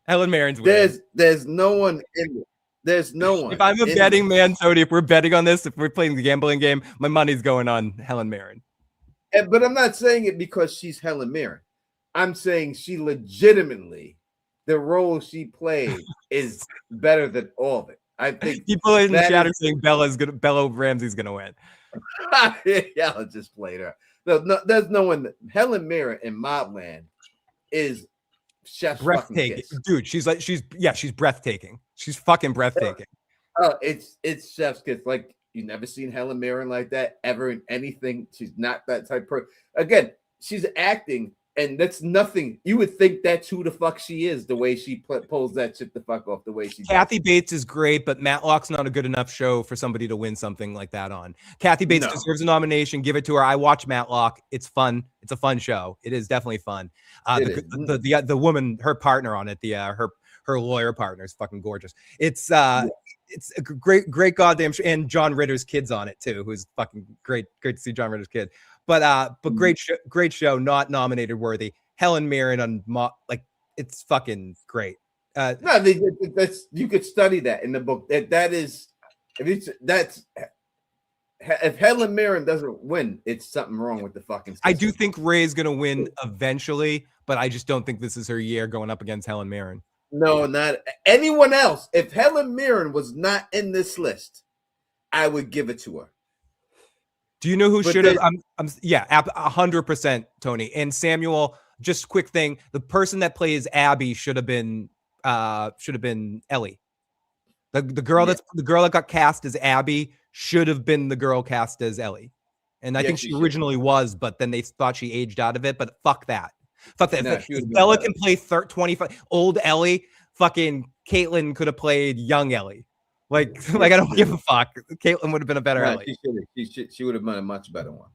Helen Mirren's winning. There's no one in it. There's no one. If I'm a betting man, Tony, if we're betting on this, if we're playing the gambling game, my money's going on Helen Mirren. But I'm not saying it because she's Helen Mirren. I'm saying she legitimately, the role she played is better than all of it. I think people in the chat are saying Bella Ramsey's gonna win. Yeah, I just played her. No, there's no one. Helen Mirren in Mobland is chef's breathtaking, dude. She's breathtaking. She's fucking breathtaking. Oh, it's chef's kiss. Like you never seen Helen Mirren like that ever in anything. She's not that type of person. Again, she's acting. And that's nothing. You would think that's who the fuck she is, the way she pulls that shit the fuck off, the way she Kathy Bates is great, but Matlock's not a good enough show for somebody to win something like that on. Kathy Bates deserves a nomination. Give it to her. I watch Matlock. It's fun. It's a fun show. It is definitely fun. The woman, her partner on it, her lawyer partner is fucking gorgeous. It's a great goddamn show. And John Ritter's kid's on it too, who's fucking great. Great to see John Ritter's kid. But great show, not nominated worthy. Helen Mirren on it's fucking great. That's you could study that in the book. If Helen Mirren doesn't win, it's something wrong with the fucking system. I do think Ray's gonna win eventually, but I just don't think this is her year going up against Helen Mirren. No, not anyone else. If Helen Mirren was not in this list, I would give it to her. Do you know who should have? 100%, Tony. And Samuel, just quick thing. The person that plays Abby should have been Ellie. The girl that got cast as Abby should have been the girl cast as Ellie. And I think she originally was, but then they thought she aged out of it. But fuck that. Fuck that. No, If Bella can play 25 old Ellie, fucking Caitlyn could have played young Ellie. Like I don't give a fuck. Caitlyn would have been a better Ellie. She would have been a much better one.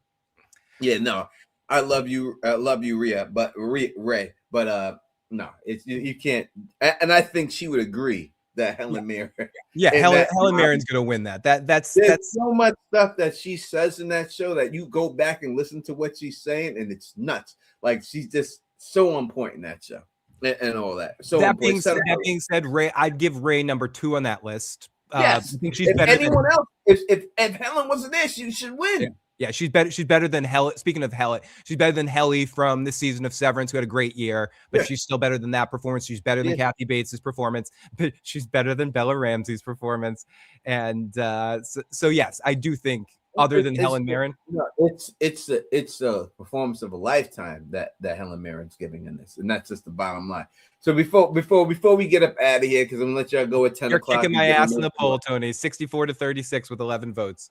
Yeah, no. I love you, Ray. But no, it's you can't. And I think she would agree that Helen Mirren. Yeah, Helen Mirren's gonna win that. That's so much stuff that she says in that show that you go back and listen to what she's saying, and it's nuts. Like she's just so on point in that show and all that. So that being said, Ray, I'd give Ray number 2 on that list. Yes, I think she's if better anyone else. If Helen wasn't there, she should win. Yeah, she's better. She's better than Helen. Speaking of Helen, she's better than Helly from this season of Severance, who had a great year. But she's still better than that performance. She's better than Kathy Bates' performance. But she's better than Bella Ramsey's performance. And so yes, I do think. Other than Helen Mirren, it's a performance of a lifetime that Helen Mirren's giving in this, and that's just the bottom line. So before we get up out of here, because I'm gonna let y'all go at 10 o'clock. You're kicking my ass in the poll, Tony. 64-36 with 11 votes.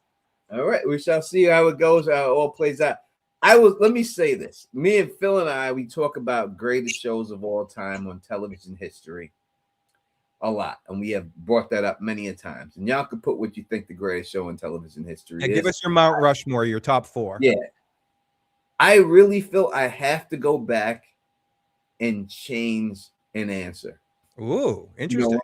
All right, we shall see how it goes, how it all plays out. Let me say this. Me and Phil and I, we talk about greatest shows of all time on television history a lot, and we have brought that up many a times. And y'all can put what you think the greatest show in television history is. Give us your Mount Rushmore, your top 4. Yeah. I really feel I have to go back and change an answer. Ooh, interesting.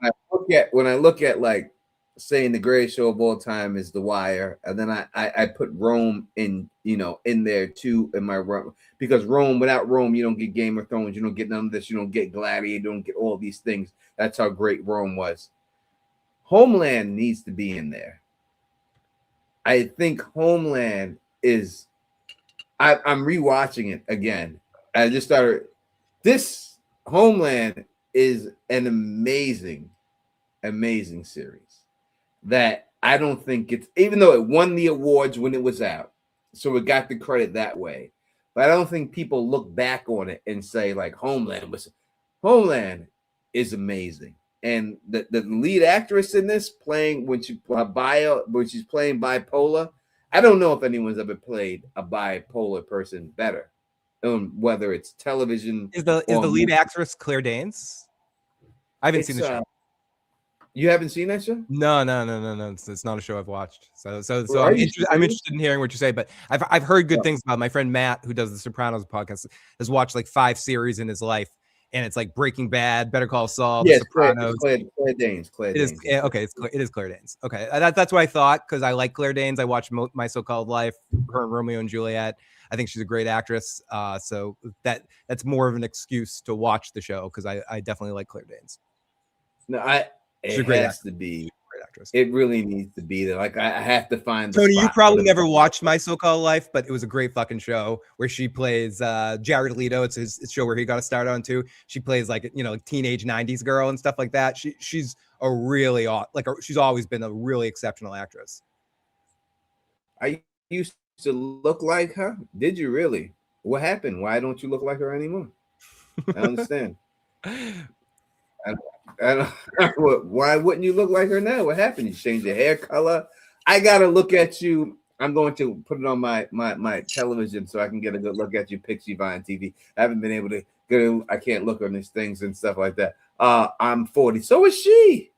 When I look at like saying the greatest show of all time is The Wire, and then I put Rome in there too in my run, because without Rome you don't get Game of Thrones, you don't get none of this, you don't get Gladiator, you don't get all these things. That's how great Rome was. Homeland needs to be in there. I think Homeland is. I'm rewatching it again. I just started. This Homeland is an amazing series that I don't think it's, even though it won the awards when it was out, so it got the credit that way. But I don't think people look back on it and say like Homeland is amazing. And the lead actress in this playing when she's playing bipolar, I don't know if anyone's ever played a bipolar person better. Whether it's television, is the lead actress Claire Danes? I haven't seen the show. You haven't seen that show? No. It's not a show I've watched. So I'm interested in hearing what you say. But I've heard good things about it. My friend Matt, who does the Sopranos podcast, has watched like 5 series in his life, and it's like Breaking Bad, Better Call Saul, The Sopranos. Claire Danes. It is Claire Danes. Okay, that's what I thought, because I like Claire Danes. I watched My So-Called Life, her and Romeo and Juliet. I think she's a great actress. So that's more of an excuse to watch the show, because I definitely like Claire Danes. No, it has to be. Great actress. It really needs to be there. Like I have to find. Tony, you probably never watched My So-Called Life, but it was a great fucking show where she plays Jared Leto. It's his show where he got to start on too. She plays like teenage '90s girl and stuff like that. She's a really she's always been a really exceptional actress. I used to look like her. Did you really? What happened? Why don't you look like her anymore? I understand. Why wouldn't you look like her now? What happened? You changed your hair color? I gotta look at you. I'm going to put it on my television so I can get a good look at you, Pixie Vine TV. I haven't been able to get. I can't look on these things and stuff like that. I'm 40. So is she.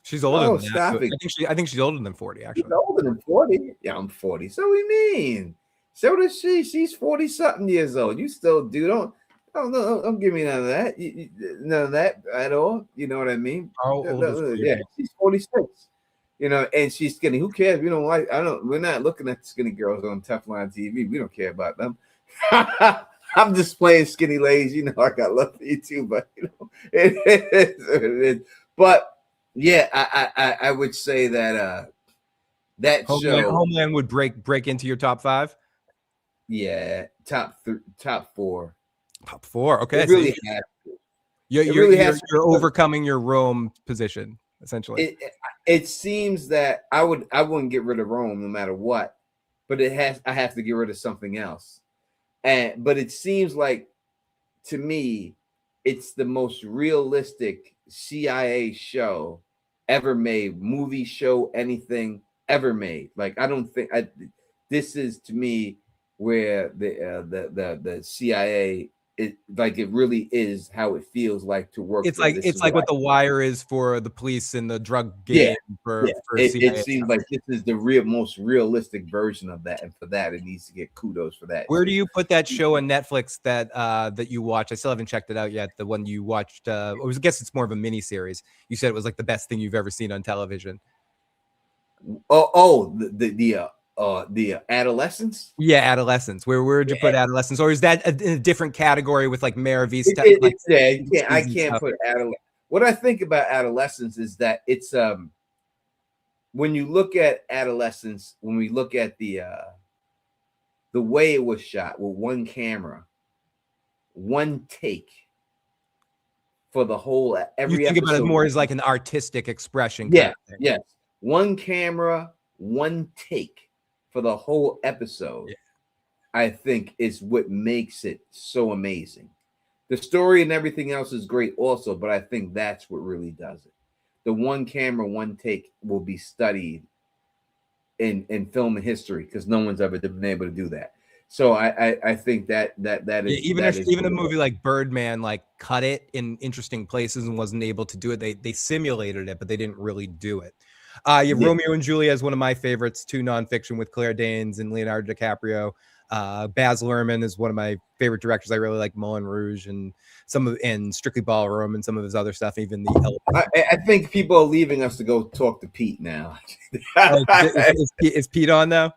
She's older than stop that. I think she's older than 40, actually. She's older than 40? Yeah, I'm 40. So we mean. So does she. She's 40-something years old. You still do. Don't give me none of that. None of that at all. You know what I mean? Yeah, she's 46. And she's skinny. Who cares? We don't like. We're not looking at skinny girls on Teflon TV. We don't care about them. I'm just playing skinny ladies. I got love for you too, but it is. But yeah, I would say that that Homeland would break into your top 5. Yeah, top 4. Top 4. Okay. It really has to. You're overcoming your Rome position, essentially. It seems that I wouldn't get rid of Rome no matter what, but I have to get rid of something else. but it seems like to me, it's the most realistic CIA show ever made, movie show, anything ever made. Like I don't think this is to me where the CIA it really is how it feels like to work. It's there. like This it's is like what I The Wire is for the police and the drug Yeah, game for It CIA. seems like this is the most realistic version of that, and for that, it needs to get kudos for that. Where do you put that show on Netflix that you watch? I still haven't checked it out yet. The one you watched, I guess it's more of a mini series. You said it was like the best thing you've ever seen on television. The Adolescence. Yeah, Adolescence. Where'd you put Adolescence, or is that in a different category with like Mare of East? I can't put Adolescence. What I think about Adolescence is that it's when you look at Adolescence, when we look at the way it was shot with one camera, one take for the whole every you think episode. about it more as like an artistic expression. Yeah, yes. One camera, one take for the whole episode. Yeah. I think is what makes it so amazing. The story and everything else is great also, but I think that's what really does it. The one camera, one take will be studied in film history because no one's ever been able to do that. So I think that is even a movie like Birdman like cut it in interesting places and wasn't able to do it. They simulated it, but they didn't really do it. Romeo and Juliet is one of my favorites, 2 nonfiction with Claire Danes and Leonardo DiCaprio. Baz Luhrmann is one of my favorite directors. I really like Moulin Rouge and Strictly Ballroom and some of his other stuff. Even I think people are leaving us to go talk to Pete now. Is Pete on now?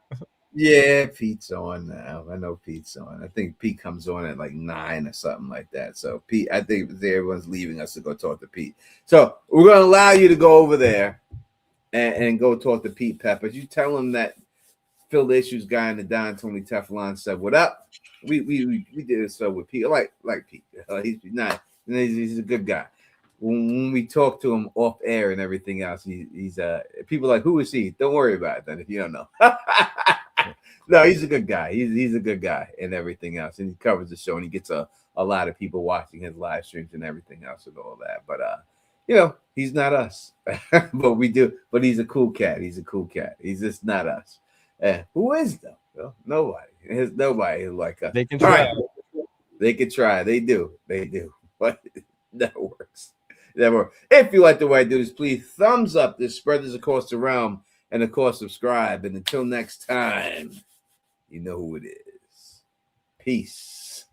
Yeah, Pete's on now. I know Pete's on. I think Pete comes on at like 9 or something like that. So Pete, I think everyone's leaving us to go talk to Pete. So we're gonna allow you to go over there and go talk to Pete Peppers. You tell him that Phil the Issues guy and the Don Tony Teflon said, "What up?" We did it so with Pete. Like Pete. He's nice. He's a good guy. When we talk to him off air and everything else, he's people are like, who is he? Don't worry about it then if you don't know. No, he's a good guy. He's a good guy and everything else, and he covers the show and he gets a lot of people watching his live streams and everything else and all that. But he's not us, but we do. But he's a cool cat. He's a cool cat. He's just not us. Who is though? Well, nobody. There's nobody like us. They can try. Right. They can try. They do. But that works. If you like the way I do this, please thumbs up this, spread this across the realm, and of course subscribe. And until next time, you know who it is. Peace.